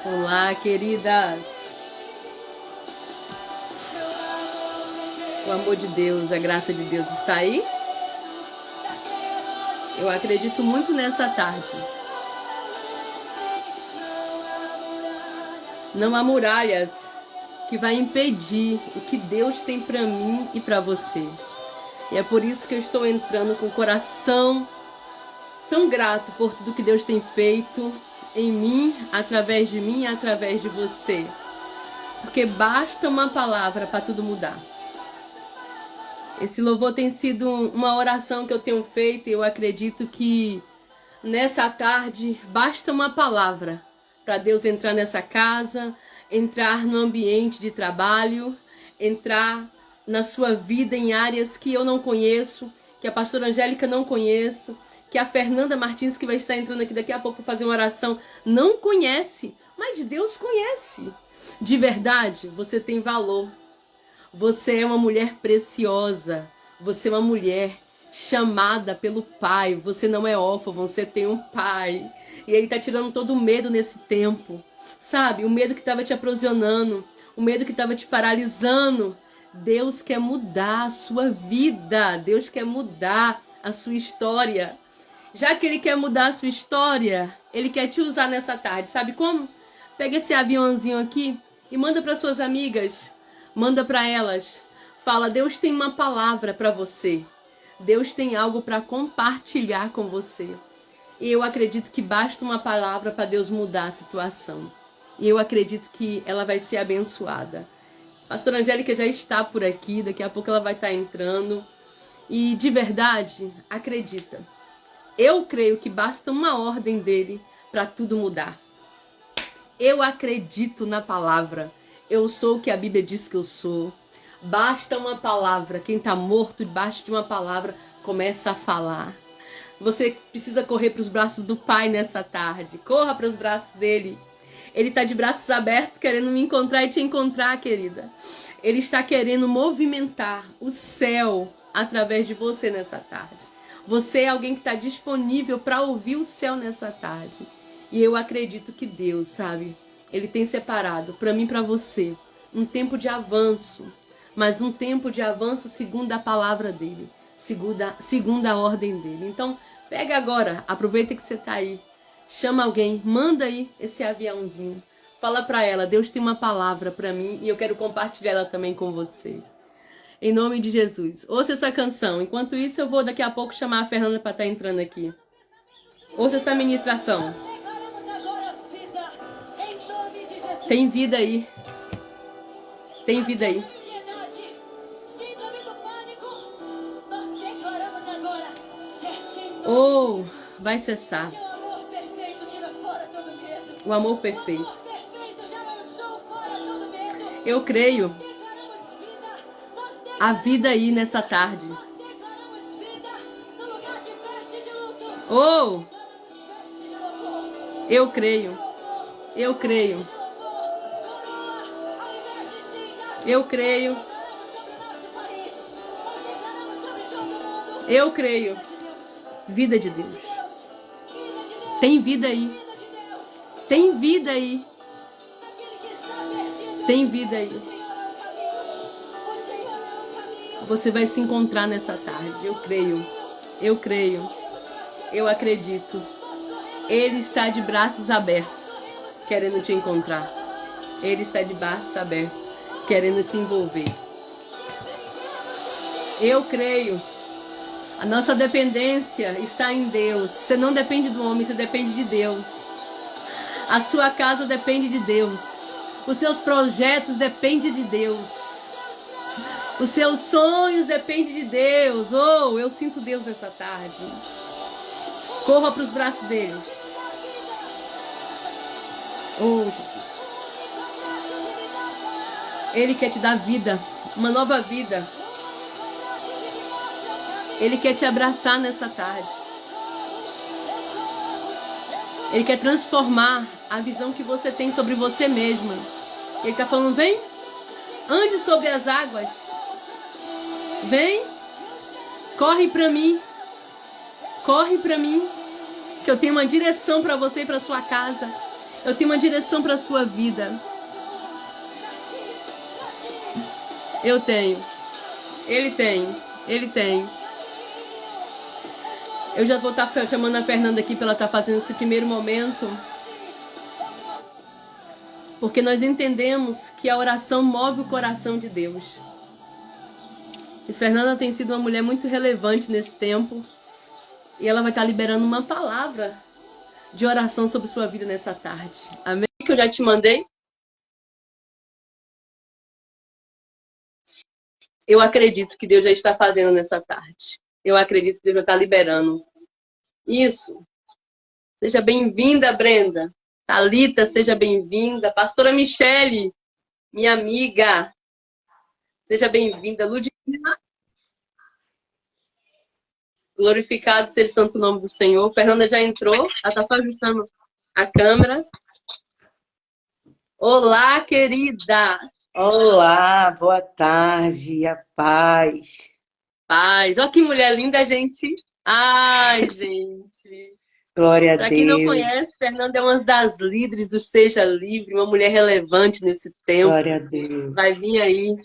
Olá, queridas. O amor de Deus, a graça de Deus está aí? Eu acredito muito nessa tarde. Não há muralhas que vai impedir o que Deus tem para mim e para você. E é por isso que eu estou entrando com o coração tão grato por tudo que Deus tem feito em mim, através de mim e através de você. Porque basta uma palavra para tudo mudar. Esse louvor tem sido uma oração que eu tenho feito e eu acredito que nessa tarde basta uma palavra para Deus entrar nessa casa, entrar no ambiente de trabalho, entrar na sua vida em áreas que eu não conheço, que a pastora Angélica não conheço, que a Fernanda Martins, que vai estar entrando aqui daqui a pouco para fazer uma oração, não conhece, mas Deus conhece. De verdade, você tem valor. Você é uma mulher preciosa. Você é uma mulher chamada pelo Pai. Você não é órfã, você tem um Pai. E Ele está tirando todo o medo nesse tempo. Sabe? O medo que estava te aprisionando, o medo que estava te paralisando. Deus quer mudar a sua vida. Deus quer mudar a sua história. Já que Ele quer mudar a sua história, Ele quer te usar nessa tarde. Sabe como? Pega esse aviãozinho aqui e manda para suas amigas. Manda para elas. Fala, Deus tem uma palavra para você. Deus tem algo para compartilhar com você. E eu acredito que basta uma palavra para Deus mudar a situação. E eu acredito que ela vai ser abençoada. A pastora Angélica já está por aqui. Daqui a pouco ela vai estar entrando. E de verdade, acredita. Eu creio que basta uma ordem dele para tudo mudar. Eu acredito na palavra. Eu sou o que a Bíblia diz que eu sou. Basta uma palavra. Quem está morto debaixo de uma palavra começa a falar. Você precisa correr para os braços do Pai nessa tarde. Corra para os braços dele. Ele está de braços abertos querendo me encontrar e te encontrar, querida. Ele está querendo movimentar o céu através de você nessa tarde. Você é alguém que está disponível para ouvir o céu nessa tarde. E eu acredito que Deus, sabe, Ele tem separado para mim e para você um tempo de avanço. Mas um tempo de avanço segundo a palavra dele. Segundo a ordem dele. Então, pega agora, aproveita que você está aí. Chama alguém, manda aí esse aviãozinho. Fala para ela, Deus tem uma palavra para mim e eu quero compartilhar ela também com você. Em nome de Jesus. Ouça essa canção. Enquanto isso, eu vou daqui a pouco chamar a Fernanda para estar entrando aqui. Ouça essa ministração. Tem vida aí. Tem vida aí. Oh, vai cessar. O amor perfeito. Eu creio. A vida aí nessa tarde. Oh! Eu creio. Eu creio. Eu creio. Eu creio. Vida de Deus. Tem vida aí. Tem vida aí. Tem vida aí. Você vai se encontrar nessa tarde. Eu creio. Eu creio. Eu acredito. Ele está de braços abertos, querendo te encontrar. Ele está de braços abertos, querendo se envolver. Eu creio. A nossa dependência está em Deus. Você não depende do homem, você depende de Deus. A sua casa depende de Deus. Os seus projetos dependem de Deus. Os seus sonhos dependem de Deus. Oh, eu sinto Deus nessa tarde. Corra para os braços deles. Oh, Jesus. Ele quer te dar vida, uma nova vida. Ele quer te abraçar nessa tarde. Ele quer transformar a visão que você tem sobre você mesma. Ele está falando, vem, ande sobre as águas. Vem, corre para mim. Corre para mim, que eu tenho uma direção para você e para sua casa. Eu tenho uma direção para sua vida. Eu tenho. Ele tem. Ele tem. Eu já vou estar chamando a Fernanda aqui para ela estar fazendo esse primeiro momento. Porque nós entendemos que a oração move o coração de Deus. E Fernanda tem sido uma mulher muito relevante nesse tempo. E ela vai estar liberando uma palavra de oração sobre sua vida nessa tarde. Amém? Que eu já te mandei. Eu acredito que Deus já está fazendo nessa tarde. Eu acredito que Deus já está liberando. Isso. Seja bem-vinda, Brenda. Thalita, seja bem-vinda. Pastora Michele, minha amiga. Seja bem-vinda. Ludmila. Glorificado seja o santo nome do Senhor. Fernanda já entrou. Ela está só ajustando a câmera. Olá, querida. Olá, boa tarde, a paz. Paz. Olha que mulher linda, gente. Ai, gente. Glória a Para quem não Deus, conhece, Fernanda é uma das líderes do Seja Livre, uma mulher relevante nesse tempo. glória a Vai Deus. vir aí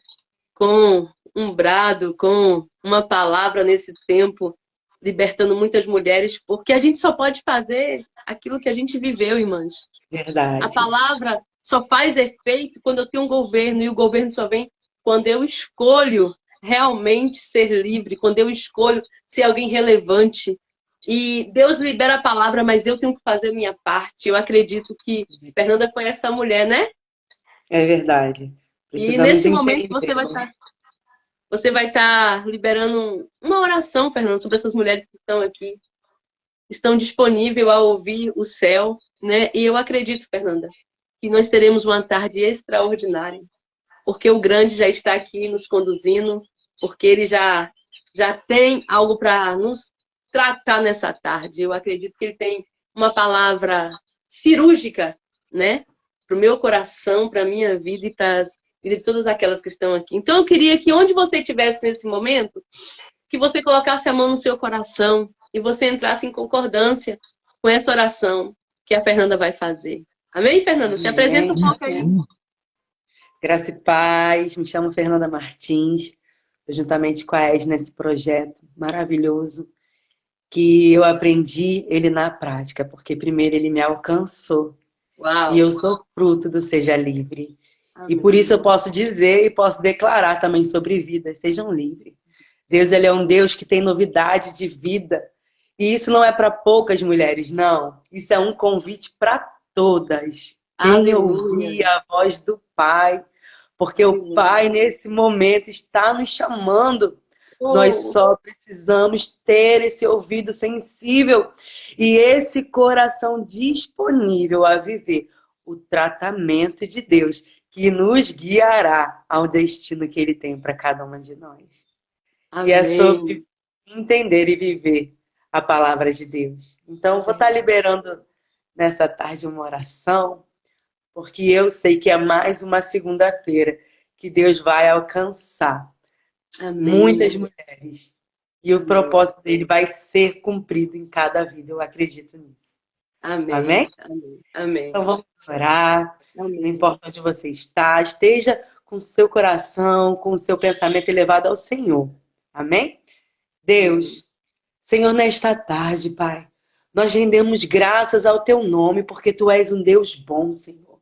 com um brado, com uma palavra nesse tempo, libertando muitas mulheres, porque a gente só pode fazer aquilo que a gente viveu, irmãs. A Verdade, palavra só faz efeito quando eu tenho um governo, e o governo só vem quando eu escolho realmente ser livre, quando eu escolho ser alguém relevante. E Deus libera a palavra, mas eu tenho que fazer a minha parte. Eu acredito que Fernanda foi essa mulher, né? é verdade. E Precisamos nesse momento entender. você vai estar liberando uma oração, Fernanda, sobre essas mulheres que estão aqui, estão disponíveis a ouvir o céu, né? E eu acredito, Fernanda, que nós teremos uma tarde extraordinária, porque o grande já está aqui nos conduzindo, porque ele já tem algo para nos tratar nessa tarde. Eu acredito que ele tem uma palavra cirúrgica, né? Para o meu coração, para a minha vida e para as vidas de todas aquelas que estão aqui. Então eu queria que onde você estivesse nesse momento, que você colocasse a mão no seu coração e você entrasse em concordância com essa oração que a Fernanda vai fazer. Amém, Fernanda? Se apresenta um Amém. pouco aí. Graça e paz. Me chamo Fernanda Martins, juntamente com a Edna, nesse projeto maravilhoso que eu aprendi ele na prática, porque primeiro ele me alcançou e Uau! eu sou fruto do Seja Livre. E por Amém. isso eu posso dizer e posso declarar também sobre vidas, sejam livres. Deus, ele é um Deus que tem novidade de vida. E isso não é para poucas mulheres, não. Isso é um convite para todas. Quem Aleluia. ouvir a voz do Pai, porque o Aleluia. Pai, nesse momento, está nos chamando. Nós Oh, só precisamos ter esse ouvido sensível e esse coração disponível a viver o tratamento de Deus, que nos guiará ao destino que Ele tem para cada uma de nós. E é amém. sobre entender e viver a palavra de Deus. Então, vou estar liberando nessa tarde uma oração, porque eu sei que é mais uma segunda-feira que Deus vai alcançar muitas Amém. mulheres. E o propósito dele vai ser cumprido em cada vida. Eu acredito nisso. Amém. Amém? Amém. Amém. Então vamos orar. Amém. Não importa onde você está, esteja com o seu coração, com o seu pensamento elevado ao Senhor. Amém? Deus, Senhor, nesta tarde, Pai, nós rendemos graças ao Teu nome, porque Tu és um Deus bom, Senhor.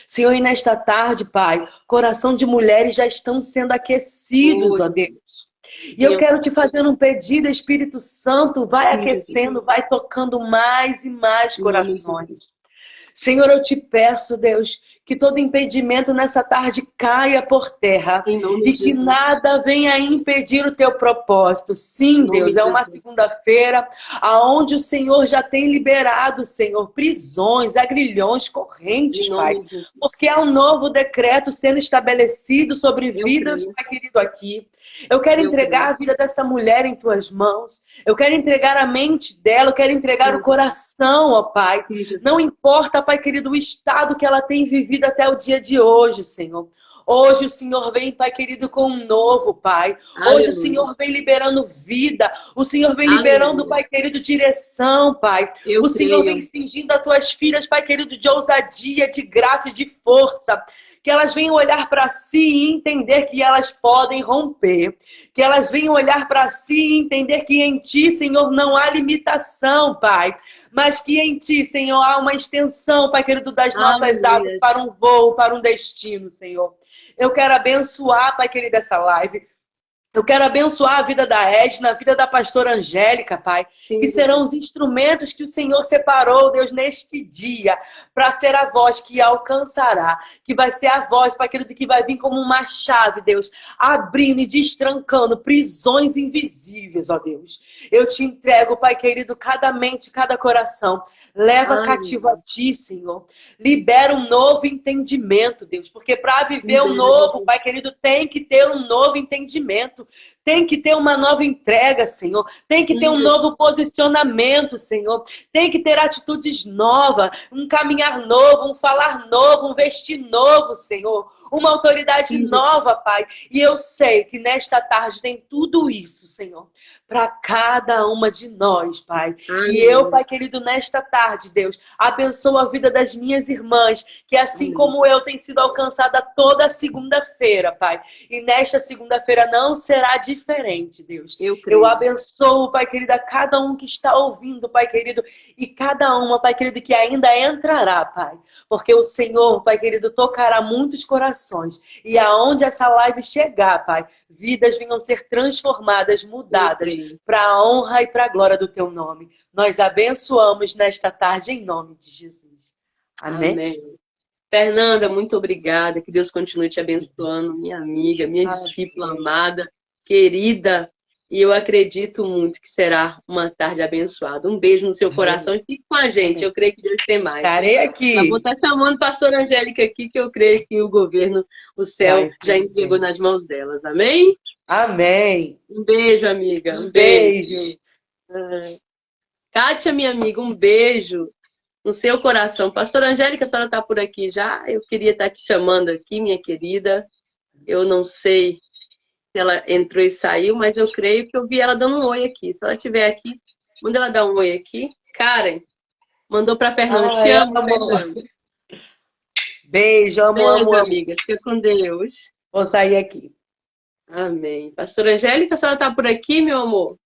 Senhor, e nesta tarde, Pai, coração de mulheres já estão sendo aquecidos, ó Deus. E eu quero te fazer um pedido, Espírito Santo, vai aquecendo, vai tocando mais e mais corações. Senhor, eu te peço, Deus, que todo impedimento nessa tarde caia por terra e que nada venha impedir o teu propósito. Sim, Deus, é uma segunda-feira aonde o Senhor já tem liberado, Senhor, prisões, agrilhões, correntes, Pai. Porque há um novo decreto sendo estabelecido sobre vidas, Pai querido, aqui. Eu quero entregar a vida dessa mulher em tuas mãos. Eu quero entregar a mente dela, eu quero entregar o coração, ó Pai. Não importa, Pai querido, o estado que ela tem vivido até o dia de hoje, Senhor. Hoje o Senhor vem, Pai querido, com um novo, Pai. Hoje o Senhor vem liberando vida. O Senhor vem liberando, Pai querido, direção, Pai. O Senhor vem cingindo as tuas filhas, Pai querido, de ousadia, de graça e de força. Que elas venham olhar para si e entender que elas podem romper. Que elas venham olhar para si e entender que em Ti, Senhor, não há limitação, Pai. Mas que em Ti, Senhor, há uma extensão, Pai querido, das nossas asas para um voo, para um destino, Senhor. Eu quero abençoar, Pai querido, essa live. Eu quero abençoar a vida da Edna, a vida da pastora Angélica, Pai. Que serão os instrumentos que o Senhor separou, Deus, neste dia. Para ser a voz que alcançará. Que vai ser a voz, Pai querido, que vai vir como uma chave, Deus. Abrindo e destrancando prisões invisíveis, ó Deus. Eu te entrego, Pai querido, cada mente, cada coração. Leva cativo a Ti, Senhor. Libera um novo entendimento, Deus. Porque para viver um novo, Pai querido, tem que ter um novo entendimento. Tem que ter uma nova entrega, Senhor. Tem que ter um novo posicionamento, Senhor. Tem que ter atitudes novas, um caminhar novo, um falar novo, um vestir novo, Senhor. Uma autoridade nova, Pai. E eu sei que nesta tarde tem tudo isso, Senhor. Para cada uma de nós, Pai. E eu, Pai querido, nesta tarde, Deus, abençoa a vida das minhas irmãs, que assim como eu, tem sido alcançada toda segunda-feira, Pai. E nesta segunda-feira não será diferente, Deus. Eu abençoo, Pai querido, a cada um que está ouvindo, Pai querido, e cada uma, Pai querido, que ainda entrará, Pai. Porque o Senhor, Pai querido, tocará muitos corações. E aonde essa live chegar, Pai, vidas venham ser transformadas, mudadas, para a honra e para a glória do Teu nome. Nós abençoamos nesta tarde em nome de Jesus. Amém? Amém. Fernanda, muito obrigada. Que Deus continue te abençoando, minha amiga, minha discípula amada, querida. E eu acredito muito que será uma tarde abençoada. Um beijo no seu coração e fique com a gente. Eu creio que Deus tem mais. Estarei aqui. Eu vou estar chamando a pastora Angélica aqui, que eu creio que o governo, o céu, já entregou nas mãos delas. Amém? Amém. Um beijo, amiga. Um beijo. Kátia, minha amiga, um beijo no seu coração. Pastora Angélica, a senhora está por aqui já? Eu queria estar te chamando aqui, minha querida. Eu não sei se ela entrou e saiu, mas eu creio que eu vi ela dando um oi aqui. Se ela estiver aqui, manda ela dar um oi aqui. Karen, mandou para Fernanda. Te amo, Fernanda. Beijo, amo. Amiga. Fica com Deus. Vou sair aqui. Amém. Pastora Angélica, a senhora está por aqui, meu amor?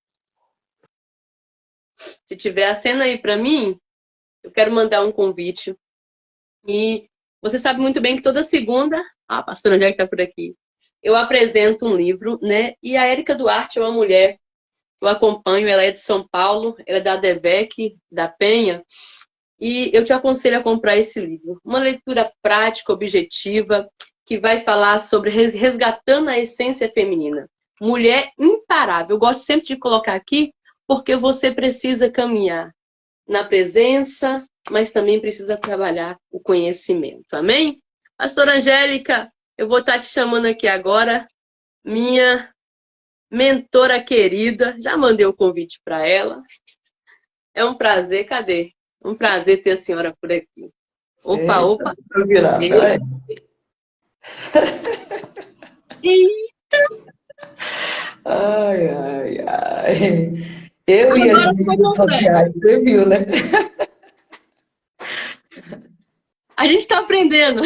Se tiver, acena aí para mim. Eu quero mandar um convite. E você sabe muito bem que toda segunda... a pastora Angélica está por aqui. Eu apresento um livro, né? E a Érica Duarte é uma mulher que eu acompanho. Ela é de São Paulo. Ela é da DEVEC, da Penha. E eu te aconselho a comprar esse livro. Uma leitura prática, objetiva, que vai falar sobre resgatando a essência feminina. Mulher imparável. Eu gosto sempre de colocar aqui, porque você precisa caminhar na presença, mas também precisa trabalhar o conhecimento. Amém? Pastora Angélica, eu vou estar te chamando aqui agora, minha mentora querida. Já mandei o convite para ela. É um prazer, cadê? Um prazer ter a senhora por aqui. Opa, opa. Eita. Ai, ai, ai. Eu e as Agora ficou mídias completo. sociais, você viu, né? A gente tá aprendendo.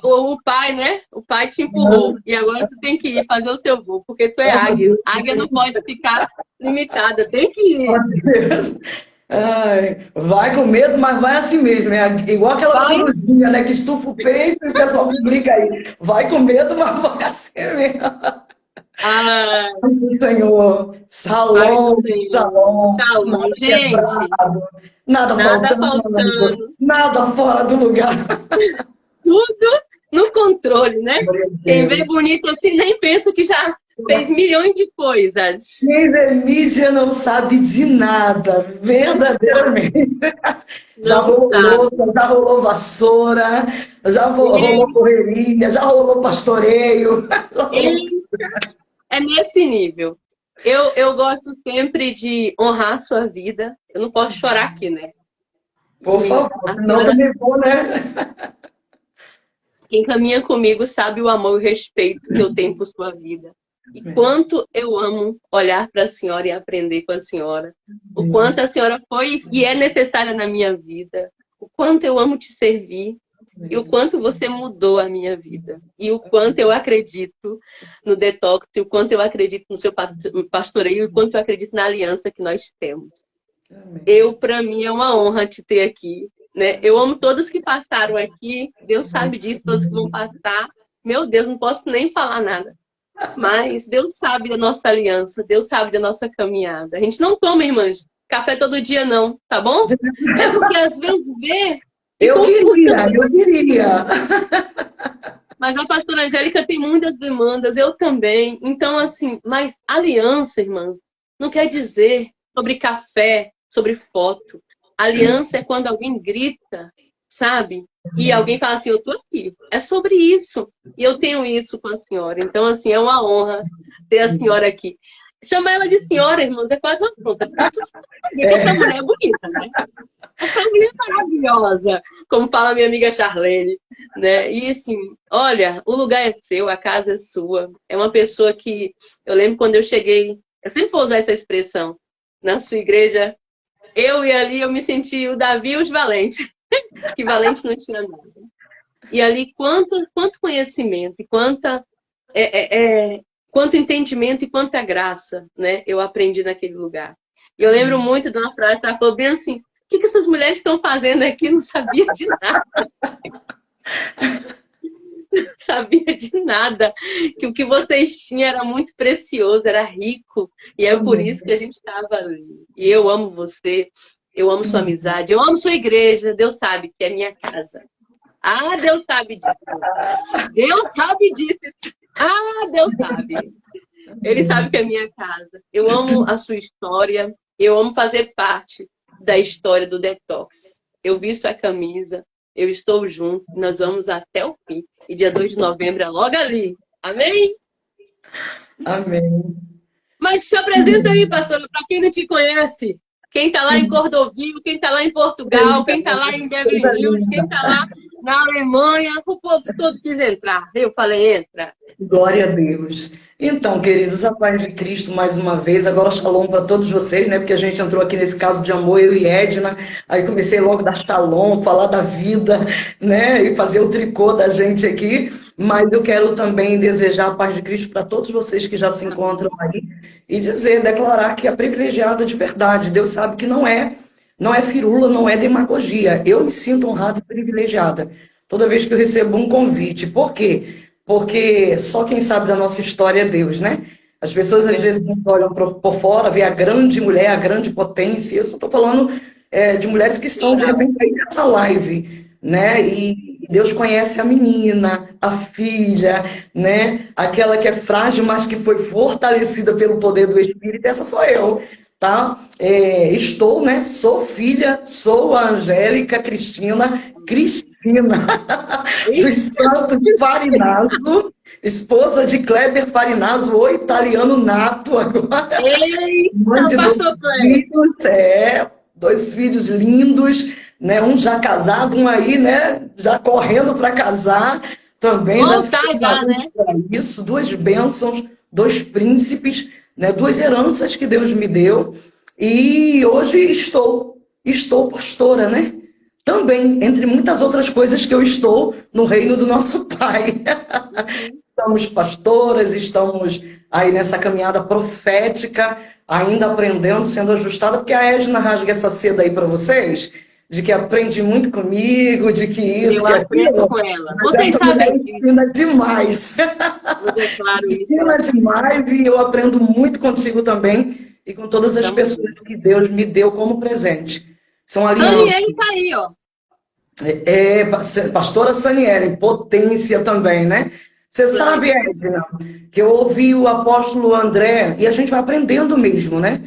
O pai, né? O pai te empurrou. E agora tu tem que ir fazer o seu voo, porque tu é Oh, meu águia. Águia Deus. não pode ficar limitada, tem que Oh, ir. Deus. Ai, vai com medo, mas vai assim mesmo. É igual aquela Vai. corujinha, né? Que estufa o peito e o pessoal publica aí. Vai com medo, mas vai assim mesmo. Ah, Senhor, paz do shalom, Senhor. shalom, Shalom, nada gente. quebrado, nada Nada faltando, faltando. nada fora do lugar. Tudo no controle, né? Glória a Quem vê Deus. bonito assim nem pensa que já fez milhões de coisas. Quem vê mídia não sabe de nada, Não sabe. verdadeiramente. Já Não rolou louça, sabe. já rolou vassoura, já rolou E, correria, já rolou pastoreio. Já rolou... e é nesse nível. Eu gosto sempre de honrar a sua vida. Eu não posso chorar aqui, né? Por E favor, a senão senhora, também vou, né? quem caminha comigo sabe o amor e o respeito que eu tenho por sua vida. E quanto eu amo olhar para a senhora e aprender com a senhora. O quanto a senhora foi e é necessária na minha vida. O quanto eu amo te servir. E o quanto você mudou a minha vida. E o quanto eu acredito no detox. E o quanto eu acredito no seu pastoreio. E o quanto eu acredito na aliança que nós temos. Para mim, é uma honra te ter aqui. Né? Eu amo todos que passaram aqui. Deus sabe disso, todos que vão passar. Meu Deus, não posso nem falar nada. Mas Deus sabe da nossa aliança, Deus sabe da nossa caminhada. A gente não toma, irmãs, café todo dia, não, tá bom? É porque às vezes vê e Eu confunde. queria, eu queria. Mas a pastora Angélica tem muitas demandas, eu também. Então, assim, mas aliança, irmã, não quer dizer sobre café, sobre foto. Aliança é quando alguém grita, sabe? E alguém fala assim, eu tô aqui. É sobre isso. E eu tenho isso com a senhora. Então, assim, é uma honra ter a senhora aqui. Chama ela de senhora, irmãos, é quase uma afronta. Porque tu sabe que essa mulher é bonita, né? Essa mulher é maravilhosa, como fala minha amiga Charlene, né? E assim, olha, o lugar é seu, a casa é sua. É uma pessoa que eu lembro quando eu cheguei, eu sempre vou usar essa expressão, na sua igreja, eu e ali eu me senti o Davi e os valentes, que valente não tinha nada. E ali quanto conhecimento e quanto entendimento e quanta graça, né? Eu aprendi naquele lugar. E eu lembro muito de uma frase que ela falou bem assim: o que essas mulheres estão fazendo aqui? Eu não sabia de nada. Não sabia de nada. Que o que vocês tinham era muito precioso, era rico. E é por isso que a gente estava ali. E eu amo você, eu amo sua amizade, eu amo sua igreja. Deus sabe que é minha casa. Ah, Deus sabe disso. Deus sabe disso. Ah, Deus sabe. Ele sabe que é minha casa. Eu amo a sua história. Eu amo fazer parte da história do Detox. Eu visto a camisa. Eu estou junto. Nós vamos até o fim. E dia 2 de novembro é logo ali. Amém? Amém. Mas se apresenta aí, pastora, para quem não te conhece. Quem está lá em Sim, Cordovil, quem está lá em Portugal, quem está lá em Beverly coisa Hills, quem linda. está lá na Alemanha. O povo todo quis entrar. Eu falei, entra. Glória a Deus. Então, queridos, a paz de Cristo mais uma vez. Agora, shalom para todos vocês, né? Porque a gente entrou aqui nesse caso de amor, eu e Edna. Aí comecei logo a dar shalom, falar da vida, né? E fazer o tricô da gente aqui. Mas eu quero também desejar a paz de Cristo para todos vocês que já se encontram aí e dizer, declarar que é privilegiada de verdade. Deus sabe que não é firula, não é demagogia. Eu me sinto honrada e privilegiada toda vez que eu recebo um convite. Por quê? Porque só quem sabe da nossa história é Deus, né? As pessoas às vezes olham por fora, vê a grande mulher, a grande potência. Eu só estou falando de mulheres que estão de repente aí nessa live, né? E Deus conhece a menina, a filha, né? Aquela que é frágil, mas que foi fortalecida pelo poder do Espírito. Essa sou eu, tá? Estou, né? Sou filha, sou a Angélica Cristina dos Santos Farinazzo, esposa de Kleber Farinazzo, o italiano nato agora. Mãe Eita, de pastor Cleber. dois filhos lindos, né? Um já casado, um aí, né? Já correndo para casar. também já se Voltar já, preparou né? para isso, duas bênçãos, dois príncipes, né, duas heranças que Deus me deu. E hoje estou pastora, né? Também, entre muitas outras coisas que eu estou no reino do nosso Pai. Uhum. Estamos pastoras, estamos aí nessa caminhada profética, ainda aprendendo, sendo ajustada, porque a Edna rasga essa seda aí para vocês, de que aprende muito comigo, de que isso, Eu que aprendo aquilo. com ela. Mas Vocês essa mulher sabem disso. ensina demais. Eu declaro isso, Ensina ela sabe. demais e eu aprendo muito contigo também e com todas as Tamo pessoas junto. que Deus me deu como presente. São alianças. Saniele tá aí, ó. Pastora Saniele, potência também, né? Você sabe, Glória. Edna, que eu ouvi o apóstolo André, e a gente vai aprendendo mesmo, né?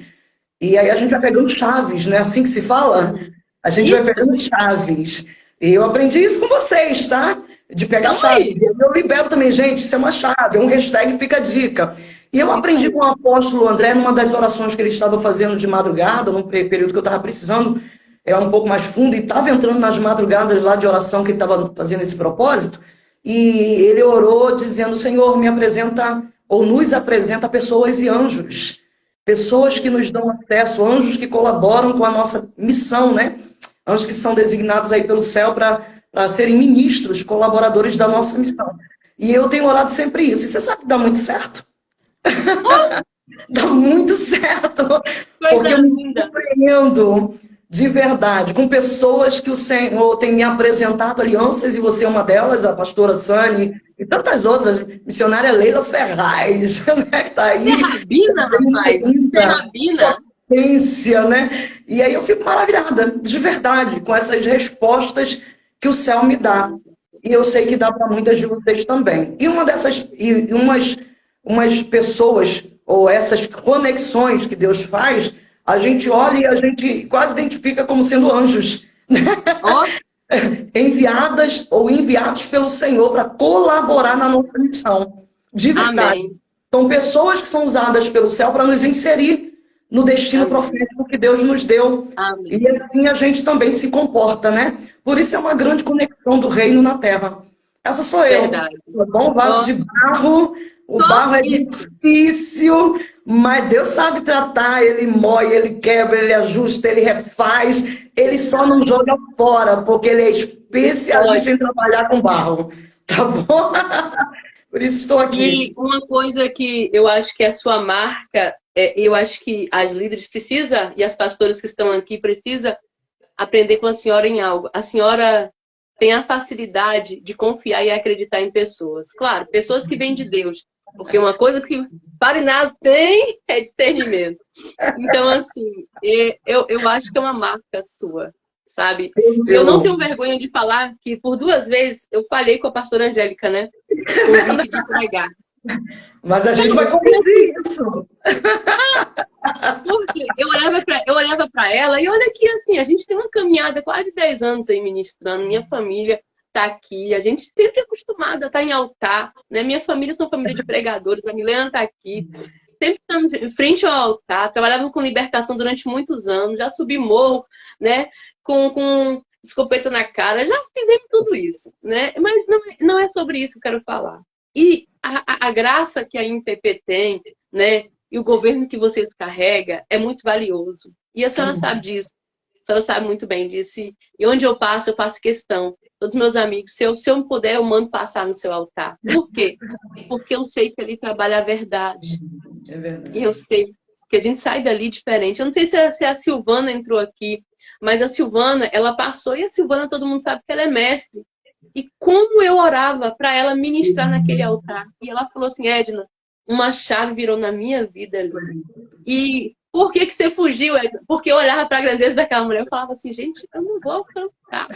E aí a gente vai pegando chaves, né? Assim que se fala, Uhum. a gente vai Isso, pegando chaves. E eu aprendi isso com vocês, tá? De pegar tamo chaves. aí. Eu libero também, gente, isso é uma chave, é um hashtag, fica a dica. E eu Isso aprendi aí. com o apóstolo André, numa das orações que ele estava fazendo de madrugada, num período que eu estava precisando, um pouco mais fundo, e estava entrando nas madrugadas lá de oração que ele estava fazendo esse propósito, e ele orou dizendo, Senhor, me apresenta, ou nos apresenta pessoas e anjos. Pessoas que nos dão acesso, anjos que colaboram com a nossa missão, né? Anjos que são designados aí pelo céu para serem ministros, colaboradores da nossa missão. E eu tenho orado sempre isso. E você sabe que dá muito certo? Dá muito certo, Coisa porque eu me linda. surpreendo de verdade com pessoas que o Senhor tem me apresentado alianças, e você é uma delas, a pastora Sani, e tantas outras, missionária Leila Ferraz, né, que está Você é aí, rabina, rapaz? Você é muita rabina? potência, né? E aí eu fico maravilhada, de verdade, com essas respostas que o céu me dá. E eu sei que dá para muitas de vocês também. E uma dessas, umas pessoas, ou essas conexões que Deus faz, a gente olha e a gente quase identifica como sendo anjos, Ó, enviadas ou enviados pelo Senhor para colaborar na nossa missão. De verdade. amém. São pessoas que são usadas pelo céu para nos inserir no destino Amém. profético que Deus nos deu. E Amém. assim a gente também se comporta, né? Por isso é uma grande conexão do reino na terra. Essa sou eu. Verdade. Tá bom? Vaso Ó, de barro. O só barro é isso. difícil, mas Deus sabe tratar. Ele moe, ele quebra, ele ajusta, ele refaz. Ele só não joga fora, porque ele é especialista em Ótimo. trabalhar com barro. Tá bom? Por isso estou aqui. E uma coisa que eu acho que é a sua marca, eu acho que as líderes precisam, e as pastoras que estão aqui precisam aprender com a senhora em algo. A senhora tem a facilidade de confiar e acreditar em pessoas. Claro, pessoas que vêm de Deus. Porque uma coisa que Parinado tem é discernimento. Então, assim, eu acho que é uma marca sua, sabe? E eu não tenho vergonha de falar que por 2 vezes eu falhei com a pastora Angélica, né? Convite de pregar. Mas a gente vai corrigir isso. Porque eu olhava para ela e olha aqui, assim, a gente tem uma caminhada quase 10 anos aí ministrando, minha família tá aqui, a gente sempre é acostumada a estar em altar, né? Minha família são família de pregadores, a Milena tá aqui, sempre estamos em frente ao altar, trabalhava com libertação durante muitos anos, já subi morro, né? Com escopeta na cara, já fizemos tudo isso, né? Mas não é sobre isso que eu quero falar. E a graça que a IMPP tem, né? E o governo que vocês carregam é muito valioso. E a senhora sabe disso. A senhora sabe muito bem disso. E onde eu passo, eu faço questão. Todos meus amigos, se eu puder, eu mando passar no seu altar. Por quê? Porque eu sei que ali trabalha a verdade. É verdade. E eu sei que a gente sai dali diferente. Eu não sei se a Silvana entrou aqui, mas a Silvana, ela passou, e a Silvana, todo mundo sabe que ela é mestre. E como eu orava para ela ministrar naquele altar. E ela falou assim, Edna, uma chave virou na minha vida ali. E por que você fugiu, Edna? Porque eu olhava para a grandeza daquela mulher, eu falava assim, gente, eu não vou alcançar.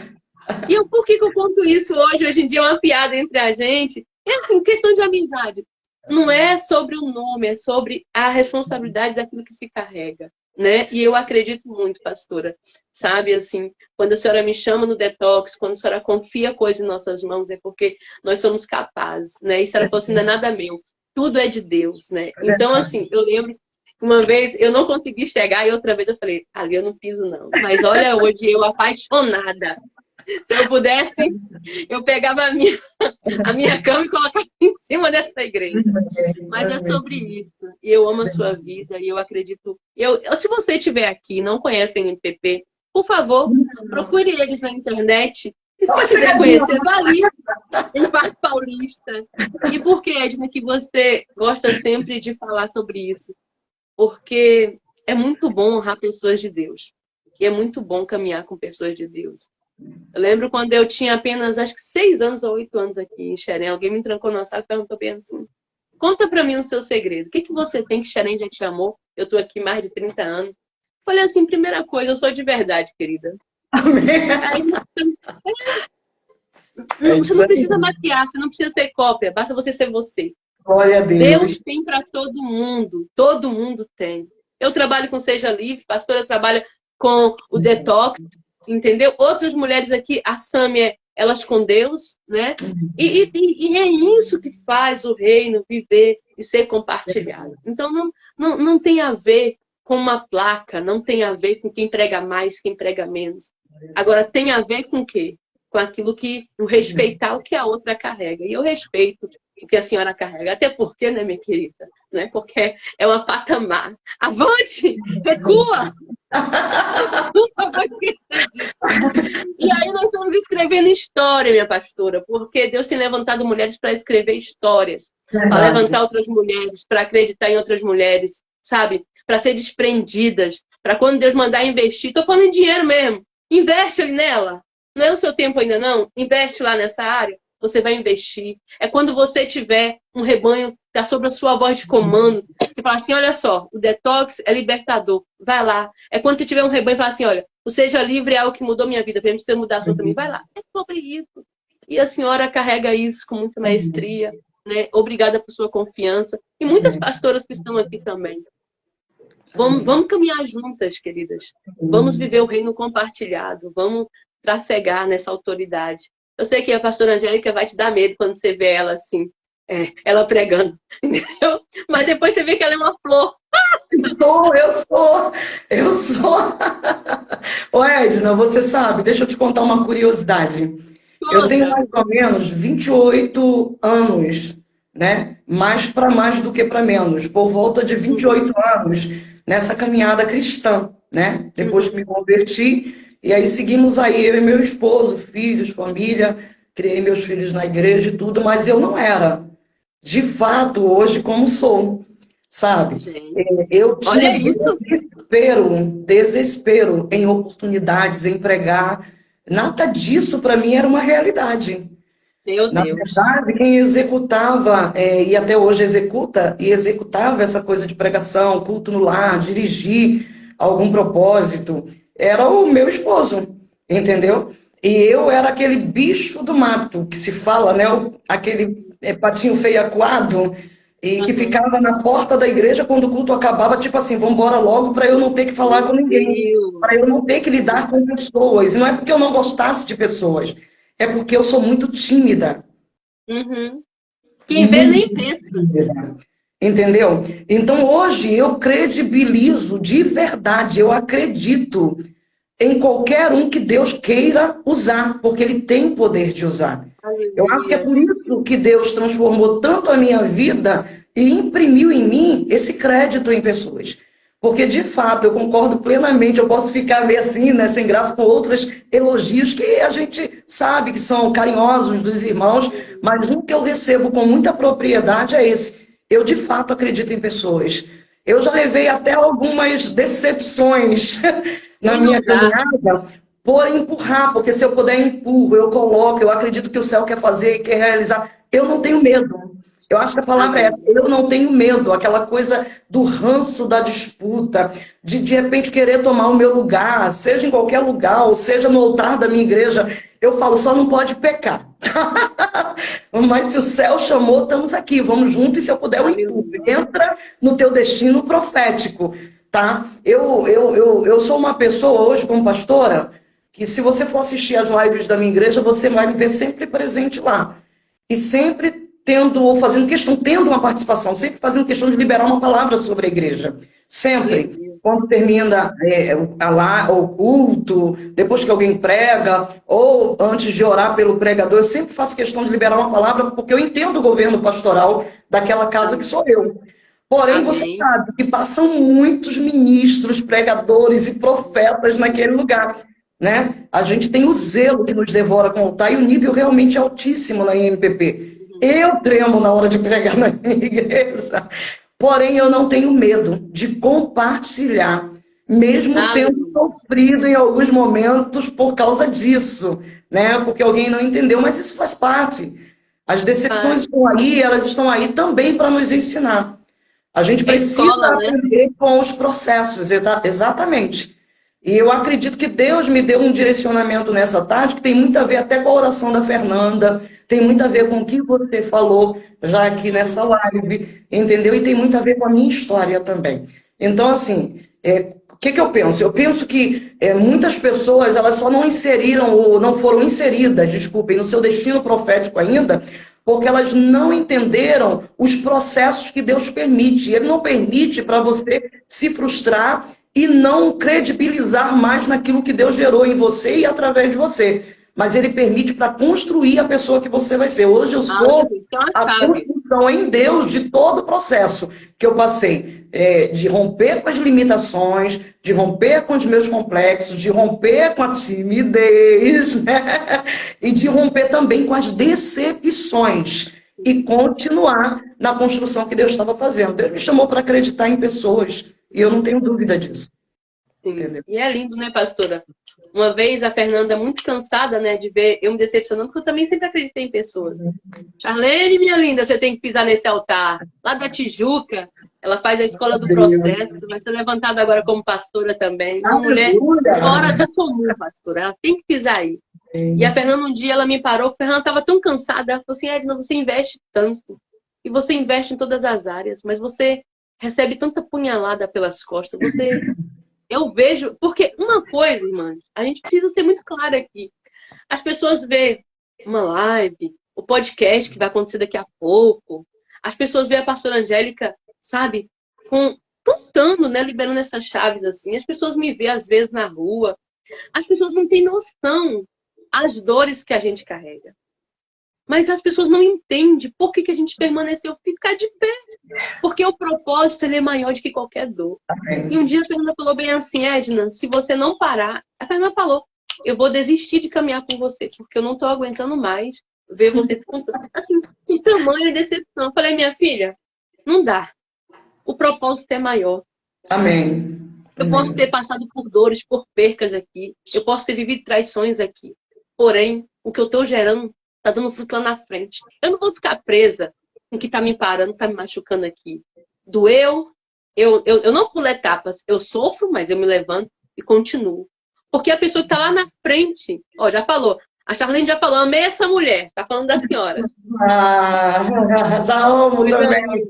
E por que eu conto isso hoje? Hoje em dia é uma piada entre a gente. É assim, questão de amizade. Não é sobre o nome, é sobre a responsabilidade daquilo que se carrega. Né? E eu acredito muito, pastora. Sabe, assim, quando a senhora me chama no detox, quando a senhora confia coisa em nossas mãos, é porque nós somos capazes, né? E se ela fosse, não é nada meu. Tudo é de Deus, né? Então, assim, eu lembro uma vez eu não consegui chegar e outra vez eu falei, ali eu não piso não. Mas olha, hoje eu apaixonada. Se eu pudesse, eu pegava a minha cama e colocava em cima dessa igreja. Mas é sobre isso. E eu amo a sua vida e eu acredito. Se você estiver aqui e não conhece a NPP, por favor, procure eles na internet. E se quiser conhecer, vá ali, em Parque Paulista. E por que, Edna, que você gosta sempre de falar sobre isso? Porque é muito bom honrar pessoas de Deus. E é muito bom caminhar com pessoas de Deus. Eu lembro quando eu tinha apenas, acho que 6 anos ou 8 anos aqui em Xerém, alguém me trancou na sala e perguntou bem assim, conta pra mim o seu segredo. O que você tem que Xerém já te amou? Eu tô aqui mais de 30 anos. Falei assim, primeira coisa, eu sou de verdade, querida. Aí, você não precisa maquiar, você não precisa ser cópia, basta você ser você. Glória a Deus. Deus tem para todo mundo tem. Eu trabalho com Seja Livre, pastora trabalha com o Detox, entendeu? Outras mulheres aqui, a Sâmia, elas com Deus, né? E é isso que faz o reino viver e ser compartilhado. Então não tem a ver com uma placa, não tem a ver com quem prega mais, quem prega menos. Agora, tem a ver com o quê? Com aquilo que, o respeitar o que a outra carrega. E eu respeito o que a senhora carrega. Até porque, né, minha querida? Né? Porque é uma patamar. Avante! Recua! E aí nós estamos escrevendo história, minha pastora, porque Deus tem levantado mulheres para escrever histórias, para levantar outras mulheres, para acreditar em outras mulheres, sabe? Para ser desprendidas, para quando Deus mandar investir, estou falando em dinheiro mesmo, investe ali nela. Não é o seu tempo ainda não? Investe lá nessa área, você vai investir. É quando você tiver um rebanho que está sob a sua voz de comando, que fala assim, olha só, o detox é libertador, vai lá. É quando você tiver um rebanho e fala assim, olha, o Seja Livre é algo que mudou minha vida, para você mudar a sua também, vai lá. É sobre isso. E a senhora carrega isso com muita maestria, né? Obrigada por sua confiança. E muitas pastoras que estão aqui também. Vamos caminhar juntas, queridas. Vamos viver o reino compartilhado. Vamos trafegar nessa autoridade. Eu sei que a pastora Angélica vai te dar medo quando você vê ela assim, ela pregando, entendeu? Mas depois você vê que ela é uma flor. Eu sou. Ô Edna, você sabe, deixa eu te contar uma curiosidade. Eu tenho mais ou menos 28 anos, né? Mais para mais do que para menos, por volta de 28 anos nessa caminhada cristã, né? Depois que me converti, e aí seguimos aí, eu e meu esposo, filhos, família, criei meus filhos na igreja e tudo, mas eu não era, de fato, hoje como sou, sabe? Eu tinha desespero em oportunidades, em pregar, nada disso para mim era uma realidade. Meu Deus. Na verdade, quem executava, e até hoje executa, e executava essa coisa de pregação, culto no lar, dirigir algum propósito, era o meu esposo, entendeu? E eu era aquele bicho do mato, que se fala, né? Aquele patinho feio acuado, e que ficava na porta da igreja quando o culto acabava, tipo assim, vamos embora logo para eu não ter que falar com ninguém, para eu não ter que lidar com pessoas. E não é porque eu não gostasse de pessoas, é porque eu sou muito tímida. Quem vê nem pensa. Entendeu? Então hoje eu credibilizo de verdade, eu acredito em qualquer um que Deus queira usar, porque Ele tem poder de usar. Eu acho que é por isso que Deus transformou tanto a minha vida e imprimiu em mim esse crédito em pessoas. Porque, de fato, eu concordo plenamente, eu posso ficar meio assim, né, sem graça, com outros elogios que a gente sabe que são carinhosos dos irmãos, mas um que eu recebo com muita propriedade é esse. Eu, de fato, acredito em pessoas. Eu já levei até algumas decepções na minha caminhada por empurrar, porque se eu puder empurro, eu coloco, eu acredito que o céu quer fazer e quer realizar. Eu não tenho medo. Eu acho que a palavra é essa, eu não tenho medo, aquela coisa do ranço da disputa, de repente querer tomar o meu lugar, seja em qualquer lugar, ou seja no altar da minha igreja, eu falo, só não pode pecar. Mas se o céu chamou, estamos aqui, vamos juntos, e se eu puder, eu empurro. Entra no teu destino profético, tá? Eu sou uma pessoa hoje, como pastora, que se você for assistir as lives da minha igreja, você vai me ver sempre presente lá. E sempre tendo ou fazendo questão, tendo uma participação, sempre fazendo questão de liberar uma palavra sobre a igreja. Sempre. Quando termina o culto, depois que alguém prega, ou antes de orar pelo pregador, eu sempre faço questão de liberar uma palavra, porque eu entendo o governo pastoral daquela casa que sou eu. Porém, você sabe que passam muitos ministros, pregadores e profetas naquele lugar, né? A gente tem o zelo que nos devora com o altar e o nível realmente é altíssimo na IMPP. Eu tremo na hora de pregar na minha igreja, porém eu não tenho medo de compartilhar, mesmo tendo sofrido em alguns momentos por causa disso, né? Porque alguém não entendeu, mas isso faz parte. As decepções estão aí, elas estão aí também para nos ensinar. A gente precisa aprender com os processos, exatamente. E eu acredito que Deus me deu um direcionamento nessa tarde que tem muito a ver até com a oração da Fernanda, tem muito a ver com o que você falou já aqui nessa live, entendeu? E tem muito a ver com a minha história também. Então, assim, o que eu penso? Eu penso que muitas pessoas, elas só não inseriram, ou não foram inseridas, desculpem, no seu destino profético ainda, porque elas não entenderam os processos que Deus permite. Ele não permite para você se frustrar e não credibilizar mais naquilo que Deus gerou em você e através de você. Mas ele permite para construir a pessoa que você vai ser. Hoje eu sou a construção em Deus de todo o processo que eu passei. De romper com as limitações, de romper com os meus complexos, de romper com a timidez, né? E de romper também com as decepções e continuar na construção que Deus estava fazendo. Deus me chamou para acreditar em pessoas e eu não tenho dúvida disso. Sim. E é lindo, né, pastora? Uma vez a Fernanda, muito cansada, né, de ver eu me decepcionando, porque eu também sempre acreditei em pessoas. Charlene, minha linda, você tem que pisar nesse altar. Lá da Tijuca, ela faz a escola do processo, vai ser levantada agora como pastora também. Uma mulher fora do comum, pastora. Ela tem que pisar aí. E a Fernanda, um dia, ela me parou, a Fernanda estava tão cansada, ela falou assim, Edna, você investe tanto, e você investe em todas as áreas, mas você recebe tanta punhalada pelas costas, eu vejo, porque uma coisa, irmã, a gente precisa ser muito clara aqui. As pessoas veem uma live, o podcast que vai acontecer daqui a pouco, as pessoas veem a pastora Angélica, sabe, contando, né, liberando essas chaves assim, as pessoas me veem às vezes na rua, as pessoas não têm noção as dores que a gente carrega. Mas as pessoas não entendem por que a gente permaneceu ficar de pé. Porque o propósito ele é maior do que qualquer dor. E um dia a Fernanda falou bem assim, Edna, se você não parar... A Fernanda falou, eu vou desistir de caminhar com você, porque eu não estou aguentando mais ver você assim, com tamanho de decepção. Eu falei, minha filha, não dá. O propósito é maior. Amém. Eu posso ter passado por dores, por percas aqui. Eu posso ter vivido traições aqui. Porém, o que eu estou gerando está dando fruto lá na frente. Eu não vou ficar presa com o que está me parando, está me machucando aqui. Doeu, eu não pulo etapas. Eu sofro, mas eu me levanto e continuo. Porque a pessoa que está lá na frente, ó, já falou. A Charlene já falou, amei essa mulher. Tá falando da senhora. Já amo também.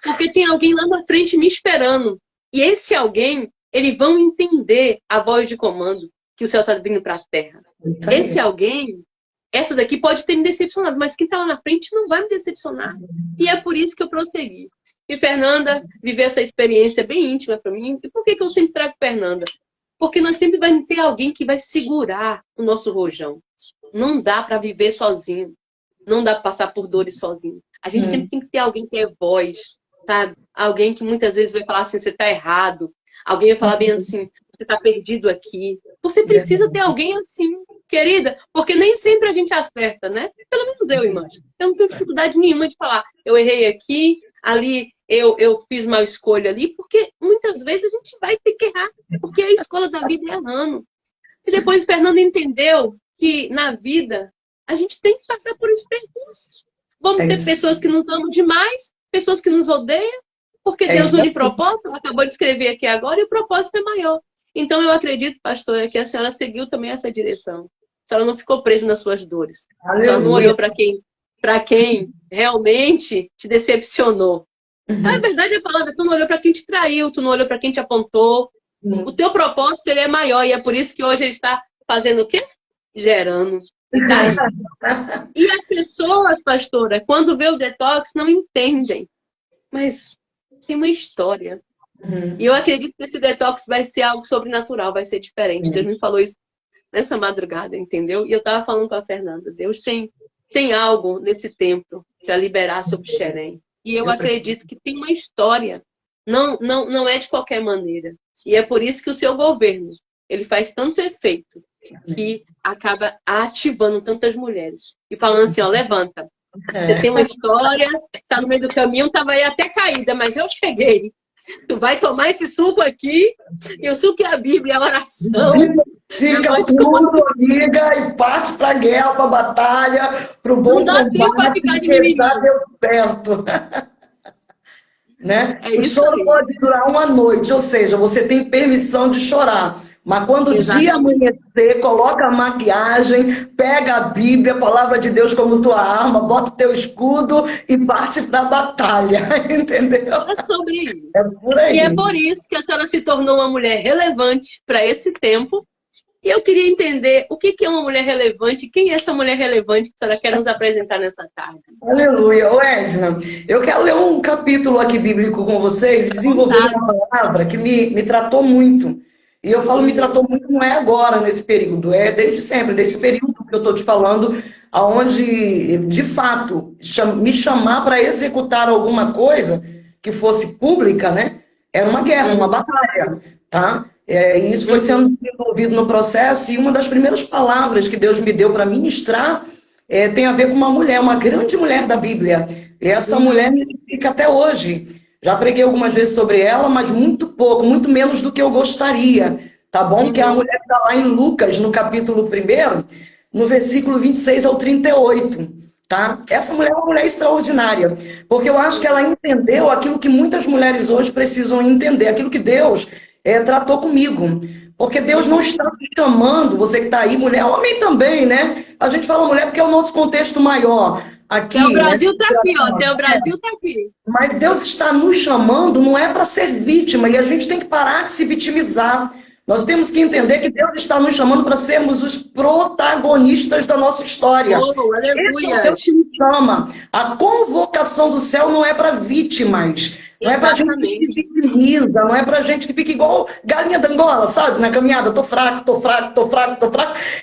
Porque tem alguém lá na frente me esperando. E esse alguém, eles vão entender a voz de comando que o céu está vindo para a terra. Esse alguém, essa daqui pode ter me decepcionado, mas quem está lá na frente não vai me decepcionar. E é por isso que eu prossegui. E Fernanda viveu essa experiência bem íntima para mim. E por que eu sempre trago Fernanda? Porque nós sempre vamos ter alguém que vai segurar o nosso rojão. Não dá para viver sozinho. Não dá para passar por dores sozinho. A gente sempre tem que ter alguém que é voz, sabe? Alguém que muitas vezes vai falar assim, você está errado. Alguém vai falar bem assim, você está perdido aqui. Você precisa ter alguém assim, querida, porque nem sempre a gente acerta, né? Pelo menos eu, irmã. Eu não tenho dificuldade nenhuma de falar, eu errei aqui, ali eu fiz uma escolha ali, porque muitas vezes a gente vai ter que errar, porque a escola da vida é errando. E depois Fernanda entendeu que na vida a gente tem que passar por esse percurso. Vamos ter pessoas que nos amam demais, pessoas que nos odeiam, porque Deus une propósito, ela acabou de escrever aqui agora, e o propósito é maior. Então eu acredito, pastora, que a senhora seguiu também essa direção. A senhora não ficou presa nas suas dores. A senhora não olhou para quem realmente te decepcionou. A verdade é a palavra, tu não olhou para quem te traiu, tu não olhou para quem te apontou. O teu propósito ele é maior, e é por isso que hoje ele está fazendo o quê? Gerando. E daí? E as pessoas, pastora, quando vê o detox, não entendem. Mas tem uma história. E eu acredito que esse detox vai ser algo sobrenatural, vai ser diferente. Deus me falou isso nessa madrugada, entendeu? E eu estava falando com a Fernanda. Deus tem algo nesse tempo para liberar sobre Xerém. E eu acredito que tem uma história. Não é de qualquer maneira. E é por isso que o seu governo, ele faz tanto efeito que acaba ativando tantas mulheres. E falando assim, ó, levanta. Você tem uma história, está no meio do caminho, estava aí até caída, mas eu cheguei. Tu vai tomar esse suco aqui, e o suco é a Bíblia, a oração. Fica tudo, liga e parte para a guerra, para a batalha, para o bom não dá tempo para ficar de mimimi. Deu certo. Né? É o choro aí. pode durar uma noite, ou seja, você tem permissão de chorar. Mas quando o dia amanhecer, coloca a maquiagem, pega a Bíblia, a palavra de Deus como tua arma, bota o teu escudo e parte para a batalha, entendeu? É sobre isso. É por aí. E é por isso que a senhora se tornou uma mulher relevante para esse tempo. E eu queria entender o que é uma mulher relevante, quem é essa mulher relevante que a senhora quer nos apresentar nessa tarde. Aleluia. Edna, eu quero ler um capítulo aqui bíblico com vocês e desenvolver uma palavra que me tratou muito. E eu falo me tratou muito, não é agora, nesse período, é desde sempre, desse período que eu estou te falando, aonde, de fato, me chamar para executar alguma coisa que fosse pública, né? Era uma guerra, uma batalha, tá? E isso foi sendo desenvolvido no processo, e uma das primeiras palavras que Deus me deu para ministrar tem a ver com uma mulher, uma grande mulher da Bíblia. E essa mulher me fica até hoje. Já preguei algumas vezes sobre ela, mas muito pouco, muito menos do que eu gostaria, tá bom? Que é a mulher que está lá em Lucas, no capítulo 1, no versículo 26 ao 38, tá? Essa mulher é uma mulher extraordinária, porque eu acho que ela entendeu aquilo que muitas mulheres hoje precisam entender, aquilo que Deus tratou comigo. Porque Deus não está te chamando, você que está aí, mulher, homem também, né? A gente fala mulher porque é o nosso contexto maior. Aqui, o Brasil está aqui, ó. O Brasil está aqui. Mas Deus está nos chamando, não é para ser vítima, e a gente tem que parar de se vitimizar. Nós temos que entender que Deus está nos chamando para sermos os protagonistas da nossa história. Aleluia! Deus que nos chama. A convocação do céu não é para vítimas. Não é pra gente que se vitimiza, não é pra gente que fica igual galinha da Angola, sabe? Na caminhada, tô fraco,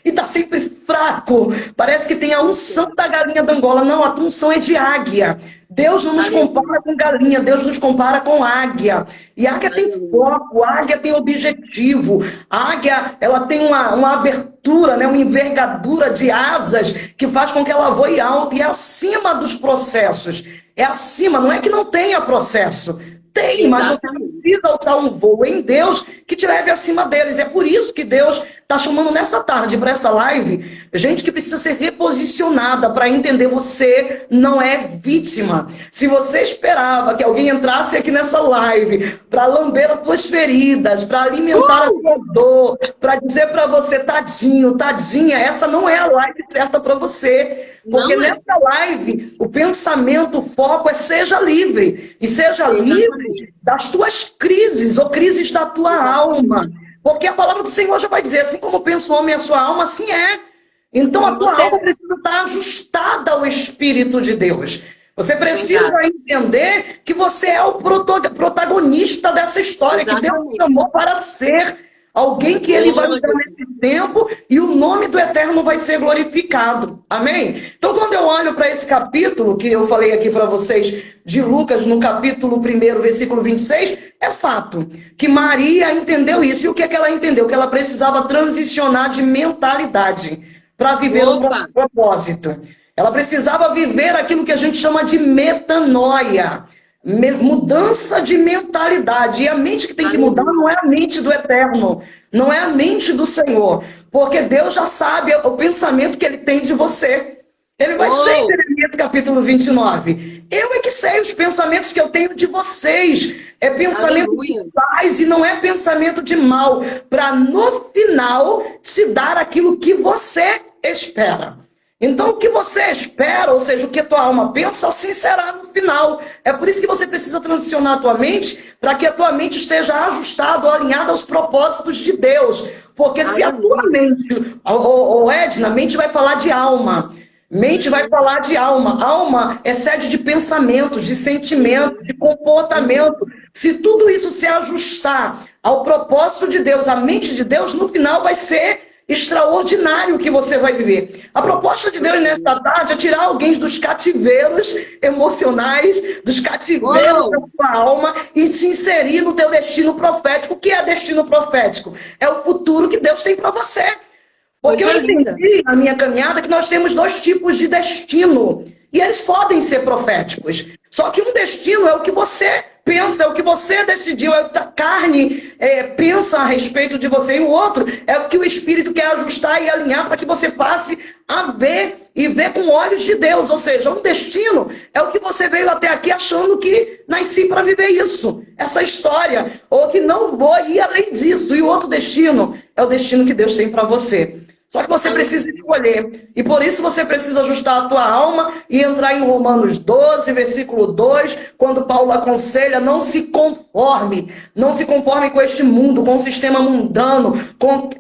e tá sempre fraco. Parece que tem a unção da galinha da Angola. Não, a unção é de águia. Deus não nos compara com galinha, Deus nos compara com águia. E águia tem foco, águia tem objetivo. A águia, ela tem uma abertura, né? Uma envergadura de asas que faz com que ela voe alto e é acima dos processos. É acima, não é que não tenha processo. Tem, mas você precisa alçar um voo em Deus que te leve acima deles. É por isso que Deus está chamando nessa tarde, para essa live, gente que precisa ser reposicionada para entender você não é vítima. Se você esperava que alguém entrasse aqui nessa live para lamber as tuas feridas, para alimentar a tua dor, para dizer para você, tadinho, tadinha, essa não é a live certa para você. Porque nessa live, o pensamento, o foco é seja livre. E seja livre das tuas crises ou crises da tua alma. Porque a palavra do Senhor já vai dizer, assim como pensa o homem a sua alma, assim é. Então a tua alma precisa estar ajustada ao Espírito de Deus. Você precisa entender que você é o protagonista dessa história, que Deus te chamou para ser alguém que Ele vai usar nesse tempo e o nome do Eterno vai ser glorificado. Amém? Então, quando eu olho para esse capítulo, que eu falei aqui para vocês, de Lucas, no capítulo 1, versículo 26, é fato que Maria entendeu isso. E o que é que ela entendeu? Que ela precisava transicionar de mentalidade para viver o propósito. Ela precisava viver aquilo que a gente chama de metanoia. Mudança de mentalidade. E a mente que tem que mudar não é a mente do Eterno, não é a mente do Senhor, porque Deus já sabe o pensamento que Ele tem de você. Ele vai dizer em Jeremias capítulo 29, eu é que sei os pensamentos que eu tenho de vocês, é pensamento de paz e não é pensamento de mal, para no final te dar aquilo que você espera. Então, o que você espera, ou seja, o que a tua alma pensa, assim será no final. É por isso que você precisa transicionar a tua mente, para que a tua mente esteja ajustada, alinhada aos propósitos de Deus. Porque se a tua mente, Edna, a mente vai falar de alma. Mente vai falar de alma. Alma é sede de pensamento, de sentimento, de comportamento. Se tudo isso se ajustar ao propósito de Deus, à mente de Deus, no final vai ser extraordinário que você vai viver. A proposta de Deus nesta tarde é tirar alguém dos cativeiros emocionais, dos cativeiros da sua alma e te inserir no teu destino profético. O que é destino profético? É o futuro que Deus tem para você. Porque eu entendi na minha caminhada que nós temos dois tipos de destino. E eles podem ser proféticos. Só que um destino é o que você pensa, é o que você decidiu, é o que a carne pensa a respeito de você. E o outro é o que o Espírito quer ajustar e alinhar para que você passe a ver e ver com olhos de Deus. Ou seja, um destino é o que você veio até aqui achando que nasci para viver isso, essa história, ou que não vou ir além disso. E o outro destino é o destino que Deus tem para você. Só que você precisa escolher. E por isso você precisa ajustar a tua alma e entrar em Romanos 12, versículo 2, quando Paulo aconselha, não se conforme com este mundo, com o sistema mundano, com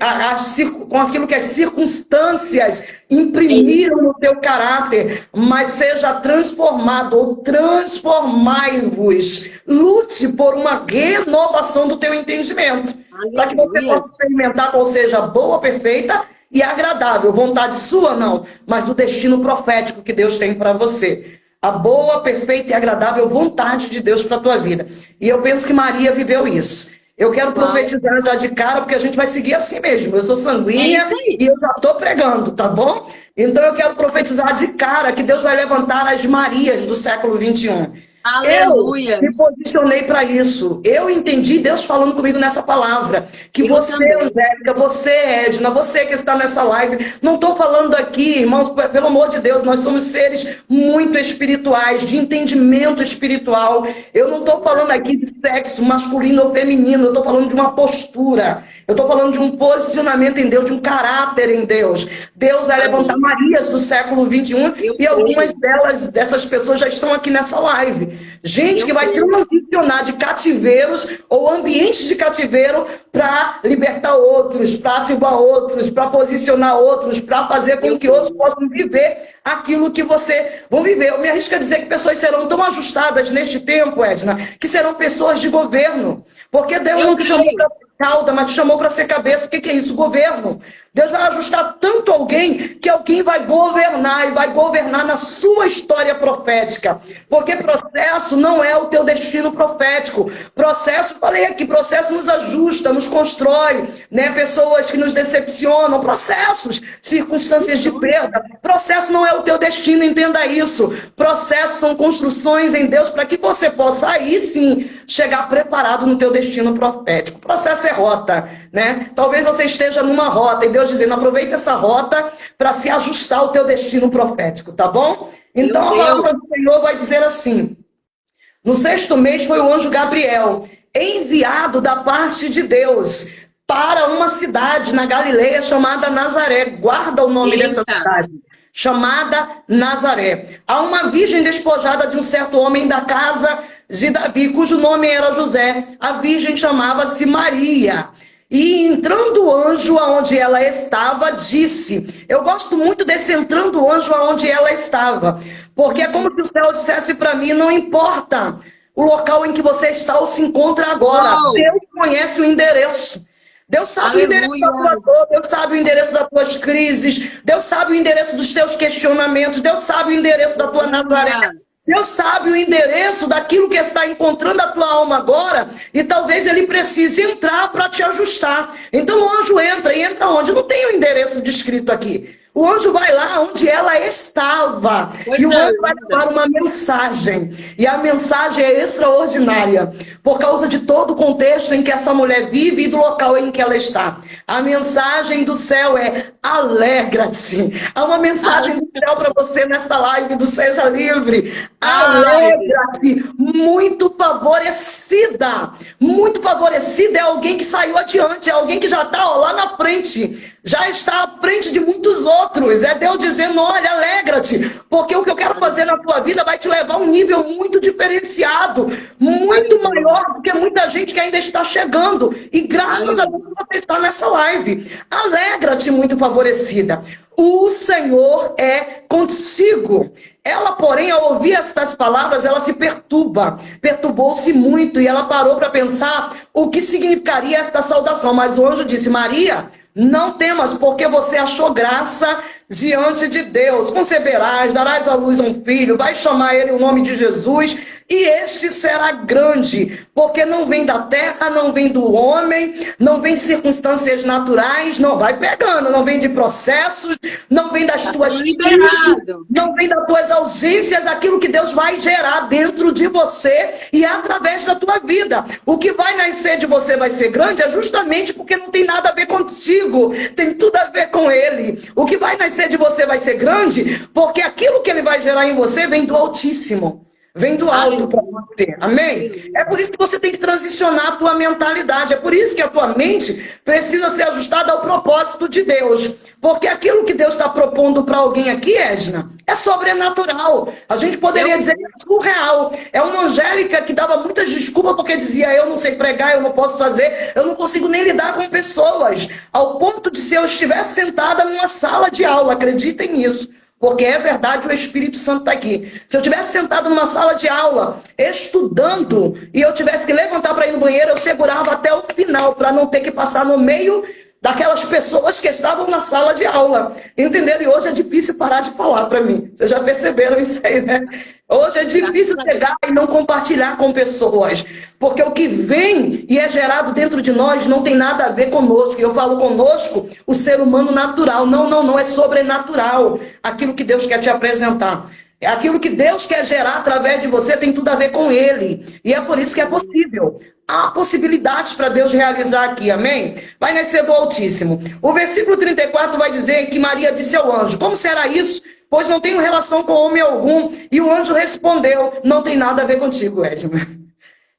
aquilo que as circunstâncias imprimiram no teu caráter, mas seja transformado ou transformai-vos. Lute por uma renovação do teu entendimento, para que você possa experimentar qual seja a boa, perfeita e agradável, vontade sua não, mas do destino profético que Deus tem para você. A boa, perfeita e agradável vontade de Deus para a tua vida. E eu penso que Maria viveu isso. Eu quero profetizar já de cara, porque a gente vai seguir assim mesmo. Eu sou sanguínea e eu já estou pregando, tá bom? Então eu quero profetizar de cara que Deus vai levantar as Marias do século 21. Aleluia. Eu me posicionei para isso. Eu entendi Deus falando comigo nessa palavra. Que você, Angélica, você, Edna, você que está nessa live, não estou falando aqui, irmãos, pelo amor de Deus, nós somos seres muito espirituais, de entendimento espiritual. Eu não estou falando aqui de sexo masculino ou feminino, eu estou falando de uma postura. Eu estou falando de um posicionamento em Deus, de um caráter em Deus. Deus vai levantar Marias do século 21 e algumas dessas pessoas já estão aqui nessa live. Gente que vai transicionar de cativeiros ou ambientes de cativeiro para libertar outros, para ativar outros, para posicionar outros, para fazer com que outros possam viver aquilo que você vão viver. Eu me arrisco a dizer que pessoas serão tão ajustadas neste tempo, Edna, que serão pessoas de governo. Porque Deus não te chamou para ser cauda, mas te chamou para ser cabeça. O que é isso? Governo. Deus vai ajustar tanto alguém que alguém vai governar e vai governar na sua história profética. Porque processo não é o teu destino profético. Processo, falei aqui, processo nos ajusta, nos constrói, né? Pessoas que nos decepcionam, processos, circunstâncias de perda. Processo não é o teu destino, entenda isso. Processos são construções em Deus para que você possa aí sim chegar preparado no teu destino profético. O processo é rota, né? Talvez você esteja numa rota e Deus dizendo, aproveita essa rota para se ajustar ao teu destino profético, tá bom? Então a palavra do Senhor vai dizer assim, no 6º mês foi o anjo Gabriel, enviado da parte de Deus para uma cidade na Galileia chamada Nazaré. Guarda o nome dessa cidade. Chamada Nazaré. Há uma virgem despojada de um certo homem da casa de Davi, cujo nome era José. A virgem chamava-se Maria. E entrando o anjo aonde ela estava, disse... Eu gosto muito desse entrando o anjo aonde ela estava. Porque é como se o céu dissesse para mim, não importa o local em que você está ou se encontra agora. Deus conhece o endereço. Deus sabe o endereço da tua dor, Deus sabe o endereço das tuas crises, Deus sabe o endereço dos teus questionamentos, Deus sabe o endereço da tua Nazaré. Deus sabe o endereço daquilo que está encontrando a tua alma agora e talvez ele precise entrar para te ajustar. Então o anjo entra e entra onde? Não tem o endereço descrito aqui. O anjo vai lá onde ela estava. E o anjo vai levar uma mensagem. E a mensagem é extraordinária. Por causa de todo o contexto em que essa mulher vive e do local em que ela está. A mensagem do céu é alegra-te. Há uma mensagem do céu para você nesta live do Seja Livre. Alegra-te. Muito favorecida. Muito favorecida é alguém que saiu adiante. É alguém que já está lá na frente. já está à frente de muitos outros. É Deus dizendo, olha, alegra-te, porque o que eu quero fazer na tua vida vai te levar a um nível muito diferenciado, muito maior do que muita gente que ainda está chegando. E graças a Deus você está nessa live. Alegra-te, muito favorecida. O Senhor é contigo. Ela, porém, ao ouvir estas palavras, ela se perturbou-se muito, e ela parou para pensar o que significaria esta saudação. Mas o anjo disse, Maria, não temas, porque você achou graça diante de Deus. Conceberás, darás à luz um filho, vai chamar ele o nome de Jesus, e este será grande, porque não vem da terra, não vem do homem, não vem de circunstâncias naturais, não vai pegando, não vem de processos, não vem das tuas liberado, não vem das tuas ausências, aquilo que Deus vai gerar dentro de você e através da tua vida. O que vai nascer de você vai ser grande, é justamente porque não tem nada a ver contigo, tem tudo a ver com Ele. O que vai nascer de você vai ser grande, porque aquilo que Ele vai gerar em você vem do Altíssimo. Vem do alto para você, amém? É por isso que você tem que transicionar a tua mentalidade, é por isso que a tua mente precisa ser ajustada ao propósito de Deus, porque aquilo que Deus está propondo para alguém aqui, Edna, é sobrenatural. A gente poderia dizer que é surreal. É uma Angélica que dava muitas desculpas porque dizia, eu não sei pregar, eu não posso fazer, eu não consigo nem lidar com pessoas, ao ponto de se eu estivesse sentada numa sala de aula, acreditem nisso. Porque é verdade, o Espírito Santo está aqui. Se eu tivesse sentado numa sala de aula, estudando, e eu tivesse que levantar para ir no banheiro, eu segurava até o final, para não ter que passar no meio daquelas pessoas que estavam na sala de aula. Entenderam? E hoje é difícil parar de falar para mim. Vocês já perceberam isso aí, né? Hoje é difícil chegar e não compartilhar com pessoas. Porque o que vem e é gerado dentro de nós não tem nada a ver conosco. E eu falo conosco, o ser humano natural. Não, é sobrenatural. Aquilo que Deus quer te apresentar. É aquilo que Deus quer gerar através de você, tem tudo a ver com Ele. E é por isso que é possível. Há possibilidades para Deus realizar aqui, amém? Vai nascer do Altíssimo. O versículo 34 vai dizer que Maria disse ao anjo, como será isso? Pois não tenho relação com homem algum. E o anjo respondeu, não tem nada a ver contigo, Edna.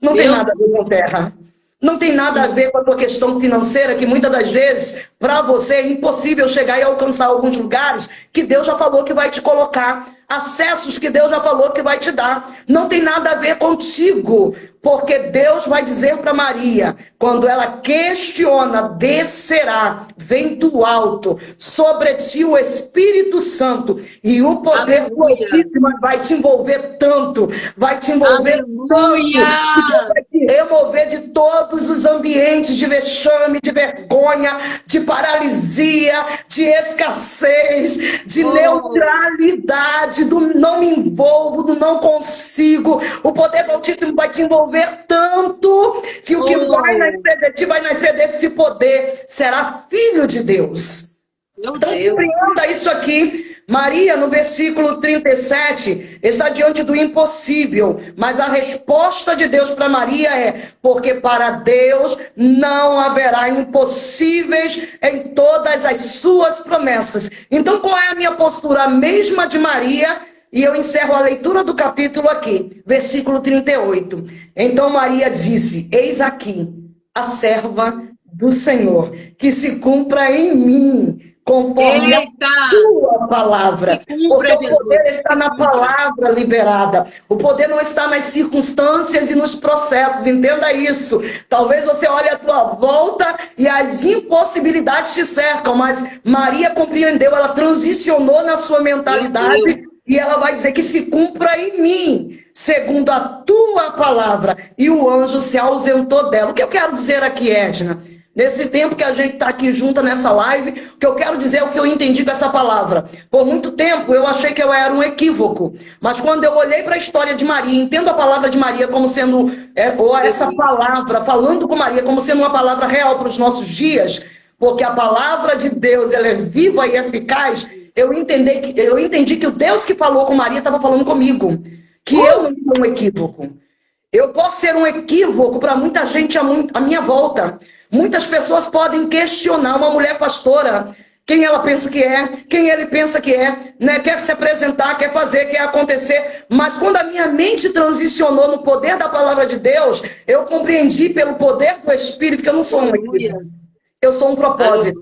Não tem nada a ver com terra. Não tem nada a ver com a tua questão financeira, que muitas das vezes, para você, é impossível chegar e alcançar alguns lugares que Deus já falou que vai te colocar. Acessos que Deus já falou que vai te dar. Não tem nada a ver contigo. Porque Deus vai dizer para Maria, quando ela questiona, descerá, vem do alto, sobre ti o Espírito Santo, e o poder do Altíssimo vai te envolver tanto, vai te envolver tanto, vai te remover de todos os ambientes de vexame, de vergonha, de paralisia, de escassez, de neutralidade, do não me envolvo, do não consigo. O poder do Altíssimo vai te envolver tanto que o que vai nascer de ti vai nascer desse poder, será filho de Deus. Então compreenda isso aqui. Maria, no versículo 37, está diante do impossível, mas a resposta de Deus para Maria é, porque para Deus não haverá impossíveis em todas as suas promessas. Então qual é a minha postura? A mesma de Maria. E eu encerro a leitura do capítulo aqui, versículo 38. Então Maria disse, eis aqui a serva do Senhor, que se cumpra em mim, conforme a tua palavra. Porque o poder está na palavra liberada. O poder não está nas circunstâncias e nos processos. Entenda isso. Talvez você olhe à tua volta e as impossibilidades te cercam, mas Maria compreendeu, ela transicionou na sua mentalidade. E ela vai dizer que se cumpra em mim, segundo a tua palavra. E o anjo se ausentou dela. O que eu quero dizer aqui, Edna? Nesse tempo que a gente está aqui junta nessa live, o que eu quero dizer é o que eu entendi com essa palavra. Por muito tempo eu achei que eu era um equívoco. Mas quando eu olhei para a história de Maria, entendo a palavra de Maria como sendo, ou essa palavra, falando com Maria como sendo uma palavra real para os nossos dias, porque a palavra de Deus ela é viva e eficaz. Eu entendi que o Deus que falou com Maria estava falando comigo. Que eu não sou um equívoco. Eu posso ser um equívoco para muita gente à minha volta. Muitas pessoas podem questionar uma mulher pastora. Quem ela pensa que é, quem ele pensa que é, né? Quer se apresentar, quer fazer, quer acontecer. Mas quando a minha mente transicionou no poder da palavra de Deus, eu compreendi pelo poder do Espírito que eu não sou um equívoco. Eu sou um propósito.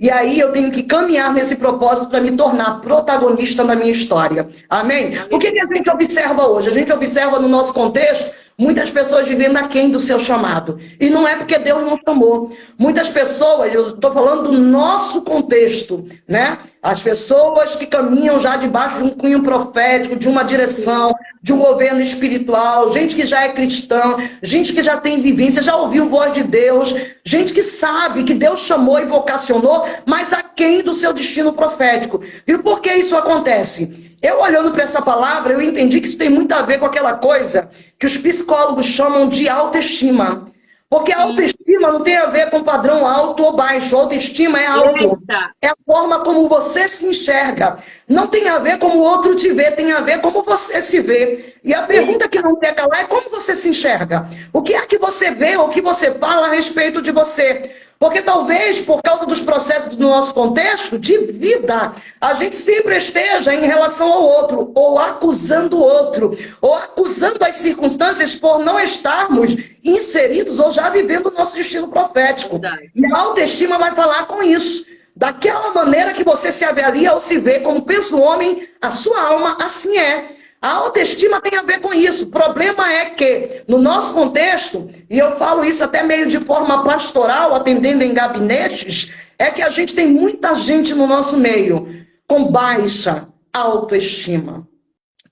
E aí eu tenho que caminhar nesse propósito para me tornar protagonista da minha história. Amém? O que a gente observa hoje? A gente observa no nosso contexto muitas pessoas vivendo aquém do seu chamado. E não é porque Deus não chamou. Muitas pessoas, eu estou falando do nosso contexto, né? As pessoas que caminham já debaixo de um cunho profético, de uma direção, de um governo espiritual, gente que já é cristã, gente que já tem vivência, já ouviu voz de Deus, gente que sabe que Deus chamou e vocacionou, mas aquém do seu destino profético. E por que isso acontece? Eu olhando para essa palavra, eu entendi que isso tem muito a ver com aquela coisa que os psicólogos chamam de autoestima. Porque a autoestima não tem a ver com padrão alto ou baixo. A autoestima é alto. É a forma como você se enxerga. Não tem a ver como o outro te vê, tem a ver como você se vê. E a pergunta que não quer calar é como você se enxerga. O que é que você vê ou o que você fala a respeito de você? Porque talvez, por causa dos processos do nosso contexto de vida, a gente sempre esteja em relação ao outro, ou acusando o outro, ou acusando as circunstâncias por não estarmos inseridos ou já vivendo o nosso destino profético. E a autoestima vai falar com isso. Daquela maneira que você se avalia ou se vê como pensa o homem, a sua alma assim é. A autoestima tem a ver com isso. O problema é que, no nosso contexto, e eu falo isso até meio de forma pastoral, atendendo em gabinetes, é que a gente tem muita gente no nosso meio com baixa autoestima.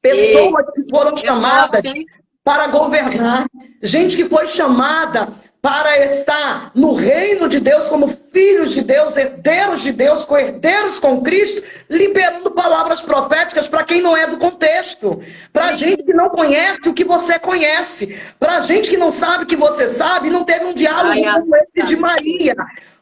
Pessoas que foram chamadas para governar, gente que foi chamada para estar no reino de Deus como filhos de Deus, herdeiros de Deus, co-herdeiros com Cristo, liberando palavras proféticas para quem não é do contexto, para gente que não conhece o que você conhece, para gente que não sabe o que você sabe, não teve um diálogo como esse de Maria.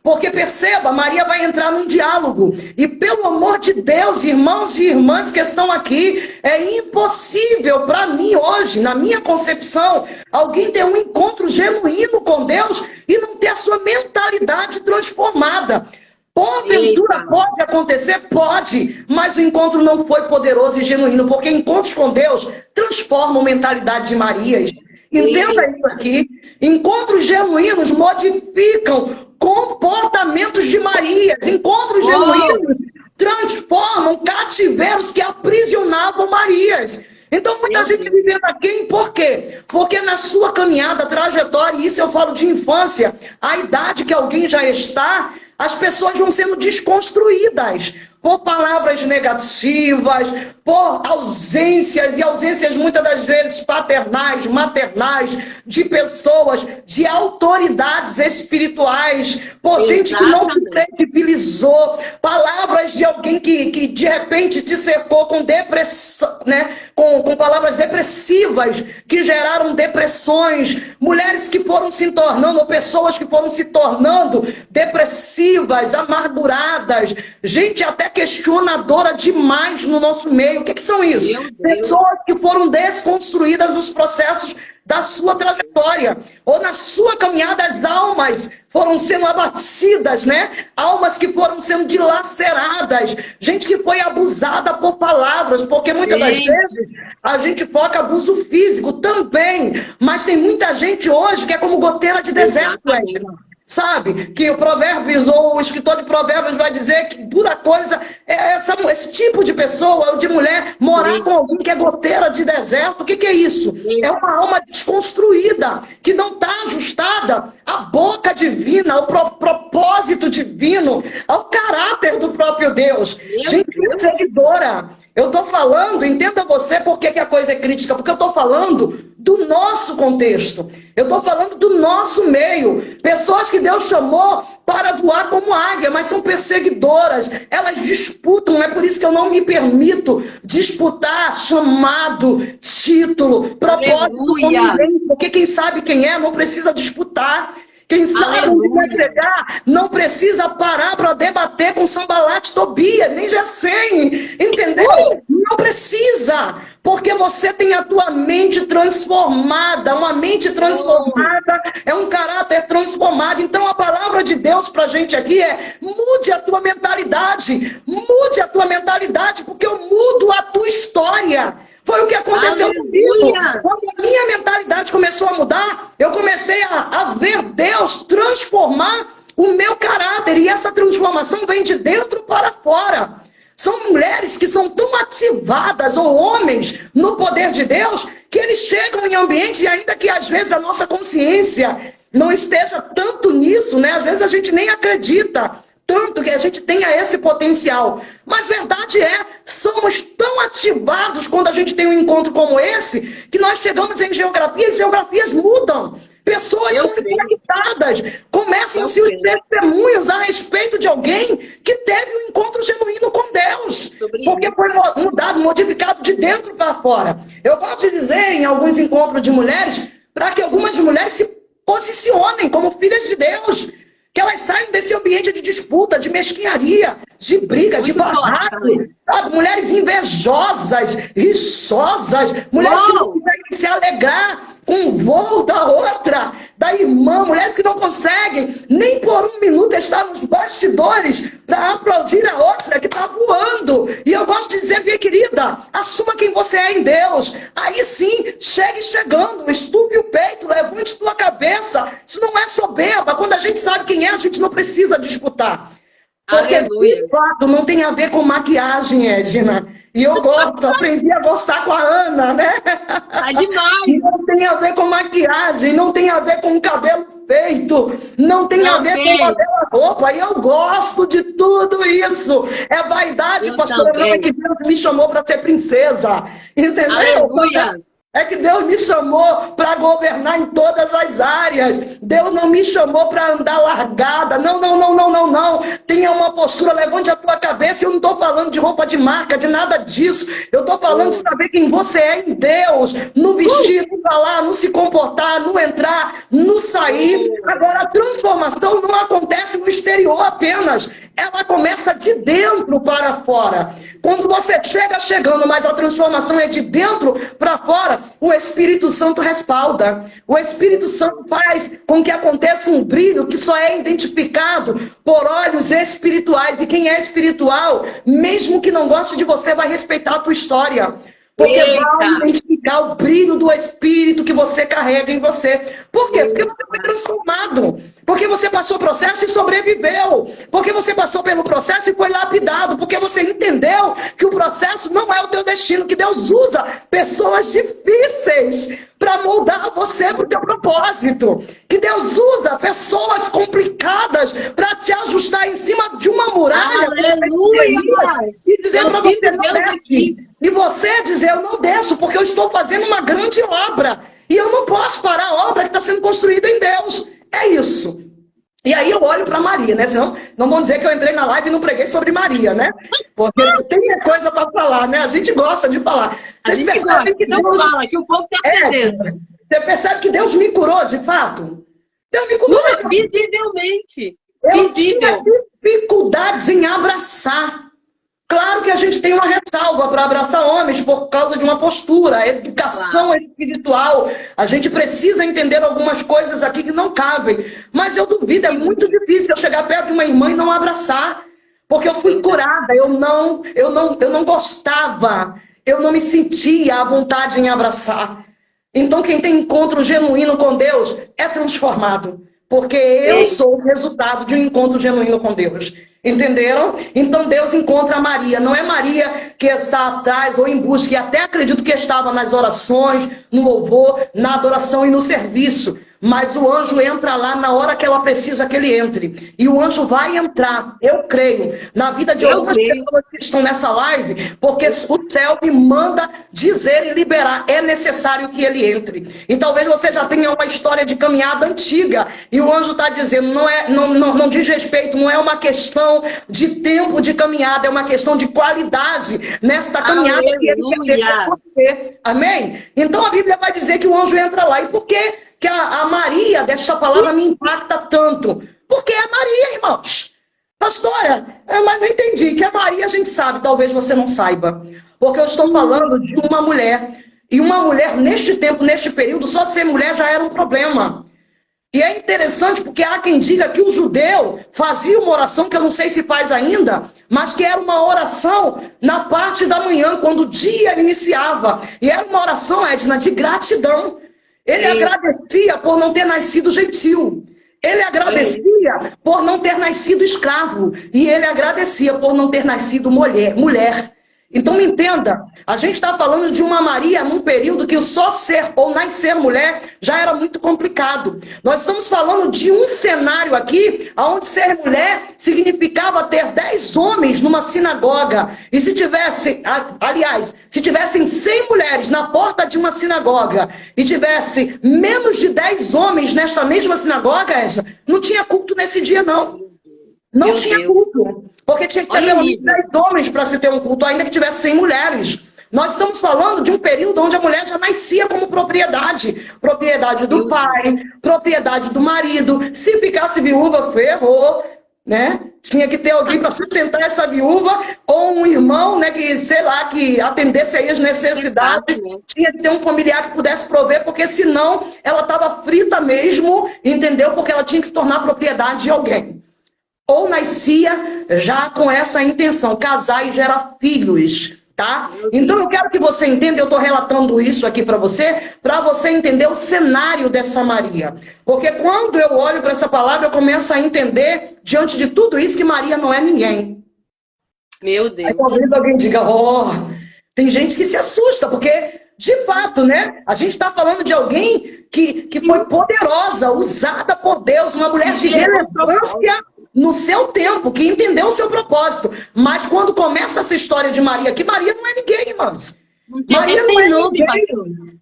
Porque perceba, Maria vai entrar num diálogo. E pelo amor de Deus, irmãos e irmãs que estão aqui, é impossível para mim hoje, na minha concepção, alguém ter um encontro genuíno com Deus e não ter a sua mentalidade transformada. Porventura pode acontecer? Pode, mas o encontro não foi poderoso e genuíno, porque encontros com Deus transformam a mentalidade de Marias. Entenda isso aqui. Encontros genuínos modificam comportamentos de Marias. Encontros genuínos transformam cativeiros que aprisionavam Marias. Então, muita gente vivendo aqui, por quê? Porque na sua caminhada, trajetória, e isso eu falo de infância, a idade que alguém já está, as pessoas vão sendo desconstruídas por palavras negativas, por ausências, e ausências muitas das vezes paternais, maternais, de pessoas, de autoridades espirituais, por gente que não te credibilizou, palavras de alguém que de repente te cercou com depressão, né? Com palavras depressivas, que geraram depressões, mulheres que foram se tornando, ou pessoas que foram se tornando depressivas, amarguradas, gente até questionadora demais no nosso meio. O que são isso? Pessoas que foram desconstruídas nos processos da sua trajetória, ou na sua caminhada, as almas foram sendo abatidas, né? Almas que foram sendo dilaceradas, gente que foi abusada por palavras, porque muitas das vezes a gente foca abuso físico também, mas tem muita gente hoje que é como goteira de deserto, sabe? Que o Provérbios, ou o escritor de Provérbios vai dizer que dura coisa é esse tipo de pessoa, ou de mulher, morar com alguém que é goteira de deserto. O que é isso? É uma alma desconstruída, que não está ajustada à boca divina, ao propósito divino, ao caráter do próprio Deus. Gente perseguidora. Eu estou falando, entenda você por que a coisa é crítica, porque eu estou falando do nosso contexto. Eu estou falando do nosso meio. Pessoas que Deus chamou para voar como águia, mas são perseguidoras. Elas disputam, é por isso que eu não me permito disputar chamado, título, propósito com ninguém, porque quem sabe quem é não precisa disputar. Quem sabe onde vai entregar não precisa parar para debater com Sambalat, Tobias, nem Gesem, entendeu? Não precisa, porque você tem a tua mente transformada. Uma mente transformada é um caráter transformado. Então a palavra de Deus para a gente aqui é: mude a tua mentalidade, porque eu mudo a tua história. Foi o que aconteceu comigo. Quando a minha mentalidade começou a mudar, eu comecei a ver Deus transformar o meu caráter. E essa transformação vem de dentro para fora. São mulheres que são tão ativadas, ou homens, no poder de Deus, que eles chegam em ambientes, e ainda que às vezes a nossa consciência não esteja tanto nisso, né? Às vezes a gente nem acredita tanto que a gente tenha esse potencial. Mas verdade é, somos tão ativados quando a gente tem um encontro como esse, que nós chegamos em geografias e geografias mudam. Pessoas são impactadas, começam-se os testemunhos a respeito de alguém que teve um encontro genuíno com Deus. Porque foi mudado, modificado de dentro para fora. Eu gosto de dizer em alguns encontros de mulheres, para que algumas mulheres se posicionem como filhas de Deus, que elas saiam desse ambiente de disputa, de mesquinharia, de briga, de barraco, sabe? Mulheres invejosas, rixosas, mulheres que não conseguem se alegrar com o voo da outra, da irmã, mulheres que não conseguem nem por um minuto estar nos bastidores para aplaudir a outra que está voando. E eu gosto de dizer, minha querida, assuma quem você é em Deus. Aí sim, chegue chegando, estufe o peito, levante sua cabeça. Isso não é soberba. Quando a gente sabe quem é, a gente não precisa disputar. Porque, de fato, não tem a ver com maquiagem, Edna. E eu gosto, aprendi a gostar com a Ana, né? Tá demais! E não tem a ver com maquiagem, não tem a ver com cabelo feito, não tem a ver com a roupa. E eu gosto de tudo isso. É vaidade, pastora, não é que Deus me chamou para ser princesa. Entendeu? Aleluia! É que Deus me chamou para governar em todas as áreas. Deus não me chamou para andar largada. Não, não, não, não, não, não. Tenha uma postura, levante a tua cabeça. Eu não estou falando de roupa de marca, de nada disso. Eu estou falando de saber quem você é em Deus. No vestir, no falar, no se comportar, no entrar, no sair. Agora, a transformação não acontece no exterior apenas. Ela começa de dentro para fora. Quando você chega chegando, mas a transformação é de dentro para fora, o Espírito Santo respalda. O Espírito Santo faz com que aconteça um brilho que só é identificado por olhos espirituais. E quem é espiritual, mesmo que não goste de você, vai respeitar a tua história. Porque vai identificar o brilho do Espírito que você carrega em você. Por quê? Porque você foi transformado. Porque você passou o processo e sobreviveu. Porque você passou pelo processo e foi lapidado. Porque você entendeu que o processo não é o teu destino. Que Deus usa pessoas difíceis para moldar você para o teu propósito. Que Deus usa pessoas complicadas para te ajustar em cima de uma muralha. Aleluia! E dizer para você não desce. E você dizer, eu não desço porque eu estou fazendo uma grande obra. E eu não posso parar a obra que está sendo construída em Deus. É isso. E aí eu olho para Maria, né? Senão não vão dizer que eu entrei na live e não preguei sobre Maria, né? Porque tem coisa para falar, né? A gente gosta de falar. Vocês percebem que Deus... fala, que o povo tem certeza. Você percebe que Deus me curou, de fato? Deus me curou. Visivelmente. Eu tinha dificuldades em abraçar. Claro que a gente tem uma ressalva para abraçar homens por causa de uma postura, a educação espiritual. A gente precisa entender algumas coisas aqui que não cabem. Mas eu duvido, é muito difícil eu chegar perto de uma irmã e não abraçar. Porque eu fui curada, eu não gostava, eu não me sentia à vontade em abraçar. Então quem tem encontro genuíno com Deus é transformado. Porque eu sou o resultado de um encontro genuíno com Deus. Entenderam? Então Deus encontra a Maria. Não é Maria que está atrás ou em busca. E até acredito que estava nas orações, no louvor, na adoração e no serviço. Mas o anjo entra lá na hora que ela precisa que ele entre. E o anjo vai entrar, eu creio, na vida de algumas pessoas que estão nessa live, porque o céu me manda dizer e liberar, é necessário que ele entre. E talvez você já tenha uma história de caminhada antiga, e o anjo está dizendo, não diz respeito, não é uma questão de tempo de caminhada, é uma questão de qualidade nesta caminhada que ele quer ter com você. Amém? Então a Bíblia vai dizer que o anjo entra lá. E por que a Maria, dessa palavra, me impacta tanto? Porque é Maria, irmãos. Pastora, mas não entendi. Que a Maria a gente sabe, talvez você não saiba. Porque eu estou falando de uma mulher. E uma mulher, neste tempo, neste período, só ser mulher já era um problema. E é interessante porque há quem diga que o judeu fazia uma oração, que eu não sei se faz ainda, mas que era uma oração na parte da manhã, quando o dia iniciava. E era uma oração, Edna, de gratidão. Ele agradecia por não ter nascido gentil. Ele agradecia por não ter nascido escravo. E ele agradecia por não ter nascido mulher. Então entenda, a gente está falando de uma Maria num período que o só ser ou nascer mulher já era muito complicado. Nós estamos falando de um cenário aqui, onde ser mulher significava ter 10 homens numa sinagoga. E se tivesse, aliás, se tivessem 100 mulheres na porta de uma sinagoga e tivesse menos de 10 homens nesta mesma sinagoga, não tinha culto nesse dia, não. Não tinha culto, porque tinha que ter pelo menos 10 homens para se ter um culto, ainda que tivesse 100 mulheres. Nós estamos falando de um período onde a mulher já nascia como propriedade. Propriedade do pai, propriedade do marido. Se ficasse viúva, ferrou, né? Tinha que ter alguém para sustentar essa viúva, ou um irmão, né, que, sei lá, que atendesse aí as necessidades. Tinha que ter um familiar que pudesse prover, porque senão ela estava frita mesmo, entendeu? Porque ela tinha que se tornar propriedade de alguém. Ou nascia já com essa intenção, casar e gerar filhos, tá? Então eu quero que você entenda, eu estou relatando isso aqui para você entender o cenário dessa Maria. Porque quando eu olho para essa palavra, eu começo a entender, diante de tudo isso, que Maria não é ninguém. Meu Deus. Aí talvez alguém diga, tem gente que se assusta, porque, de fato, né? A gente está falando de alguém que foi poderosa, usada por Deus, uma mulher de relevância no seu tempo, que entendeu o seu propósito. Mas quando começa essa história de Maria, que Maria não é ninguém, irmãs. Maria não é ninguém.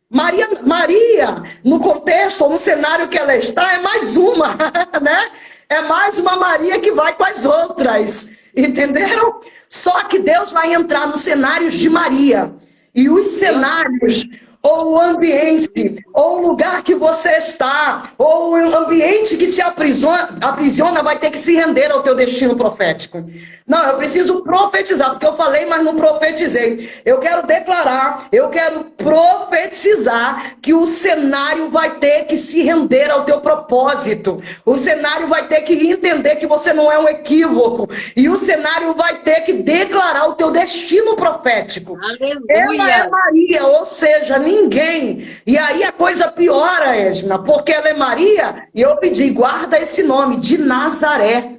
Maria, no contexto ou no cenário que ela está, é mais uma, né? É mais uma Maria que vai com as outras, entenderam? Só que Deus vai entrar nos cenários de Maria. E os cenários, ou o ambiente, ou o lugar que você está, ou o ambiente que te aprisiona, vai ter que se render ao teu destino profético. Não, eu preciso profetizar, porque eu falei, mas não profetizei. Eu quero declarar, eu quero profetizar que o cenário vai ter que se render ao teu propósito. O cenário vai ter que entender que você não é um equívoco. E o cenário vai ter que declarar o teu destino profético. Aleluia. Ela é Maria, ou seja, ninguém. E aí a coisa piora, Edna, porque ela é Maria, e eu pedi, guarda esse nome, de Nazaré.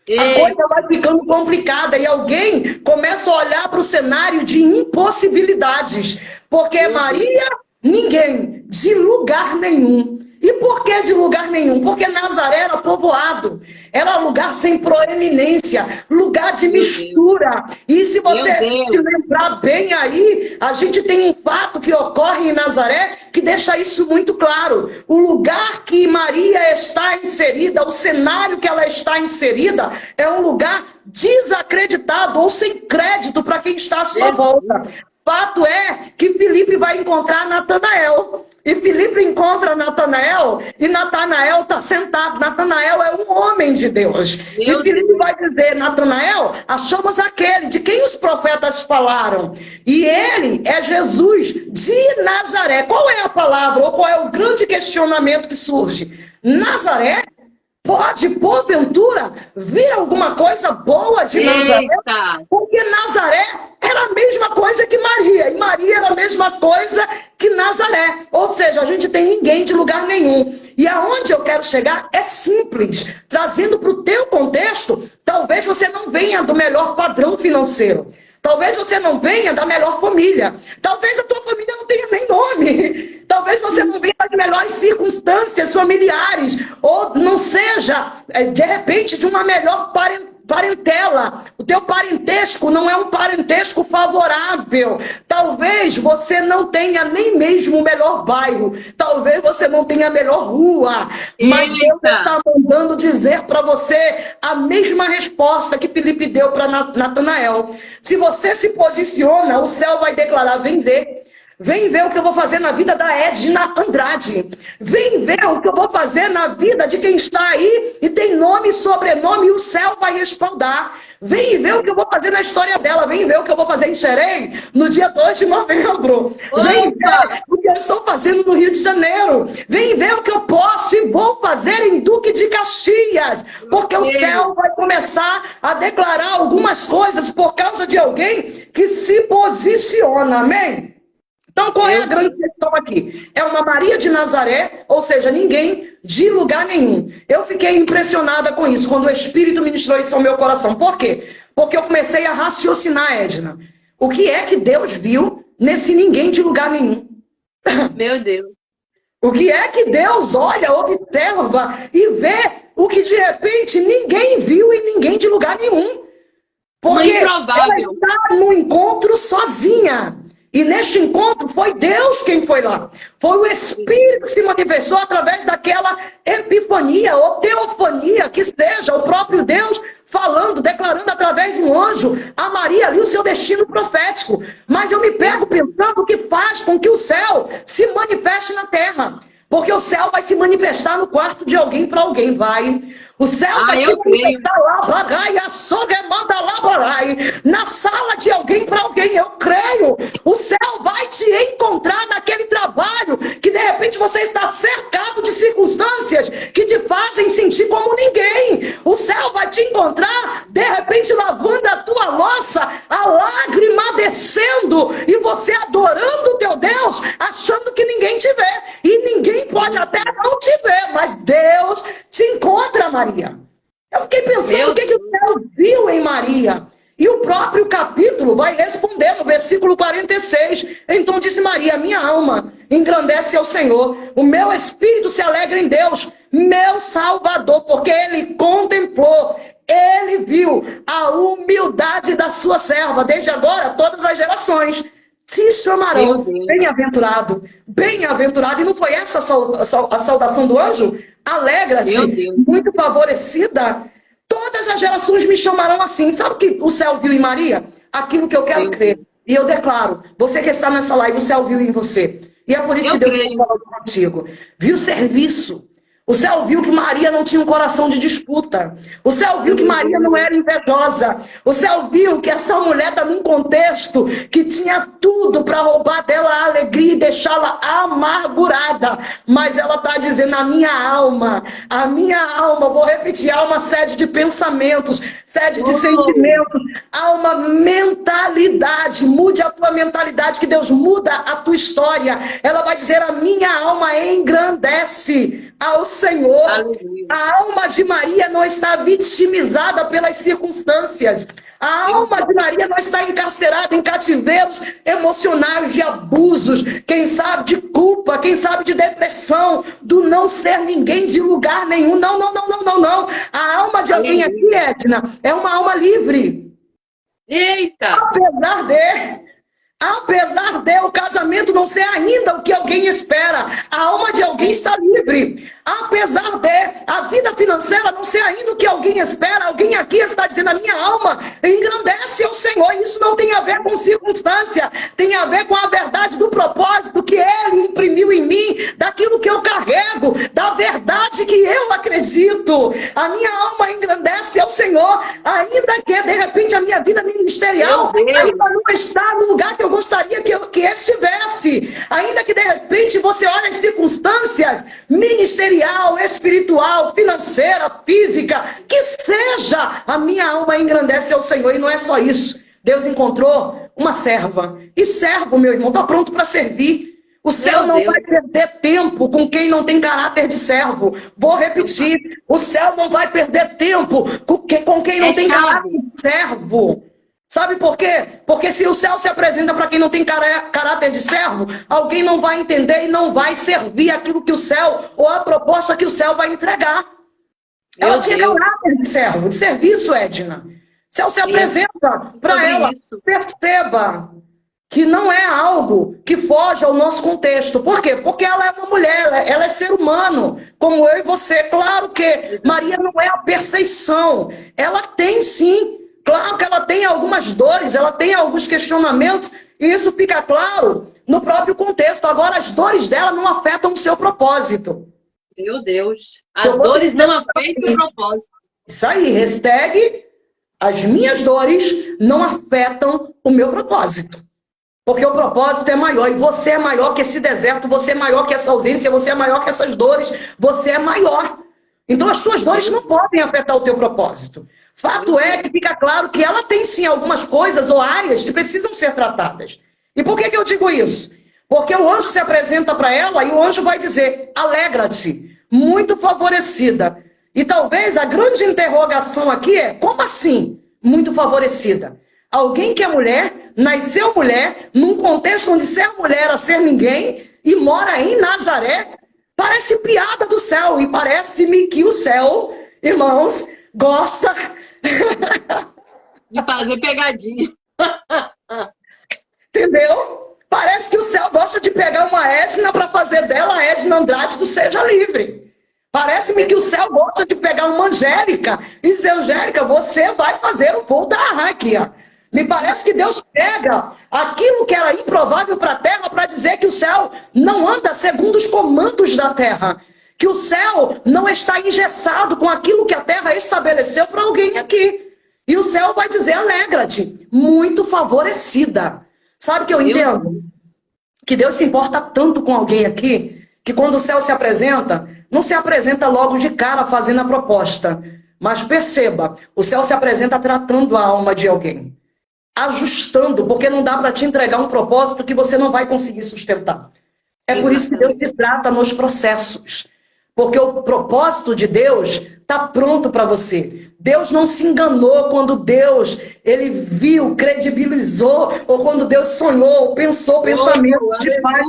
A coisa vai ficando complicada e alguém começa a olhar para o cenário de impossibilidades. Porque Maria, ninguém, de lugar nenhum. E por que de lugar nenhum? Porque Nazaré era povoado. Era lugar sem proeminência, lugar de mistura. E se você se lembrar bem aí, a gente tem um fato que ocorre em Nazaré que deixa isso muito claro. O lugar que Maria está inserida, o cenário que ela está inserida, é um lugar desacreditado ou sem crédito para quem está à sua volta. Fato é que Filipe vai encontrar Natanael. E Filipe encontra Natanael e Natanael está sentado. Natanael é um homem de Deus. E Filipe vai dizer, Natanael, achamos aquele de quem os profetas falaram. E ele é Jesus de Nazaré. Qual é a palavra ou qual é o grande questionamento que surge? Nazaré? Pode, porventura, vir alguma coisa boa de Nazaré? Porque Nazaré era a mesma coisa que Maria. E Maria era a mesma coisa que Nazaré. Ou seja, a gente tem ninguém de lugar nenhum. E aonde eu quero chegar é simples. Trazendo para o teu contexto, talvez você não venha do melhor padrão financeiro. Talvez você não venha da melhor família. Talvez a tua família não tenha nem nome. Talvez você não venha das melhores circunstâncias familiares. Ou não seja, de repente, de uma melhor parentela. O teu parentesco não é um parentesco favorável. Talvez você não tenha nem mesmo o melhor bairro. Talvez você não tenha a melhor rua. Mas Deus está mandando dizer para você a mesma resposta que Filipe deu para Natanael. Se você se posiciona, o céu vai declarar, vem ver. Vem ver o que eu vou fazer na vida da Edna Andrade. Vem ver o que eu vou fazer na vida de quem está aí e tem nome e sobrenome e o céu vai respaldar. Vem ver o que eu vou fazer na história dela. Vem ver o que eu vou fazer em Xerém no dia 2 de novembro. Vem ver o que eu estou fazendo no Rio de Janeiro. Vem ver o que eu posso e vou fazer em Duque de Caxias. Porque o céu vai começar a declarar algumas coisas por causa de alguém que se posiciona. Amém? Então, qual é a grande questão aqui? É uma Maria de Nazaré, ou seja, ninguém de lugar nenhum. Eu fiquei impressionada com isso, quando o Espírito ministrou isso ao meu coração. Por quê? Porque eu comecei a raciocinar, Edna. O que é que Deus viu nesse ninguém de lugar nenhum? Meu Deus. O que é que Deus olha, observa e vê o que de repente ninguém viu e ninguém de lugar nenhum? Porque ela está no encontro sozinha. E neste encontro foi Deus quem foi lá. Foi o Espírito que se manifestou através daquela epifania ou teofania, que seja o próprio Deus falando, declarando através de um anjo a Maria ali o seu destino profético. Mas eu me pego pensando o que faz com que o céu se manifeste na terra. Porque o céu vai se manifestar no quarto de alguém para alguém, vai. O céu vai se manifestar lá, na sala de alguém para alguém, eu creio. O céu vai te encontrar naquele trabalho que de repente você está cercado de circunstâncias que te fazem sentir como ninguém. O céu vai te encontrar, de repente, lavando a tua louça, a lágrima descendo e você adorando o teu Deus, achando que ninguém te vê. E ninguém pode até não te ver, mas Deus te encontra, Maria. Eu fiquei pensando o que o céu viu em Maria. E o próprio capítulo vai responder no versículo 46. Então disse Maria: minha alma engrandece ao Senhor, o meu espírito se alegra em Deus, meu Salvador, porque ele contemplou, ele viu a humildade da sua serva. Desde agora, todas as gerações te chamarão bem-aventurado, bem-aventurado. E não foi essa a saudação do anjo? Alegra-te, muito favorecida. Todas as gerações me chamarão assim. Sabe o que o céu viu em Maria? Aquilo que eu quero crer. E eu declaro, você que está nessa live, o céu viu em você. E é por isso que Deus está falando contigo. Viu serviço. O céu viu que Maria não tinha um coração de disputa. O céu viu que Maria não era invejosa. O céu viu que essa mulher está num contexto que tinha tudo para roubar dela a alegria e deixá-la amargurada. Mas ela está dizendo: a minha alma, vou repetir, há uma sede de pensamentos, sede de sentimentos, há uma mentalidade. Mude a tua mentalidade que Deus muda a tua história. Ela vai dizer: a minha alma engrandece ao Senhor. Aleluia. A alma de Maria não está vitimizada pelas circunstâncias. A alma de Maria não está encarcerada em cativeiros emocionais de abusos, quem sabe de culpa, quem sabe de depressão, do não ser ninguém de lugar nenhum. Não. A alma de alguém aqui, Edna, é uma alma livre. Eita! Apesar de o casamento não ser ainda o que alguém espera, a alma de alguém está livre. Apesar de a vida financeira não ser ainda o que alguém espera, alguém aqui está dizendo: a minha alma engrandece ao Senhor. Isso não tem a ver com circunstância, tem a ver com a verdade do propósito que Ele imprimiu em mim, daquilo que eu carrego, da verdade que eu acredito. A minha alma engrandece ao Senhor, ainda que de repente a minha vida ministerial ainda não está no lugar que eu gostaria que estivesse. Ainda que de repente você olha as circunstâncias ministerial, espiritual, financeira, física, que seja, a minha alma engrandece ao Senhor. E não é só isso. Deus encontrou uma serva. E servo, meu irmão, está pronto para servir. O céu não vai perder tempo com quem não tem caráter de servo. Vou repetir. O céu não vai perder tempo com quem não tem caráter de servo. Sabe por quê? Porque se o céu se apresenta para quem não tem caráter de servo, alguém não vai entender e não vai servir aquilo que o céu, ou a proposta que o céu vai entregar. Ela tinha caráter de servo, de serviço, Edna. O céu se apresenta para ela. Perceba que não é algo que foge ao nosso contexto. Por quê? Porque ela é uma mulher, ela é ser humano, como eu e você. Claro que Maria não é a perfeição. Ela tem sim. Claro que ela tem algumas dores, ela tem alguns questionamentos, e isso fica claro no próprio contexto. Agora, as dores dela não afetam o seu propósito. Meu Deus, as dores não afetam o propósito. Isso aí, hashtag, as minhas dores não afetam o meu propósito. Porque o propósito é maior, e você é maior que esse deserto, você é maior que essa ausência, você é maior que essas dores, você é maior. Então as suas dores não podem afetar o teu propósito. Fato é que fica claro que ela tem sim algumas coisas ou áreas que precisam ser tratadas. E por que eu digo isso? Porque o anjo se apresenta para ela e o anjo vai dizer: alegra-te, muito favorecida. E talvez a grande interrogação aqui é, como assim muito favorecida? Alguém que é mulher, nasceu mulher, num contexto onde ser mulher era ser ninguém, e mora em Nazaré, parece piada do céu, e parece-me que o céu, irmãos, gosta de fazer pegadinha. Entendeu? Parece que o céu gosta de pegar uma Edna para fazer dela a Edna Andrade do Seja Livre. Parece-me que o céu gosta de pegar uma Angélica e dizer, Angélica, você vai fazer o voo da Arráquia. Me parece que Deus pega aquilo que era improvável para a terra para dizer que o céu não anda segundo os comandos da terra. Que o céu não está engessado com aquilo que a terra estabeleceu para alguém aqui. E o céu vai dizer, alegra-te, muito favorecida. Sabe o que eu entendo? Que Deus se importa tanto com alguém aqui, que quando o céu se apresenta, não se apresenta logo de cara fazendo a proposta. Mas perceba, o céu se apresenta tratando a alma de alguém. Ajustando, porque não dá para te entregar um propósito que você não vai conseguir sustentar. É por isso que Deus te trata nos processos. Porque o propósito de Deus está pronto para você. Deus não se enganou quando Deus, ele viu, credibilizou, ou quando Deus sonhou, pensou o pensamento de paz.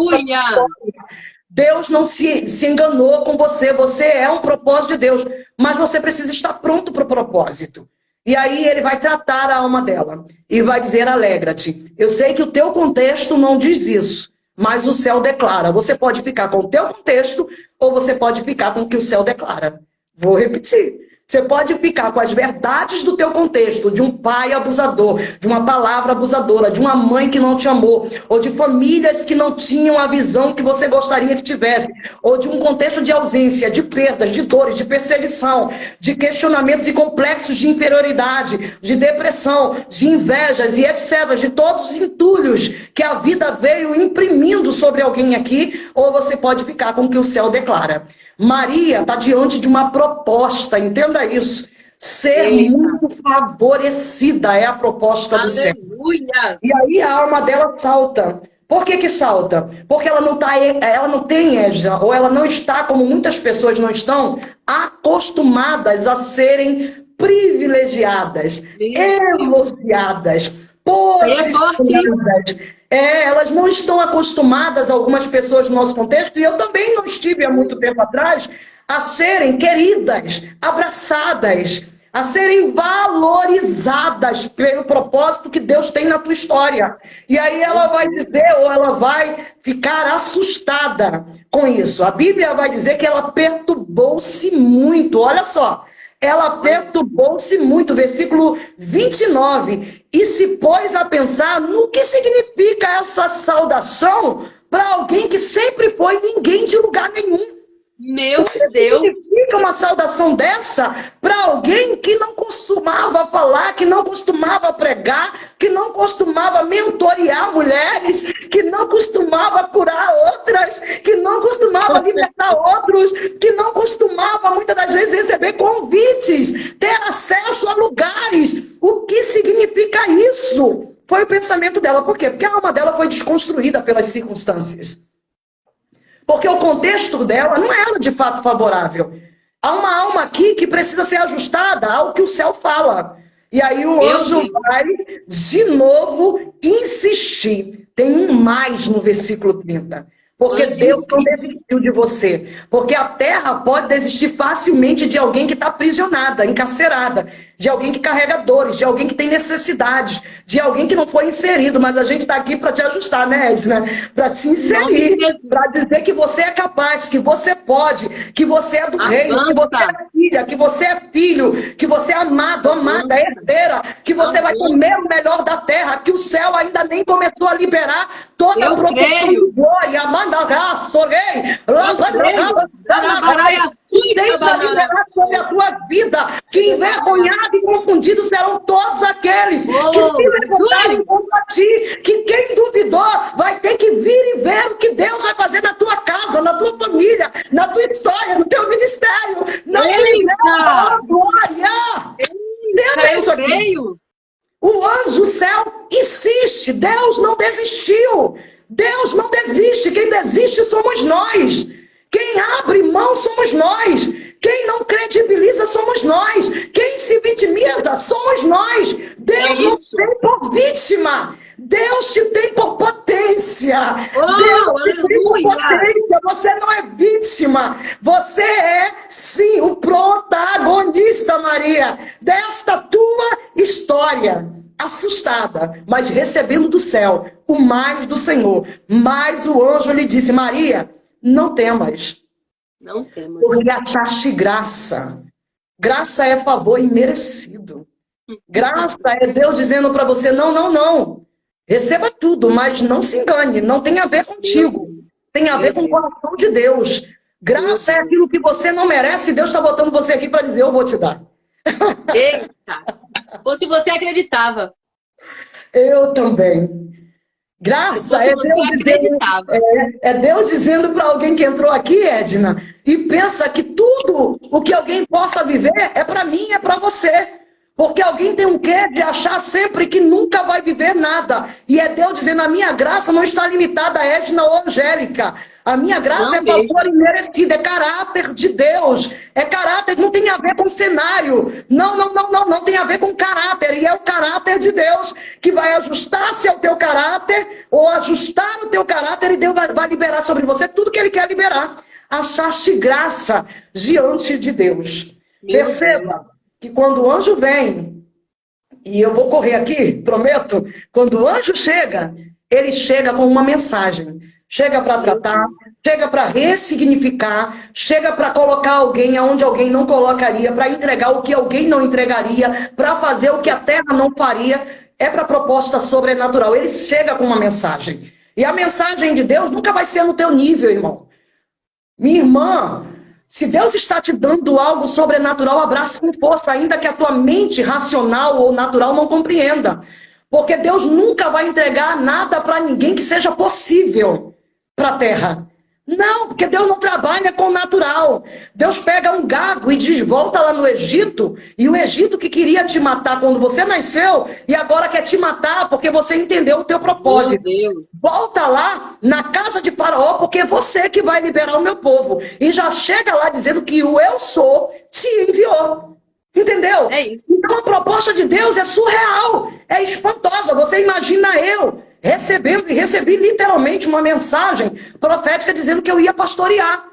Deus não se enganou com você. Você é um propósito de Deus, mas você precisa estar pronto para o propósito. E aí ele vai tratar a alma dela e vai dizer, alegra-te. Eu sei que o teu contexto não diz isso, mas o céu declara. Você pode ficar com o teu contexto ou você pode ficar com o que o céu declara. Vou repetir. Você pode ficar com as verdades do teu contexto, de um pai abusador, de uma palavra abusadora, de uma mãe que não te amou, ou de famílias que não tinham a visão que você gostaria que tivesse, ou de um contexto de ausência, de perdas, de dores, de perseguição, de questionamentos e complexos de inferioridade, de depressão, de invejas e etc., de todos os entulhos que a vida veio imprimindo sobre alguém aqui, ou você pode ficar com o que o céu declara. Maria está diante de uma proposta, entenda isso. Ser muito favorecida é a proposta do céu. E aí a alma dela salta. Por que salta? Porque ela não tem, ou ela não está, como muitas pessoas não estão, acostumadas a serem privilegiadas, elogiadas, posicionadas. Elas não estão acostumadas, algumas pessoas no nosso contexto, e eu também não estive há muito tempo atrás, a serem queridas, abraçadas, a serem valorizadas pelo propósito que Deus tem na tua história. E aí ela vai dizer, ou ela vai ficar assustada com isso. A Bíblia vai dizer que ela perturbou-se muito, olha só. Ela perturbou-se muito, versículo 29, e se pôs a pensar no que significa essa saudação para alguém que sempre foi ninguém de lugar nenhum. Meu Deus! Significa uma saudação dessa para alguém que não costumava falar, que não costumava pregar, que não costumava mentorear mulheres, que não costumava curar outras, que não costumava libertar outros, que não costumava muitas das vezes receber convites, ter acesso a lugares. O que significa isso? Foi o pensamento dela. Por quê? Porque a alma dela foi desconstruída pelas circunstâncias. Porque o contexto dela não era de fato favorável. Há uma alma aqui que precisa ser ajustada ao que o céu fala. E aí o anjo vai de novo insistir. Tem um mais no versículo 30. Porque Deus não desistiu de você. Porque a terra pode desistir facilmente de alguém que está aprisionada, encarcerada, de alguém que carrega dores, de alguém que tem necessidades, de alguém que não foi inserido. Mas a gente está aqui para te ajustar, né, Edna? Para te inserir, para dizer que você é capaz, que você pode, que você é do reino, que você é filha, que você é filho, que você é amado, amada, herdeira, que você vai comer o melhor da terra, que o céu ainda nem começou a liberar toda a proporção de glória, tem para liberar sobre a tua vida, que envergonhados e confundidos serão todos aqueles que se levantarem contra ti, que quem duvidou vai ter que vir e ver o que Deus vai fazer na tua casa, na tua família, na tua história, no teu ministério, na tua glória. O anjo do céu insiste, Deus não desistiu. Deus não desiste, quem desiste somos nós. Quem abre mão somos nós. Quem não credibiliza somos nós. Quem se vitimiza somos nós. Deus não te tem por vítima. Deus te tem por potência. Deus te tem por potência. Você não é vítima. Você é, sim, o protagonista, Maria, desta tua história. Assustada, mas recebendo do céu o mais do Senhor. Mas o anjo lhe disse: Maria, não temas. Não temas. Porque achaste graça. Graça é favor imerecido. Graça é Deus dizendo para você: não, não, não. Receba tudo, mas não se engane. Não tem a ver contigo. Tem a ver com o coração de Deus. Graça é aquilo que você não merece. Deus está botando você aqui para dizer: eu vou te dar. Eita! Ou se você acreditava. Eu também. Graça é Deus dizendo para alguém que entrou aqui, Edna, e pensa que tudo o que alguém possa viver é para mim, é para você. Porque alguém tem um quê de achar sempre que nunca vai viver nada. E é Deus dizendo: a minha graça não está limitada a Edna ou Angélica. A minha graça é favor imerecido, é caráter de Deus. É caráter, não tem a ver com cenário. Não tem a ver com caráter. E é o caráter de Deus que vai ajustar-se ao teu caráter, ou ajustar o teu caráter, e Deus vai liberar sobre você tudo que Ele quer liberar. Achaste graça diante de Deus. Perceba que quando o anjo vem, e eu vou correr aqui, prometo, quando o anjo chega, ele chega com uma mensagem. Chega para tratar, chega para ressignificar, chega para colocar alguém aonde alguém não colocaria, para entregar o que alguém não entregaria, para fazer o que a terra não faria. É para proposta sobrenatural. Ele chega com uma mensagem. E a mensagem de Deus nunca vai ser no teu nível, irmão. Minha irmã, se Deus está te dando algo sobrenatural, abraça com força, ainda que a tua mente racional ou natural não compreenda. Porque Deus nunca vai entregar nada para ninguém que seja possível para a terra. Não, porque Deus não trabalha com o natural. Deus pega um gago e diz: volta lá no Egito. E o Egito que queria te matar quando você nasceu, e agora quer te matar porque você entendeu o teu propósito. Volta lá na casa de Faraó, porque é você que vai liberar o meu povo. E já chega lá dizendo que o eu sou te enviou. Entendeu? É isso. Então a proposta de Deus é surreal, é espantosa. Você imagina eu recebi literalmente uma mensagem profética dizendo que eu ia pastorear.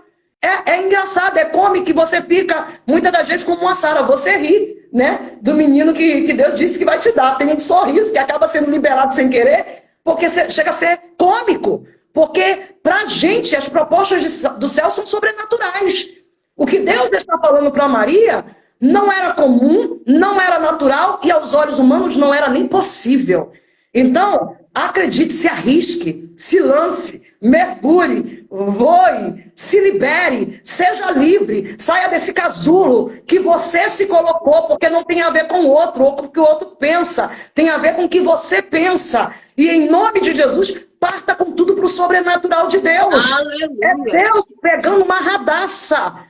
É engraçado, é cômico, que você fica muitas das vezes como uma Sara, você ri, né? Do menino que Deus disse que vai te dar. Tem um sorriso que acaba sendo liberado sem querer, porque chega a ser cômico. Porque pra gente as propostas do céu são sobrenaturais. O que Deus está falando para Maria não era comum, não era natural, e aos olhos humanos não era nem possível. Então, acredite, se arrisque, se lance, mergulhe, voe, se libere, seja livre, saia desse casulo que você se colocou, porque não tem a ver com o outro, ou com o que o outro pensa, tem a ver com o que você pensa. E em nome de Jesus, parta com tudo para o sobrenatural de Deus. Aleluia. É Deus pegando uma radaça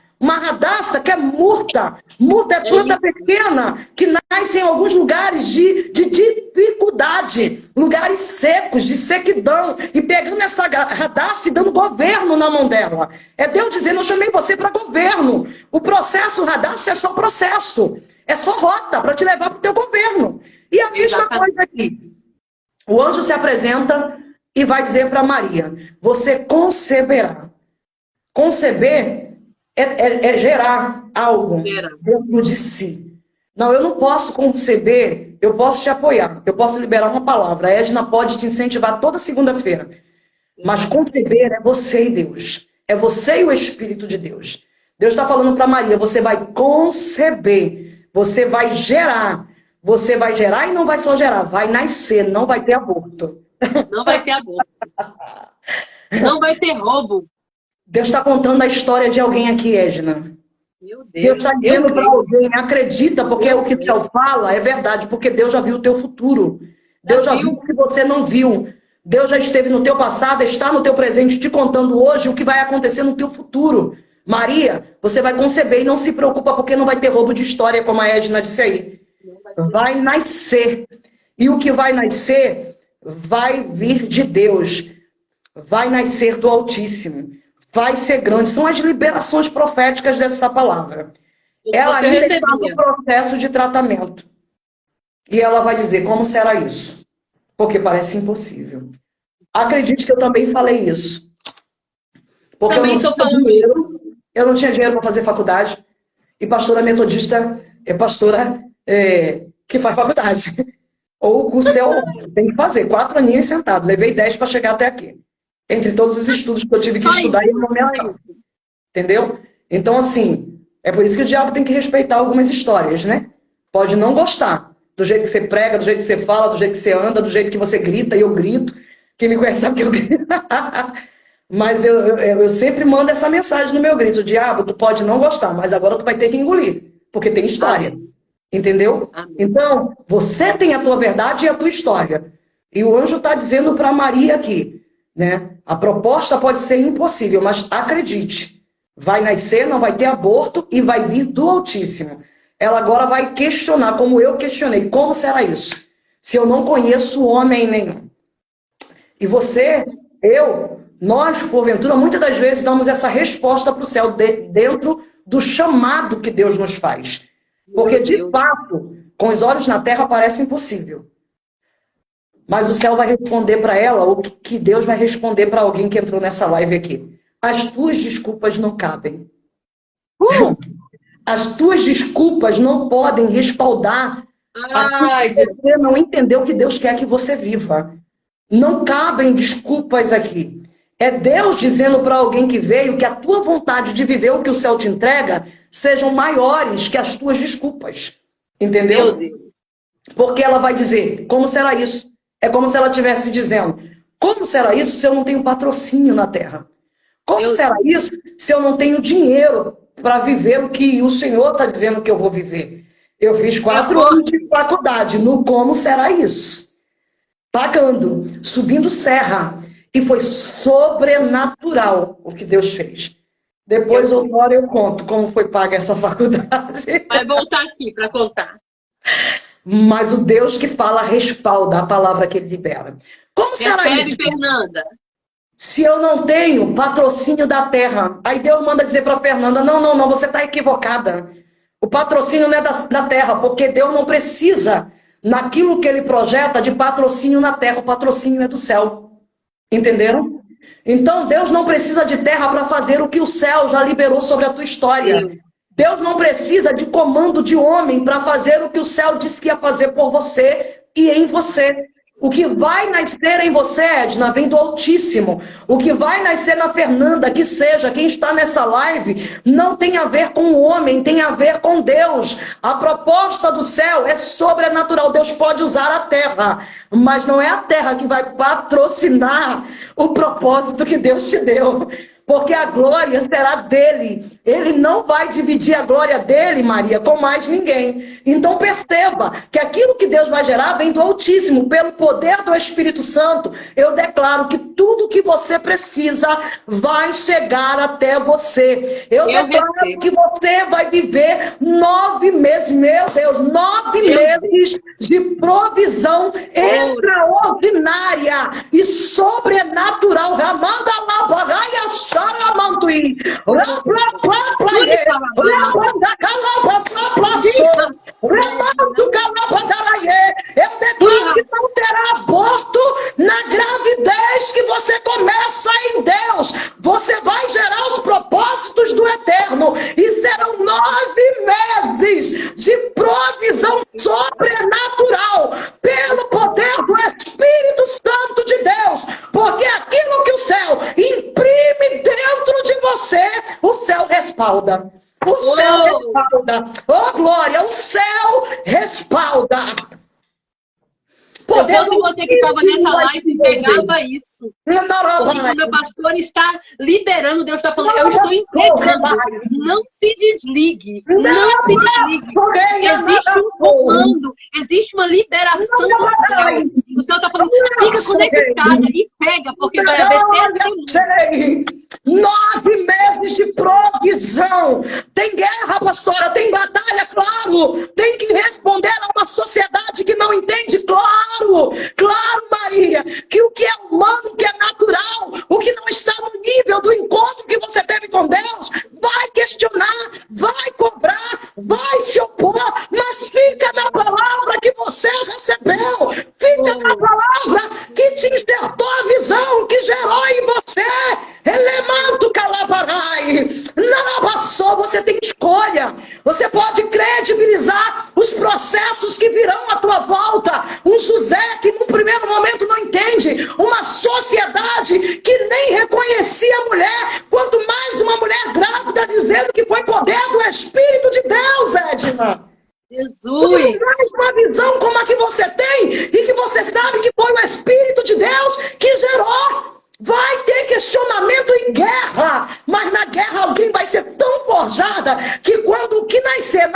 que é murta. Murta é planta pequena que nasce em alguns lugares de dificuldade, lugares secos, de sequidão, e pegando essa radaça e dando governo na mão dela. É Deus dizendo: eu chamei você para governo. O processo radaça é só processo, é só rota para te levar para o teu governo. E a mesma coisa aqui. O anjo se apresenta e vai dizer para Maria: você conceberá. Conceber é gerar algo dentro de si. Não, eu não posso conceber, eu posso te apoiar, eu posso liberar uma palavra. A Edna pode te incentivar toda segunda-feira. Mas conceber é você e Deus. É você e o Espírito de Deus. Deus está falando para Maria: você vai conceber, você vai gerar. Você vai gerar e não vai só gerar, vai nascer, não vai ter aborto. Não vai ter aborto. Não vai ter roubo. Deus está contando a história de alguém aqui, Edna. Meu Deus. Deus está dizendo para alguém: acredita, porque o que Deus fala é verdade, porque Deus já viu o teu futuro. Deus já viu o que você não viu. Deus já esteve no teu passado, está no teu presente, te contando hoje o que vai acontecer no teu futuro. Maria, você vai conceber e não se preocupa, porque não vai ter roubo de história, como a Edna disse aí. Vai nascer. E o que vai nascer vai vir de Deus. Vai nascer do Altíssimo. vai ser grande. São as liberações proféticas dessa palavra. Ela Você ainda está recebia. no processo de tratamento. E ela vai dizer, como será isso? Porque parece impossível. Acredite que eu também falei isso. Porque Também estou falando isso. eu não tinha dinheiro para fazer faculdade. E pastora metodista é pastora que faz faculdade. Ou o custo é o tem que fazer. 4 aninhos sentado. Levei 10 para chegar até aqui. Entre todos os estudos que eu tive que estudar e aumentar. Entendeu? Então, assim, é por isso que o diabo tem que respeitar algumas histórias, né? Pode não gostar do jeito que você prega, do jeito que você fala, do jeito que você anda, do jeito que você grita, e eu grito. Quem me conhece sabe que eu grito. Mas eu sempre mando essa mensagem no meu grito. O diabo, tu pode não gostar, mas agora tu vai ter que engolir, porque tem história. Amém. Entendeu? Amém. Então, você tem a tua verdade e a tua história. E o anjo está dizendo para Maria aqui, né? A proposta pode ser impossível, mas acredite. Vai nascer, não vai ter aborto e vai vir do Altíssimo. Ela agora vai questionar, como eu questionei, como será isso? Se eu não conheço homem nenhum. E você, nós, porventura, muitas das vezes damos essa resposta para o céu dentro do chamado que Deus nos faz. Porque, de fato, com os olhos na terra parece impossível. Mas o céu vai responder para ela o que Deus vai responder para alguém que entrou nessa live aqui. As tuas desculpas não cabem. As tuas desculpas não podem respaldar aquilo que você não entendeu que Deus quer que você viva. Não cabem desculpas aqui. É Deus dizendo para alguém que veio que a tua vontade de viver o que o céu te entrega sejam maiores que as tuas desculpas. Entendeu? Meu Deus. Porque ela vai dizer, como será isso? É como se ela estivesse dizendo, como será isso se eu não tenho patrocínio na terra? Como será isso se eu não tenho dinheiro para viver o que o Senhor está dizendo que eu vou viver? Eu fiz 4 anos de faculdade, no como será isso? Pagando, subindo serra. E foi sobrenatural o que Deus fez. Depois, outra hora, eu conto como foi paga essa faculdade. Vai voltar aqui para contar. Mas o Deus que fala respalda a palavra que ele libera. Como será isso? Fernanda. Se eu não tenho patrocínio da terra, aí Deus manda dizer para Fernanda, não, você está equivocada. O patrocínio não é da terra, porque Deus não precisa, naquilo que ele projeta, de patrocínio na terra. O patrocínio é do céu. Entenderam? Então Deus não precisa de terra para fazer o que o céu já liberou sobre a tua história. Deus não precisa de comando de homem para fazer o que o céu disse que ia fazer por você e em você. O que vai nascer em você, Edna, vem do Altíssimo. O que vai nascer na Fernanda, que seja, quem está nessa live, não tem a ver com o homem, tem a ver com Deus. A proposta do céu é sobrenatural. Deus pode usar a terra, mas não é a terra que vai patrocinar o propósito que Deus te deu. Porque a glória será dele. Ele não vai dividir a glória dele, Maria, com mais ninguém. Então perceba que aquilo que Deus vai gerar vem do Altíssimo. Pelo poder do Espírito Santo, eu declaro que tudo que você precisa vai chegar até você. Eu declaro que você vai viver 9 meses, meu Deus, 9 meses de provisão extraordinária e sobrenatural. Ramanda lá, bagaia, Charamantui. Eu declaro que não terá aborto na gravidez que você começa em Deus. Você vai gerar os propósitos do Eterno e serão 9 meses de provisão sobrenatural pelo poder do Espírito Santo de Deus. Porque aquilo que o céu imprime dentro de você, o céu respalda. O céu respalda. Oh, glória, o céu respalda. Se fosse você que estava nessa live, pegava isso. Porque quando o pastor está liberando, Deus está falando, eu estou entregando. Não se desligue. Não se desligue. Existe um comando, existe uma liberação do céu. O Senhor está falando, fica conectada e pega, porque vai haver testemunho. 9 meses de provisão. Tem guerra, pastora, tem batalha, claro. Tem que responder a uma sociedade que não entende, claro. Claro, Maria, que o que é humano, o que é natural, o que não está no nível do encontro que você teve com Deus, vai questionar, vai cobrar, vai se opor, mas fica na palavra que você recebeu. Fica na palavra que te enxertou a visão, que gerou em você. Elemanto calabarai. Narabassou, você tem escolha. Você pode credibilizar os processos que virão à tua volta. Um José que num primeiro momento não entende. Uma sociedade que nem reconhecia a mulher. Quanto mais uma mulher grávida dizendo que foi poder do Espírito de Deus, Edna. Jesus! Uma visão como a que você tem e que você sabe que foi o Espírito de Deus que gerou. Vai ter questionamento e guerra, mas na guerra alguém vai ser tão forjada que quando o que nascer,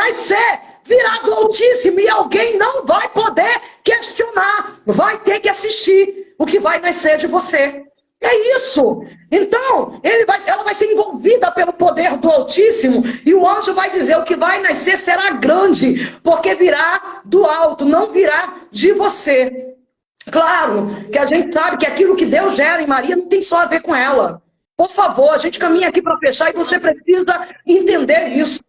virá do Altíssimo e alguém não vai poder questionar. Vai ter que assistir o que vai nascer de você. É isso. Então, ela vai ser envolvida pelo poder do Altíssimo e o anjo vai dizer: o que vai nascer será grande, porque virá do alto, não virá de você. Claro que a gente sabe que aquilo que Deus gera em Maria não tem só a ver com ela. Por favor, a gente caminha aqui para fechar e você precisa entender isso.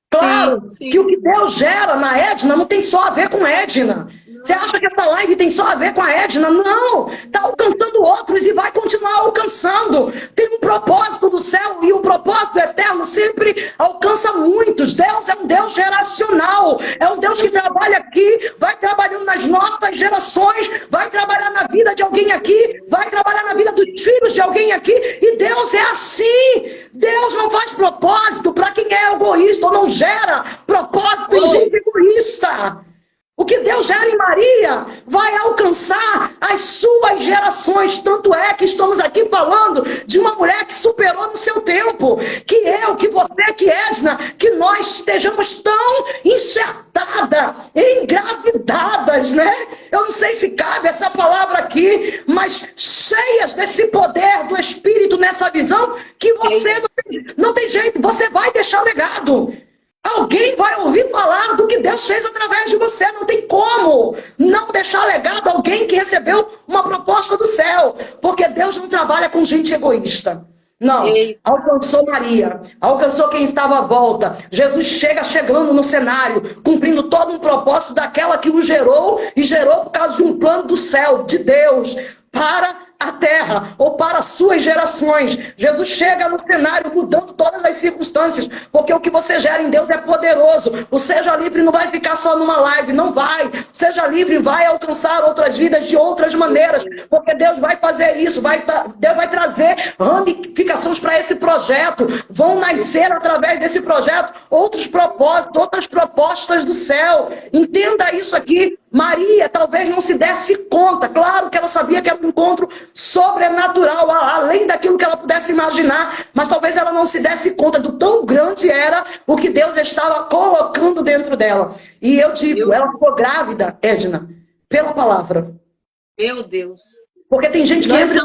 Claro sim. Que o que Deus gera na Edna não tem só a ver com Edna. Você acha que essa live tem só a ver com a Edna? Não! Está alcançando outros e vai continuar alcançando. Tem um propósito do céu e o propósito eterno sempre alcança muitos. Deus é um Deus geracional. É um Deus que trabalha aqui, vai trabalhando nas nossas gerações, vai trabalhar na vida de alguém aqui, vai trabalhar na vida dos filhos de alguém aqui. E Deus é assim. Deus não faz propósito para quem é egoísta ou não gera propósito em gente egoísta. O que Deus gera em Maria vai alcançar as suas gerações. Tanto é que estamos aqui falando de uma mulher que superou no seu tempo. Que eu, que você, que Edna, que nós estejamos tão enxertadas, engravidadas, né? Eu não sei se cabe essa palavra aqui, mas cheias desse poder do Espírito nessa visão, que você não tem jeito, você vai deixar legado. Alguém vai ouvir falar do que Deus fez através de você. Não tem como não deixar legado alguém que recebeu uma proposta do céu. Porque Deus não trabalha com gente egoísta. Não. Alcançou Maria. Alcançou quem estava à volta. Jesus chegando no cenário, cumprindo todo um propósito daquela que o gerou. E gerou por causa de um plano do céu, de Deus, para a terra, ou para as suas gerações. Jesus chega no cenário mudando todas as circunstâncias, porque o que você gera em Deus é poderoso. O Seja Livre não vai ficar só numa live, não vai. O Seja Livre vai alcançar outras vidas de outras maneiras, porque Deus vai fazer isso, Deus vai trazer ramificações para esse projeto, vão nascer através desse projeto outros propósitos, outras propostas do céu. Entenda isso aqui. Maria talvez não se desse conta, claro que ela sabia que era um encontro sobrenatural, além daquilo que ela pudesse imaginar, mas talvez ela não se desse conta do tão grande era o que Deus estava colocando dentro dela. E eu digo, ela ficou grávida, Edna, pela palavra. Meu Deus. Porque tem gente que entra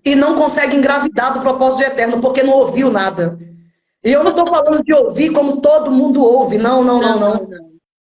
e não consegue engravidar do propósito eterno, porque não ouviu nada. E eu não estou falando de ouvir como todo mundo ouve, não.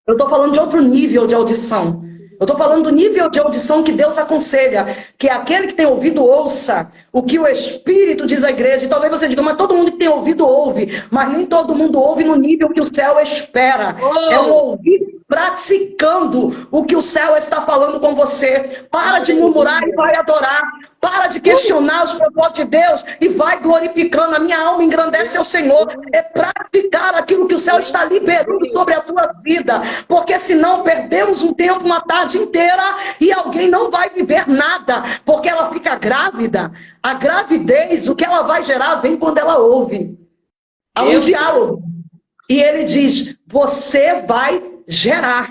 Eu estou falando de outro nível de audição. Eu estou falando do nível de audição que Deus aconselha, que é aquele que tem ouvido ouça o que o Espírito diz à igreja. E talvez você diga, mas todo mundo que tem ouvido ouve, mas nem todo mundo ouve no nível que o céu espera. É um ouvir praticando o que o céu está falando com você. Para de murmurar e vai adorar. Para de questionar os propósitos de Deus e vai glorificando. A minha alma engrandece ao Senhor. É praticar aquilo que o céu está liberando sobre a tua vida. Porque senão perdemos um tempo, uma tarde inteira e alguém não vai viver nada. Porque ela fica grávida. A gravidez, o que ela vai gerar, vem quando ela ouve. Há um diálogo. E ele diz, você vai gerar.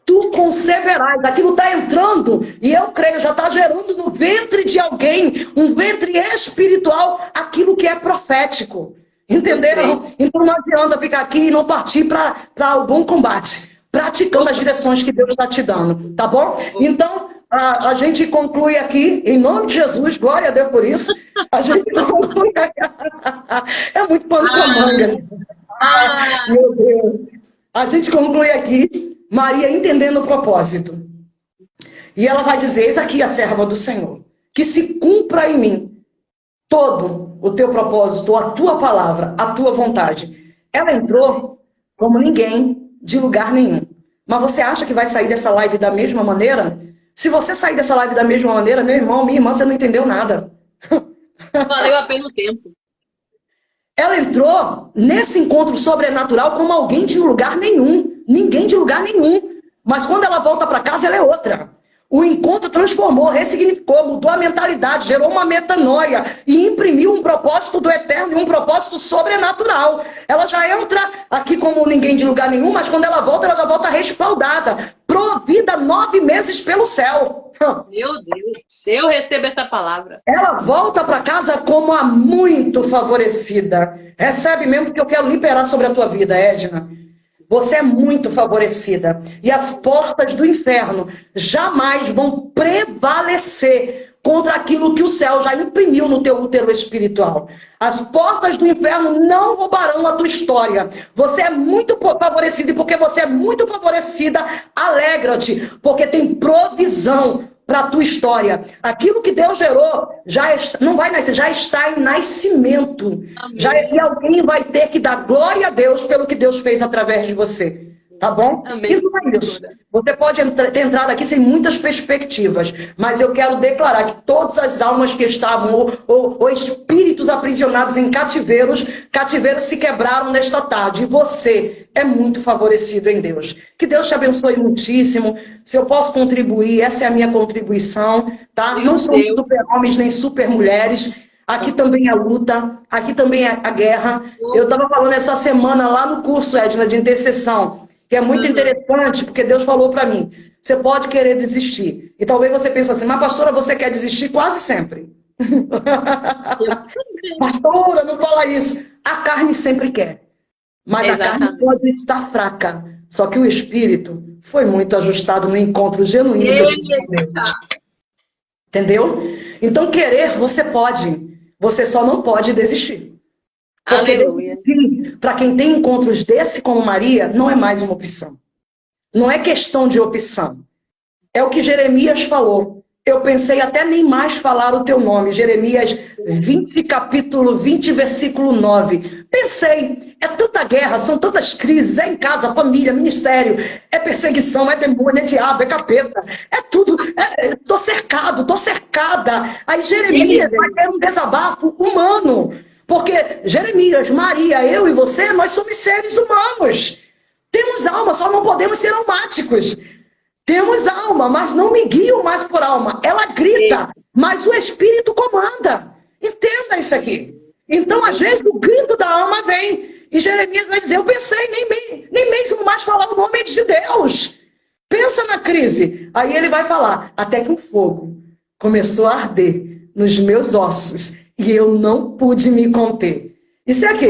Tu conceberás. Aquilo está entrando, e eu creio, já está gerando no ventre de alguém, um ventre espiritual, aquilo que é profético. Entenderam? Então não adianta ficar aqui e não partir para o bom combate. Praticando as direções que Deus está te dando. Tá bom? Então, a gente conclui aqui, em nome de Jesus, glória a Deus por isso. A gente conclui aqui. É muito pano pra manga. Meu Deus. A gente conclui aqui, Maria entendendo o propósito. E ela vai dizer, eis aqui a serva do Senhor, que se cumpra em mim todo o teu propósito, a tua palavra, a tua vontade. Ela entrou como ninguém, de lugar nenhum. Mas você acha que vai sair dessa live da mesma maneira? Se você sair dessa live da mesma maneira, meu irmão, minha irmã, você não entendeu nada. Valeu a pena o tempo. Ela entrou nesse encontro sobrenatural como alguém de lugar nenhum. Ninguém de lugar nenhum. Mas quando ela volta para casa, ela é outra. O encontro transformou, ressignificou, mudou a mentalidade, gerou uma metanoia e imprimiu um propósito do eterno e um propósito sobrenatural. Ela já entra aqui como ninguém de lugar nenhum, mas quando ela já volta respaldada, provida 9 meses pelo céu. Meu Deus, eu recebo essa palavra. Ela volta para casa como a muito favorecida. Recebe mesmo, porque eu quero liberar sobre a tua vida, Edna. Você é muito favorecida. E as portas do inferno jamais vão prevalecer contra aquilo que o céu já imprimiu no teu útero espiritual. As portas do inferno não roubarão a tua história. Você é muito favorecida, e porque você é muito favorecida, alegra-te, porque tem provisão para a tua história. Aquilo que Deus gerou já está, não vai nascer, já está em nascimento. E alguém vai ter que dar glória a Deus pelo que Deus fez através de você. Tá bom? Amém. E não é isso. Você pode ter entrado aqui sem muitas perspectivas, mas eu quero declarar que todas as almas que estavam, ou espíritos aprisionados em cativeiros se quebraram nesta tarde. E você é muito favorecido em Deus. Que Deus te abençoe muitíssimo. Se eu posso contribuir, essa é a minha contribuição, tá? Não somos super-homens nem super-mulheres. Aqui também é a luta, aqui também é a guerra. Eu estava falando essa semana lá no curso, Edna, de intercessão, que é muito interessante, porque Deus falou para mim, você pode querer desistir. E talvez você pense assim, mas pastora, você quer desistir quase sempre. Pastora, não fala isso. A carne sempre quer. Mas a carne pode estar fraca. Só que o espírito foi muito ajustado no encontro genuíno que eu tive com Deus. Entendeu? Então querer, você pode. Você só não pode desistir. Aleluia. Para quem tem encontros desse como Maria, não é mais uma opção. Não é questão de opção. É o que Jeremias falou. Eu pensei até nem mais falar o teu nome. Jeremias 20, capítulo 20, versículo 9. Pensei, é tanta guerra, são tantas crises, é em casa, família, ministério, é perseguição, é demônio, é diabo, é capeta, é tudo. Tô cercado, tô cercada. Aí Jeremias vai ter um desabafo humano. Porque Jeremias, Maria, eu e você, nós somos seres humanos. Temos alma, só não podemos ser almáticos. Temos alma, mas não me guio mais por alma. Ela grita, mas o Espírito comanda. Entenda isso aqui. Então, às vezes, o grito da alma vem. E Jeremias vai dizer, eu pensei, nem mesmo mais falar o nome de Deus. Pensa na crise. Aí ele vai falar, até que um fogo começou a arder nos meus ossos. E eu não pude me conter. Isso é aqui.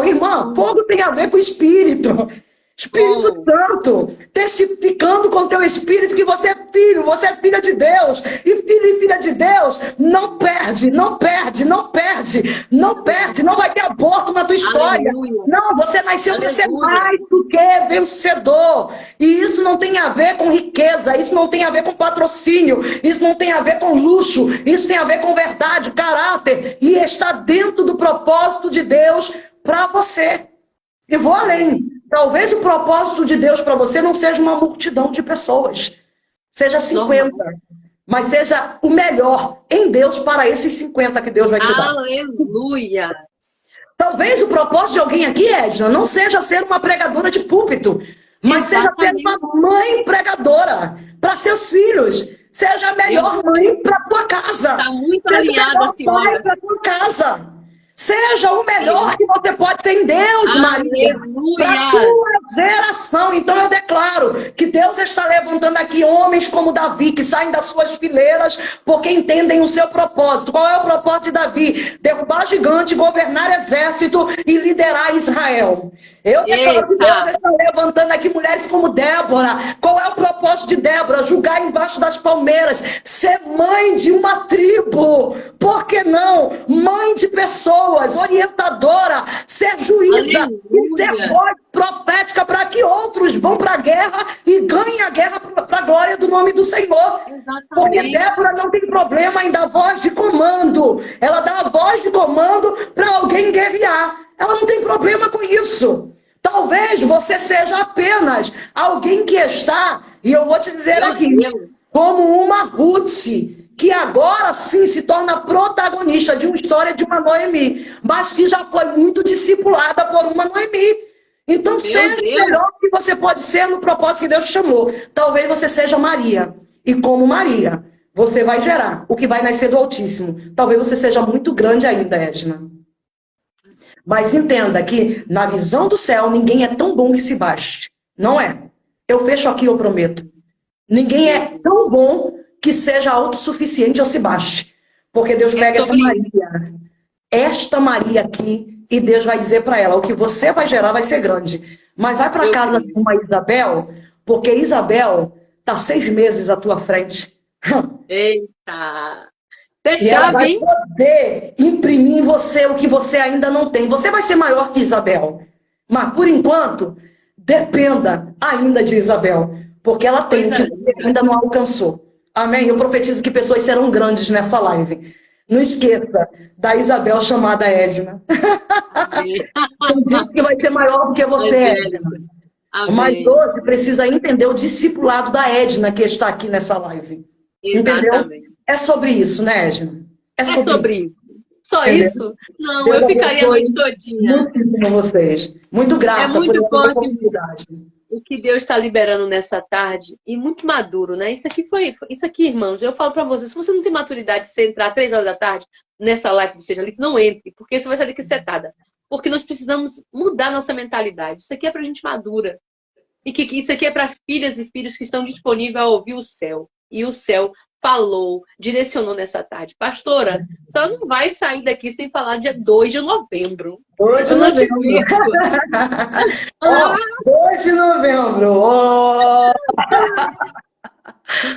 Irmã, fogo tem a ver com o Espírito. Espírito Santo, testificando com teu espírito que você é filho, você é filha de Deus. E filho e filha de Deus não perde, não perde, não perde, não perde, não vai ter aborto na tua história. Aleluia. Não, você nasceu para ser mais do que vencedor. E isso não tem a ver com riqueza, isso não tem a ver com patrocínio, isso não tem a ver com luxo, isso tem a ver com verdade, caráter. E está dentro do propósito de Deus para você. E vou além. Talvez o propósito de Deus para você não seja uma multidão de pessoas. Seja 50. Mas seja o melhor em Deus para esses 50 que Deus vai te dar. Aleluia! Talvez o propósito de alguém aqui, Edna, não seja ser uma pregadora de púlpito. Mas seja ser uma mãe pregadora para seus filhos. Seja a melhor mãe para tua casa. Está muito alinhada, senhora. Para tua casa. Seja o melhor que você pode ser em Deus, Maria. Para a tua geração. Então eu declaro que Deus está levantando aqui homens como Davi, que saem das suas fileiras porque entendem o seu propósito. Qual é o propósito de Davi? Derrubar gigante, governar exército e liderar Israel. Eu declaro que Deus está levantando aqui mulheres como Débora. Qual é o propósito de Débora? Julgar embaixo das palmeiras, ser mãe de uma tribo. Por que não? Mãe de pessoas, orientadora, ser juíza, e ser voz profética para que outros vão para a guerra e ganhem a guerra para a glória do nome do Senhor. Exatamente. Porque Débora não tem problema em dar voz de comando. Ela dá a voz de comando para alguém guerrear. Ela não tem problema com isso. Talvez você seja apenas alguém que está, e eu vou te dizer aqui, como uma Ruth, que agora sim se torna protagonista de uma história de uma Noemi, mas que já foi muito discipulada por uma Noemi. Então seja o melhor que você pode ser no propósito que Deus te chamou. Talvez você seja Maria, e como Maria, você vai gerar o que vai nascer do Altíssimo. Talvez você seja muito grande ainda, Edna. Mas entenda que na visão do céu, ninguém é tão bom que se baste. Não é. Eu fecho aqui, eu prometo. Ninguém é tão bom que seja autossuficiente ou se baste. Porque Deus pega essa Maria, esta Maria aqui, e Deus vai dizer para ela, o que você vai gerar vai ser grande. Mas vai para casa de uma Isabel, porque Isabel está 6 meses à tua frente. Eita! E ela vai poder imprimir em você o que você ainda não tem. Você vai ser maior que Isabel. Mas, por enquanto, dependa ainda de Isabel. Porque ela tem o que você ainda não alcançou. Amém? Eu profetizo que pessoas serão grandes nessa live. Não esqueça da Isabel chamada Edna. Eu digo que vai ser maior do que você, Edna. Mas hoje precisa entender o discipulado da Edna que está aqui nessa live. Entendeu? É sobre isso, né, Edna? É sobre isso. Só isso? Não, Deus, eu ficaria a noite todinha. Muitíssimo vocês. Muito grata é muito por essa oportunidade. O que Deus está liberando nessa tarde, e muito maduro, né? Isso aqui, irmãos, eu falo para vocês, se você não tem maturidade de você entrar 3 horas da tarde nessa live do Seja Livre, não entre, porque você vai sair daqui setada. Porque nós precisamos mudar nossa mentalidade. Isso aqui é para gente madura. E que isso aqui é para filhas e filhos que estão disponíveis a ouvir o céu. E o céu falou, direcionou nessa tarde. Pastora, só não vai sair daqui sem falar dia 2 de novembro. 2 de novembro. 2 de novembro. Oh.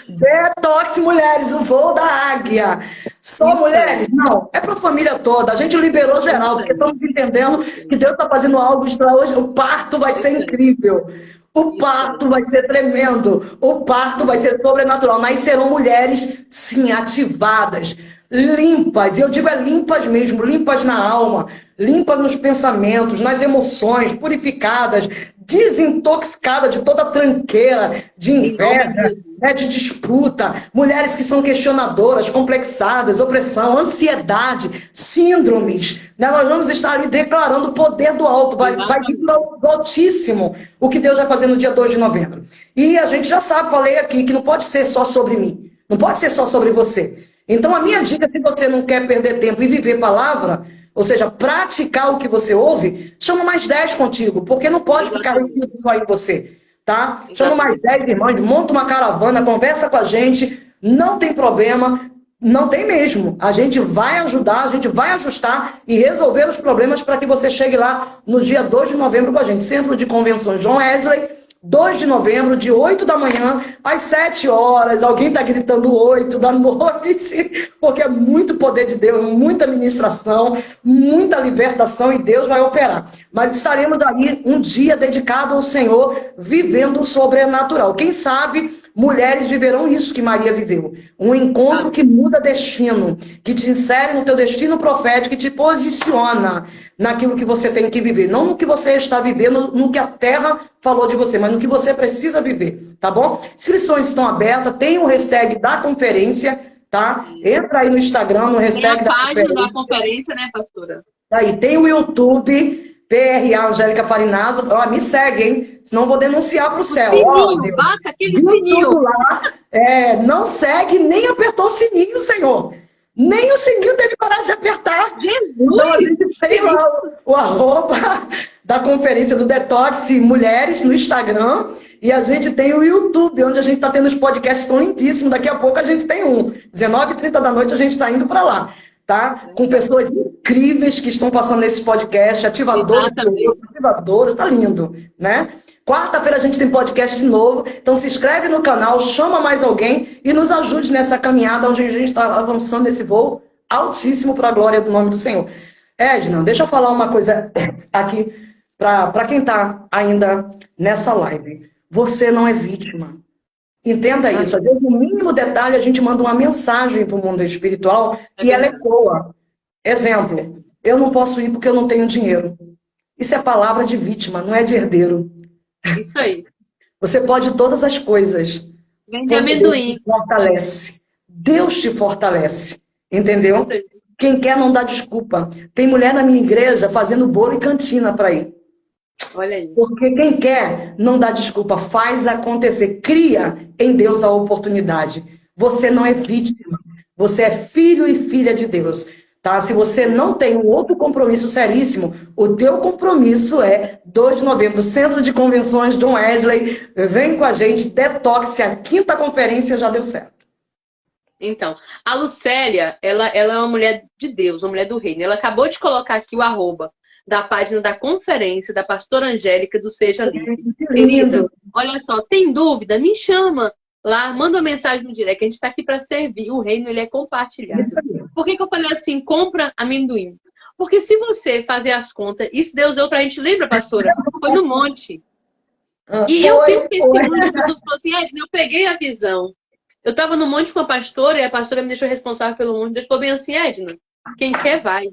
Detox Mulheres, o voo da águia. Só mulheres? Não, é para a família toda. A gente liberou geral, porque estamos entendendo que Deus está fazendo algo extraordinário. O parto vai ser incrível. O parto vai ser tremendo. O parto vai ser sobrenatural. Nascerão mulheres, sim, ativadas, limpas. E eu digo limpas mesmo, limpas na alma, limpas nos pensamentos, nas emoções, purificadas, desintoxicadas de toda tranqueira, de inveja, né, de disputa. Mulheres que são questionadoras, complexadas, opressão, ansiedade, síndromes. Né? Nós vamos estar ali declarando o poder do alto, vai vir do Altíssimo, o que Deus vai fazer no dia 2 de novembro. E a gente já sabe, falei aqui, que não pode ser só sobre mim, não pode ser só sobre você. Então a minha dica, se você não quer perder tempo e viver palavra, ou seja, praticar o que você ouve, chama mais 10 contigo, porque não pode ficar só em você, tá? Chama mais 10 irmãos, monta uma caravana, conversa com a gente, não tem problema, não tem mesmo. A gente vai ajudar, a gente vai ajustar e resolver os problemas para que você chegue lá no dia 2 de novembro com a gente. Centro de Convenções João Wesley, 2 de novembro, de 8 da manhã às 7 horas. Alguém está gritando 8 da noite, porque é muito poder de Deus, muita ministração, muita libertação e Deus vai operar. Mas estaremos ali um dia dedicado ao Senhor, vivendo o sobrenatural. Quem sabe mulheres viverão isso que Maria viveu. Um encontro que muda destino, que te insere no teu destino profético, que te posiciona naquilo que você tem que viver. Não no que você está vivendo, no que a terra falou de você, mas no que você precisa viver, tá bom? Inscrições estão abertas, tem o hashtag da conferência, tá? Entra aí no Instagram, no hashtag da conferência. Tem a página da conferência, né, pastora? Aí tem o YouTube, PRA Angélica Farinazzo. Ó, me segue, hein? Senão eu vou denunciar pro céu. Sininho, bata aquele sininho. Lá. Não segue, nem apertou o sininho, Senhor. Nem o sininho teve coragem de apertar. Jesus! Então a gente tem lá o arroba da conferência do Detox Mulheres no Instagram. E a gente tem o YouTube, onde a gente está tendo os podcasts tão lindíssimos. Daqui a pouco a gente tem um. 19h30 da noite a gente está indo para lá. Tá? Com pessoas incríveis que estão passando nesse podcast, ativadoras, tá lindo, né? Quarta-feira a gente tem podcast de novo, então se inscreve no canal, chama mais alguém e nos ajude nessa caminhada onde a gente está avançando nesse voo altíssimo para a glória do nome do Senhor. Edna, deixa eu falar uma coisa aqui para quem está ainda nessa live. Você não é vítima. Entenda isso. Às vezes, no mínimo detalhe, a gente manda uma mensagem para o mundo espiritual e ela ecoa. Exemplo, eu não posso ir porque eu não tenho dinheiro. Isso é palavra de vítima, não é de herdeiro. Isso aí. Você pode todas as coisas. Vende amendoim. Deus te fortalece. Deus te fortalece. Entendeu? Quem quer não dá desculpa. Tem mulher na minha igreja fazendo bolo e cantina para ir. Olha aí. Porque quem quer não dá desculpa, faz acontecer, cria em Deus a oportunidade. Você não é vítima, você é filho e filha de Deus. Tá? Se você não tem um outro compromisso seríssimo, o teu compromisso é 2 de novembro, Centro de Convenções John Wesley. Vem com a gente, Detox, a 5ª conferência já deu certo. Então, a Lucélia, ela é uma mulher de Deus, uma mulher do reino. Ela acabou de colocar aqui o @ da página da conferência da pastora Angélica do Seja Livre. Lindo. Olha só, tem dúvida? Me chama lá, manda uma mensagem no direct. A gente está aqui para servir. O reino, ele é compartilhado. Por que eu falei assim, compra amendoim? Porque se você fazer as contas, isso Deus deu para a gente, lembra, pastora? Foi no monte. E eu tenho testemunho de pessoas que falaram assim, Edna, eu peguei a visão. Eu estava no monte com a pastora e a pastora me deixou responsável pelo monte. Deus falou bem assim, Edna, quem quer vai.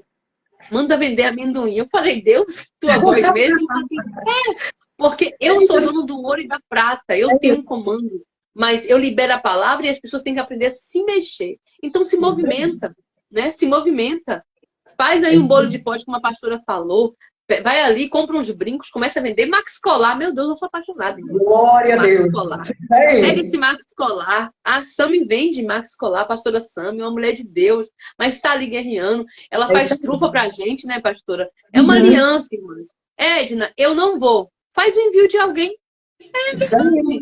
Manda vender amendoim. Eu falei, Deus, tua voz mesmo? Eu falei, porque eu sou dono do ouro e da prata. Eu tenho um comando. Mas eu libero a palavra e as pessoas têm que aprender a se mexer. Então se movimenta, né? Se movimenta. Faz aí um bolo de pote, como a pastora falou. Vai ali, compra uns brincos, começa a vender Max Colar. Meu Deus, eu sou apaixonada. Glória a Deus. Colar. Pega esse Max Colar. A Sami vende Max Colar, a pastora Sami, uma mulher de Deus, mas está ali guerreando. Ela faz trufa pra gente, né, pastora? É uma aliança, irmãs. Edna, eu não vou. Faz o envio de alguém. Isso aí.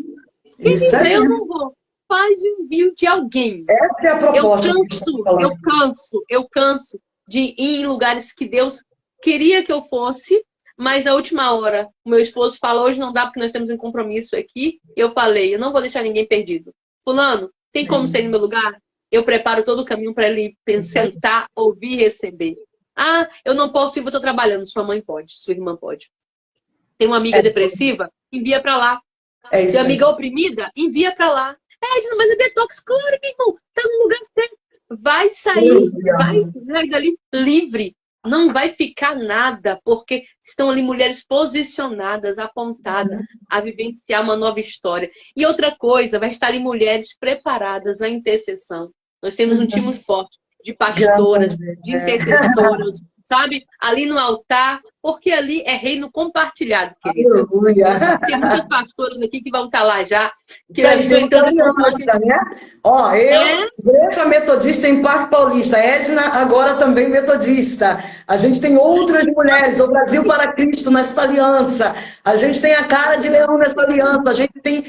Quem dizer eu não vou? Faz o envio de alguém. Essa é a proposta. Eu canso de ir em lugares que Deus queria que eu fosse, mas na última hora, o meu esposo falou, hoje não dá porque nós temos um compromisso aqui. Eu falei, eu não vou deixar ninguém perdido. Fulano, tem como ser no meu lugar? Eu preparo todo o caminho para ele sentar, ouvir e receber. Ah, eu não posso ir, eu estou trabalhando. Sua mãe pode, sua irmã pode. Tem uma amiga depressiva? Envia para lá. Tem amiga oprimida? Envia para lá. Edna, mas é detox, claro, meu irmão. Tá no lugar certo. Vai sair, vai dali livre. Não vai ficar nada, porque estão ali mulheres posicionadas, apontadas a vivenciar uma nova história. E outra coisa, vai estar ali mulheres preparadas na intercessão. Nós temos um time forte de pastoras, de intercessoras, sabe? Ali no altar, porque ali é reino compartilhado, querida. Aleluia. Tem muitas pastoras aqui que vão estar lá já. Que eu estou entrando em né? Ó, Igreja Metodista em Parque Paulista. Edna, agora também metodista. A gente tem outras mulheres, o Brasil para Cristo nessa aliança. A gente tem a cara de leão nessa aliança. A gente tem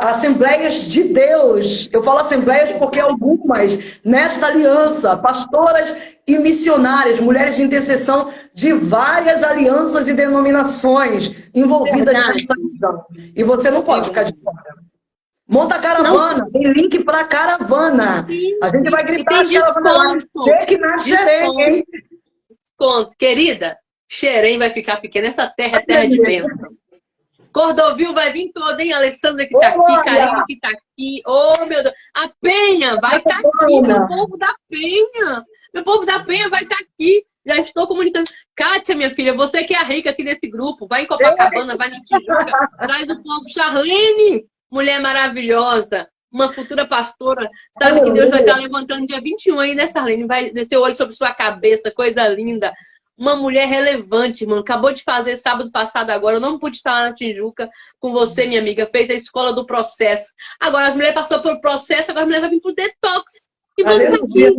assembleias de Deus. Eu falo assembleias porque algumas nesta aliança, pastoras e missionárias, mulheres de intercessão de várias alianças e denominações envolvidas nesta missão. E você não pode ficar de fora. Monta a caravana, tem link para caravana. A gente vai gritar as caravanas. Tem que na Xerém, hein? Desconto. Querida, Xerém vai ficar pequena. Essa terra é terra de bênção. Cordovil vai vir toda, hein? Alessandra que tá aqui, Karina que tá aqui. Oh, meu Deus. A Penha vai estar aqui, meu povo da Penha. Meu povo da Penha vai estar aqui. Já estou comunicando. Kátia, minha filha, você que é a rica aqui nesse grupo, vai em Copacabana, vai na Tijuca, traz o povo. Charlene, mulher maravilhosa, uma futura pastora. Sabe que Deus vai estar levantando dia 21 aí, né, Charlene? Vai descer o olho sobre sua cabeça, coisa linda. Uma mulher relevante, mano. Acabou de fazer sábado passado agora. Eu não pude estar lá na Tijuca com você, minha amiga. Fez a escola do processo. Agora as mulheres passaram pelo processo, agora as mulheres vão vir pro detox. E vamos aqui,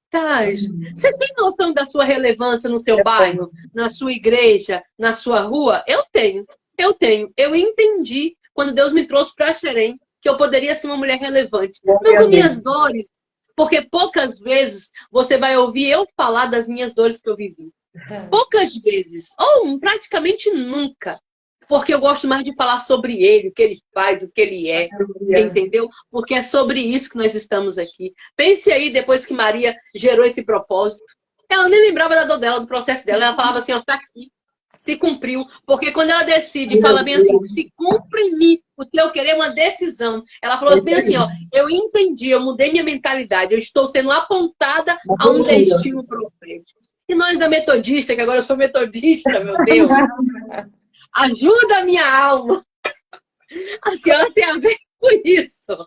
Taj, você tem noção da sua relevância no seu bairro, na sua igreja, na sua rua? Eu tenho, eu tenho. Eu entendi quando Deus me trouxe para Xerém que eu poderia ser uma mulher relevante. Não com minhas dores, porque poucas vezes você vai ouvir eu falar das minhas dores que eu vivi. Poucas vezes, ou praticamente nunca. Porque eu gosto mais de falar sobre ele, o que ele faz, o que ele é, entendeu? Porque é sobre isso que nós estamos aqui. Pense aí, depois que Maria gerou esse propósito. Ela nem lembrava da dor dela, do processo dela. Ela falava assim, ó, tá aqui, se cumpriu. Porque quando ela decide, fala bem assim, se cumpre em mim o teu querer, é uma decisão. Ela falou bem assim, ó, eu entendi, eu mudei minha mentalidade, eu estou sendo apontada a um destino profético. E nós da Metodista, que agora eu sou metodista, meu Deus... Ajuda a minha alma. A senhora tem a ver com isso.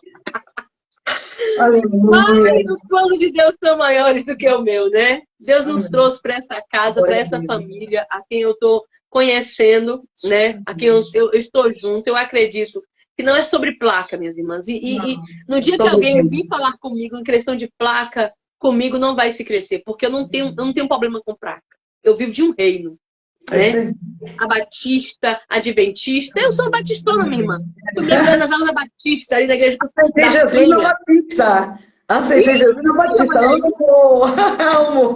Mas os planos de Deus são maiores do que o meu, né? Deus nos trouxe para essa casa, para essa família, a quem eu estou conhecendo, né? A quem eu estou junto. Eu acredito que não é sobre placa, minhas irmãs. E no dia que alguém vir falar comigo em questão de placa, comigo não vai se crescer, porque eu não tenho problema com placa. Eu vivo de um reino. Né? A Batista, Adventista. Eu sou batistona, minha irmã. Eu tenho nas aulas da Batista, ali da igreja. Aceitei Jesus na Batista. Aceitei Jesus na Batista. Amo.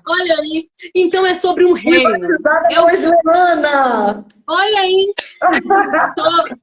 Olha aí. Então é sobre um reino. Olha aí.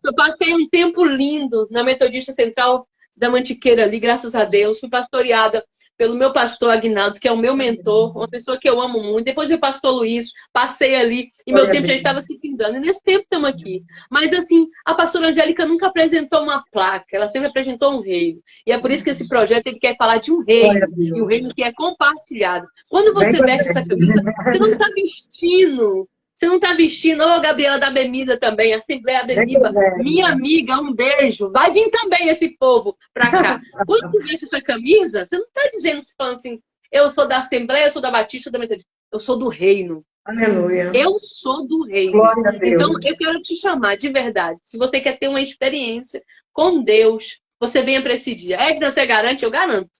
Eu passei um tempo lindo na Metodista Central da Mantiqueira ali, graças a Deus. Fui pastoreada pelo meu pastor Aguinaldo, que é o meu mentor, uma pessoa que eu amo muito. Depois veio o pastor Luiz, passei ali, e meu tempo já estava se findando. E nesse tempo estamos aqui. Mas assim, a pastora Angélica nunca apresentou uma placa, ela sempre apresentou um reino. E é por isso que esse projeto ele quer falar de um reino, e um reino que é compartilhado. Quando você veste essa camisa, você não está vestindo. Você não está vestindo, ô Gabriela da Bemida também, Assembleia Bemida, minha amiga, um beijo. Vai vir também esse povo pra cá. Quando você veste essa camisa, você não está dizendo, falando assim, eu sou da Assembleia, eu sou da Batista, da Metodista. Eu sou do reino. Aleluia. Eu sou do reino. Então, eu quero te chamar, de verdade. Se você quer ter uma experiência com Deus, você venha para esse dia. É que você garante? Eu garanto.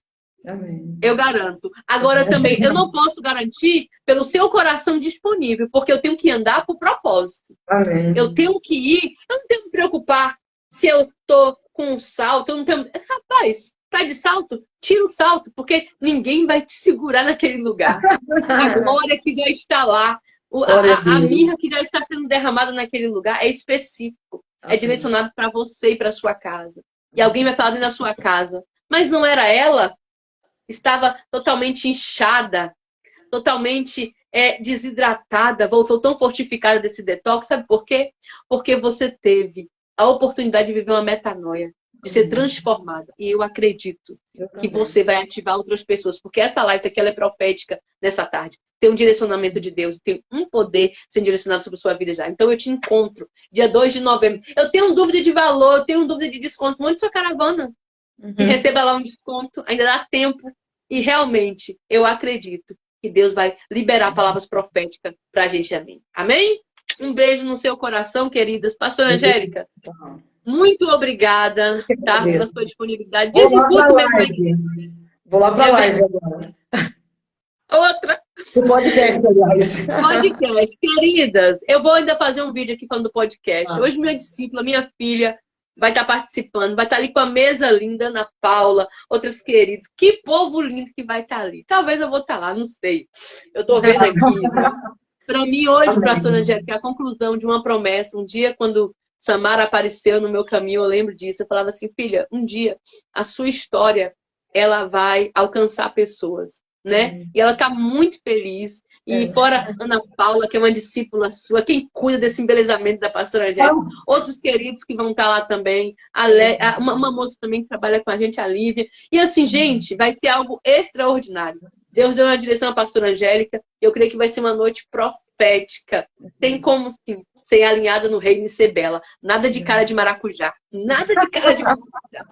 Amém. Eu garanto. Agora também, eu não posso garantir pelo seu coração disponível, porque eu tenho que andar por propósito. Amém. Eu tenho que ir, eu não tenho que me preocupar se eu tô com um salto, eu não tenho... Rapaz, tá de salto? Tira o salto, porque ninguém vai te segurar naquele lugar. A glória que já está lá, a mirra que já está sendo derramada naquele lugar é específico. É direcionado para você e para sua casa. E alguém vai falar dentro da sua casa, mas não era ela? Estava totalmente inchada, totalmente desidratada, voltou tão fortificada desse detox. Sabe por quê? Porque você teve a oportunidade de viver uma metanoia, de ser transformada. E eu acredito que você vai ativar outras pessoas, porque essa live aqui ela é profética nessa tarde. Tem um direcionamento de Deus, tem um poder sendo direcionado sobre a sua vida já. Então eu te encontro dia 2 de novembro. Eu tenho dúvida de valor, eu tenho dúvida de desconto. Mande sua caravana e receba lá um desconto. Ainda dá tempo. E realmente, eu acredito que Deus vai liberar palavras proféticas pra gente. Amém? Amém? Um beijo no seu coração, queridas. Pastora Angélica, muito obrigada, tá, pela sua disponibilidade. Vou lá pra live agora. Outra. O podcast, aliás. Podcast. Queridas, eu vou ainda fazer um vídeo aqui falando do podcast. Hoje minha discípula, minha filha, vai estar participando, vai estar ali com a mesa linda, Ana Paula, outras queridas. Que povo lindo que vai estar ali. Talvez eu vou estar lá, não sei. Eu tô vendo aqui. Né? Para mim, hoje, pastora Angélica, é a conclusão de uma promessa. Um dia, quando Samara apareceu no meu caminho, eu lembro disso. Eu falava assim, filha, um dia a sua história, ela vai alcançar pessoas. Né? E ela está muito feliz. E fora Ana Paula, que é uma discípula sua, quem cuida desse embelezamento da pastora Angélica, outros queridos que vão estar lá também, uma moça também que trabalha com a gente, a Lívia. E assim, gente, vai ser algo extraordinário. Deus deu uma direção à pastora Angélica, eu creio que vai ser uma noite profética. Tem como, sim, ser alinhada no reino e ser bela. Nada de cara de maracujá. Nada de cara de maracujá.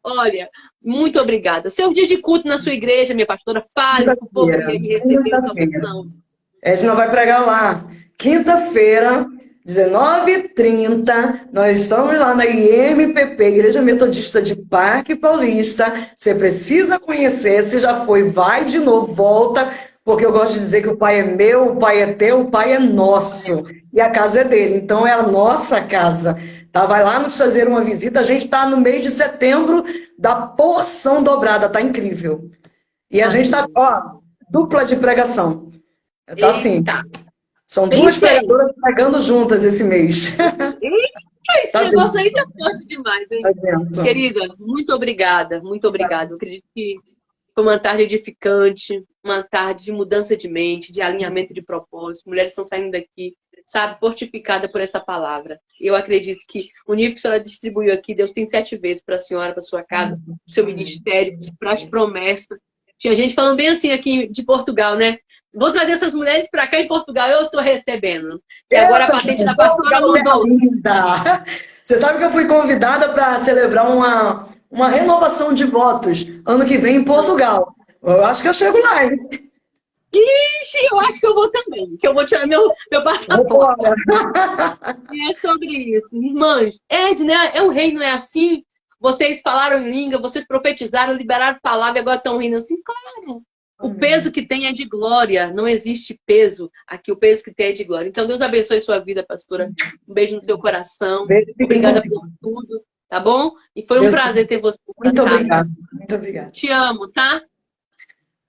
Olha, muito obrigada. Seu dia de culto na sua igreja, minha pastora, fale para o povo que receber essa unção. A gente não vai pregar lá. Quinta-feira, 19h30, nós estamos lá na IMPP, Igreja Metodista de Parque Paulista. Você precisa conhecer, se já foi, vai de novo, volta, porque eu gosto de dizer que o Pai é meu, o Pai é teu, o Pai é nosso. E a casa é dele, então é a nossa casa. Tá? Vai lá nos fazer uma visita, a gente está no mês de setembro da porção dobrada, tá incrível. E a gente está, ó, dupla de pregação. Tá assim. Eita. São duas pregadoras pregando juntas esse mês. Esse Tá negócio bem. aí tá forte demais, hein? Tá dentro. Querida, muito obrigada, muito obrigada. Eu acredito que foi uma tarde edificante, uma tarde de mudança de mente, de alinhamento de propósito. Mulheres estão saindo daqui, sabe, fortificada por essa palavra. Eu acredito que o nível que a senhora distribuiu aqui, Deus tem 7 vezes para a senhora, para sua casa, para o seu ministério, para as promessas. Tinha gente falando bem assim aqui de Portugal, né? Vou trazer essas mulheres para cá em Portugal, eu estou recebendo. E agora a patente da pastora mudou. Linda. Você sabe que eu fui convidada para celebrar uma renovação de votos ano que vem em Portugal. Eu acho que eu chego lá, hein? Ixi, eu acho que eu vou também, que eu vou tirar meu passaporte. E é sobre isso. Irmãs, Edna, é o reino é assim? Vocês falaram em língua, vocês profetizaram, liberaram palavra e agora estão rindo assim? Claro. O peso que tem é de glória. Não existe peso aqui. O peso que tem é de glória. Então, Deus abençoe sua vida, pastora. Um beijo no seu coração. Obrigada por tudo. Tá bom? E foi um prazer ter você. Muito obrigada. Muito obrigada. Te amo, tá?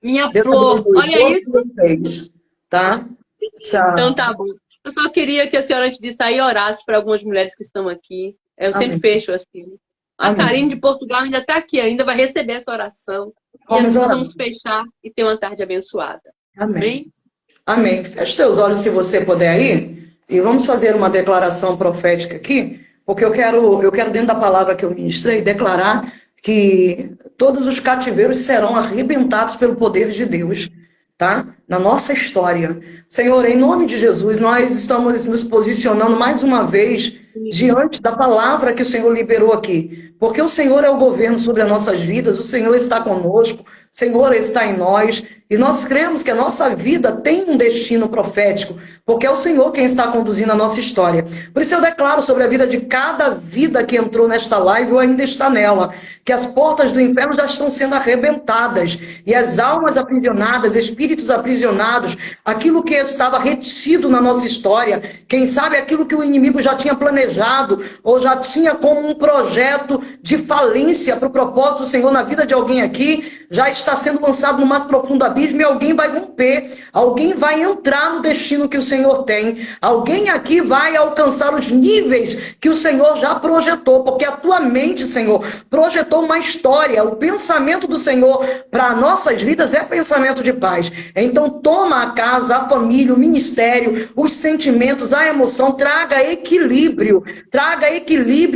Minha Deus flor. Olha isso. Vocês, tá? Tchau. Então tá bom. Eu só queria que a senhora, antes de sair, orasse para algumas mulheres que estão aqui. Eu sempre fecho assim. A Karine de Portugal ainda está aqui, ainda vai receber essa oração. E assim vamos fechar e ter uma tarde abençoada. Amém. Amém. Feche teus olhos se você puder aí. E vamos fazer uma declaração profética aqui, porque eu quero dentro da palavra que eu ministrei, declarar que todos os cativeiros serão arrebentados pelo poder de Deus, tá? Na nossa história. Senhor, em nome de Jesus, nós estamos nos posicionando mais uma vez diante da palavra que o Senhor liberou aqui. Porque o Senhor é o governo sobre as nossas vidas, o Senhor está conosco, o Senhor está em nós, e nós cremos que a nossa vida tem um destino profético, porque é o Senhor quem está conduzindo a nossa história. Por isso eu declaro sobre a vida de cada vida que entrou nesta live ou ainda está nela, que as portas do inferno já estão sendo arrebentadas, e as almas aprisionadas, espíritos aprisionados, aquilo que estava retido na nossa história, quem sabe aquilo que o inimigo já tinha planejado, ou já tinha como um projeto de falência para o propósito do Senhor na vida de alguém aqui, já está sendo lançado no mais profundo abismo e alguém vai romper, alguém vai entrar no destino que o Senhor tem, alguém aqui vai alcançar os níveis que o Senhor já projetou, porque a tua mente, Senhor, projetou uma história, o pensamento do Senhor para nossas vidas é pensamento de paz. Então toma a casa, a família, o ministério, os sentimentos, a emoção, traga equilíbrio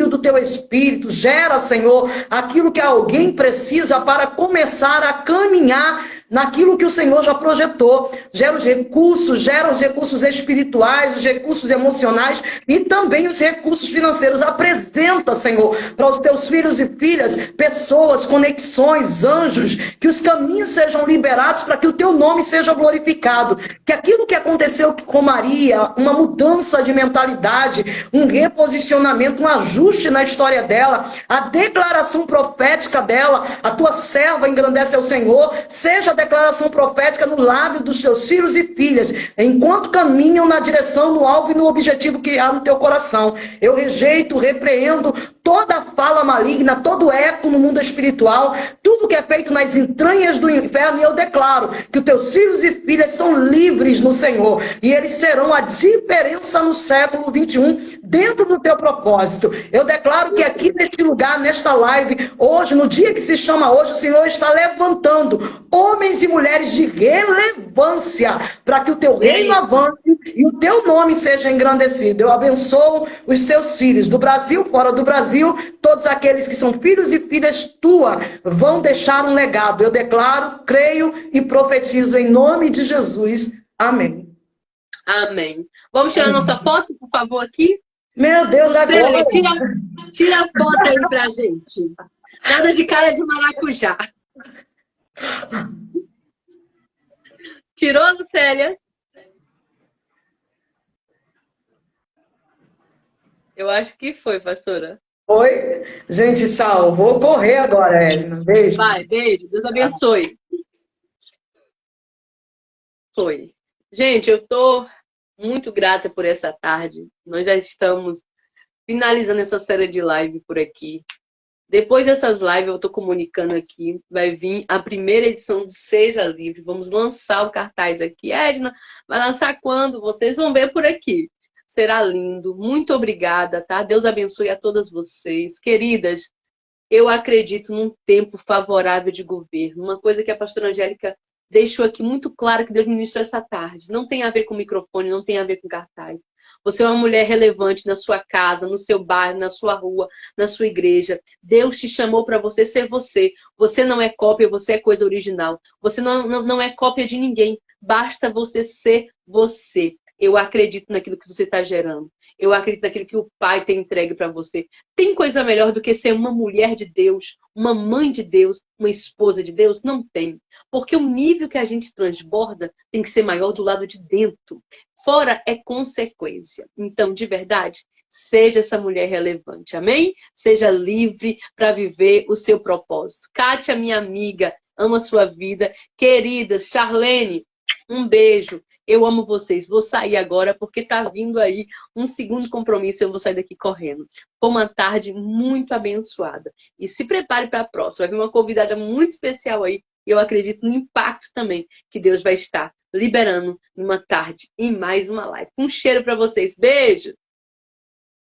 do teu espírito, gera, Senhor, aquilo que alguém precisa para começar a caminhar naquilo que o Senhor já projetou. Gera os recursos espirituais, os recursos emocionais e também os recursos financeiros. Apresenta, Senhor, para os teus filhos e filhas, pessoas, conexões, anjos, que os caminhos sejam liberados para que o teu nome seja glorificado. Que aquilo que aconteceu com Maria, uma mudança de mentalidade, um reposicionamento, um ajuste na história dela, a declaração profética dela, a tua serva engrandece ao Senhor, seja a declaração profética no lábio dos teus filhos e filhas, enquanto caminham na direção, no alvo e no objetivo que há no teu coração. Eu rejeito, repreendo toda fala maligna, todo eco no mundo espiritual, tudo que é feito nas entranhas do inferno, e eu declaro que os teus filhos e filhas são livres no Senhor, e eles serão a diferença no século 21, dentro do teu propósito. Eu declaro que aqui neste lugar, nesta live, hoje, no dia que se chama hoje, o Senhor está levantando homens e mulheres de relevância para que o teu reino avance e o teu nome seja engrandecido. Eu abençoo os teus filhos do Brasil, fora do Brasil, todos aqueles que são filhos e filhas tua vão deixar um legado. Eu declaro, creio e profetizo em nome de Jesus. Amém. Amém. Vamos tirar nossa foto, por favor, aqui? Meu Deus, agora... Tira a foto aí pra gente. Nada de cara de maracujá. Tirou, Lucélia? Eu acho que foi, pastora. Foi? Gente, tchau. Vou correr agora, Edna. Beijo. Vai, beijo. Deus abençoe. Foi. Gente, eu tô muito grata por essa tarde. Nós já estamos finalizando essa série de live por aqui. Depois dessas lives, eu tô comunicando aqui, vai vir a primeira edição do Seja Livre. Vamos lançar o cartaz aqui. Edna, vai lançar quando? Vocês vão ver por aqui. Será lindo. Muito obrigada, tá? Deus abençoe a todas vocês. Queridas, eu acredito num tempo favorável de governo. Uma coisa que a pastora Angélica deixou aqui muito claro que Deus ministrou essa tarde. Não tem a ver com microfone, não tem a ver com cartaz. Você é uma mulher relevante na sua casa, no seu bairro, na sua rua, na sua igreja. Deus te chamou para você ser você. Você não é cópia, você é coisa original. Você não é cópia de ninguém. Basta você ser você. Eu acredito naquilo que você está gerando. Eu acredito naquilo que o Pai tem entregue para você. Tem coisa melhor do que ser uma mulher de Deus, uma mãe de Deus, uma esposa de Deus? Não tem. Porque o nível que a gente transborda tem que ser maior do lado de dentro. Fora é consequência. Então, de verdade, seja essa mulher relevante, amém? Seja livre para viver o seu propósito. Kátia, minha amiga, ama a sua vida. Queridas, Charlene, um beijo. Eu amo vocês. Vou sair agora porque tá vindo aí um segundo compromisso. Eu vou sair daqui correndo. Foi uma tarde muito abençoada. E se prepare para a próxima. Vai vir uma convidada muito especial aí. E eu acredito no impacto também que Deus vai estar liberando numa tarde em mais uma live. Um cheiro para vocês. Beijo!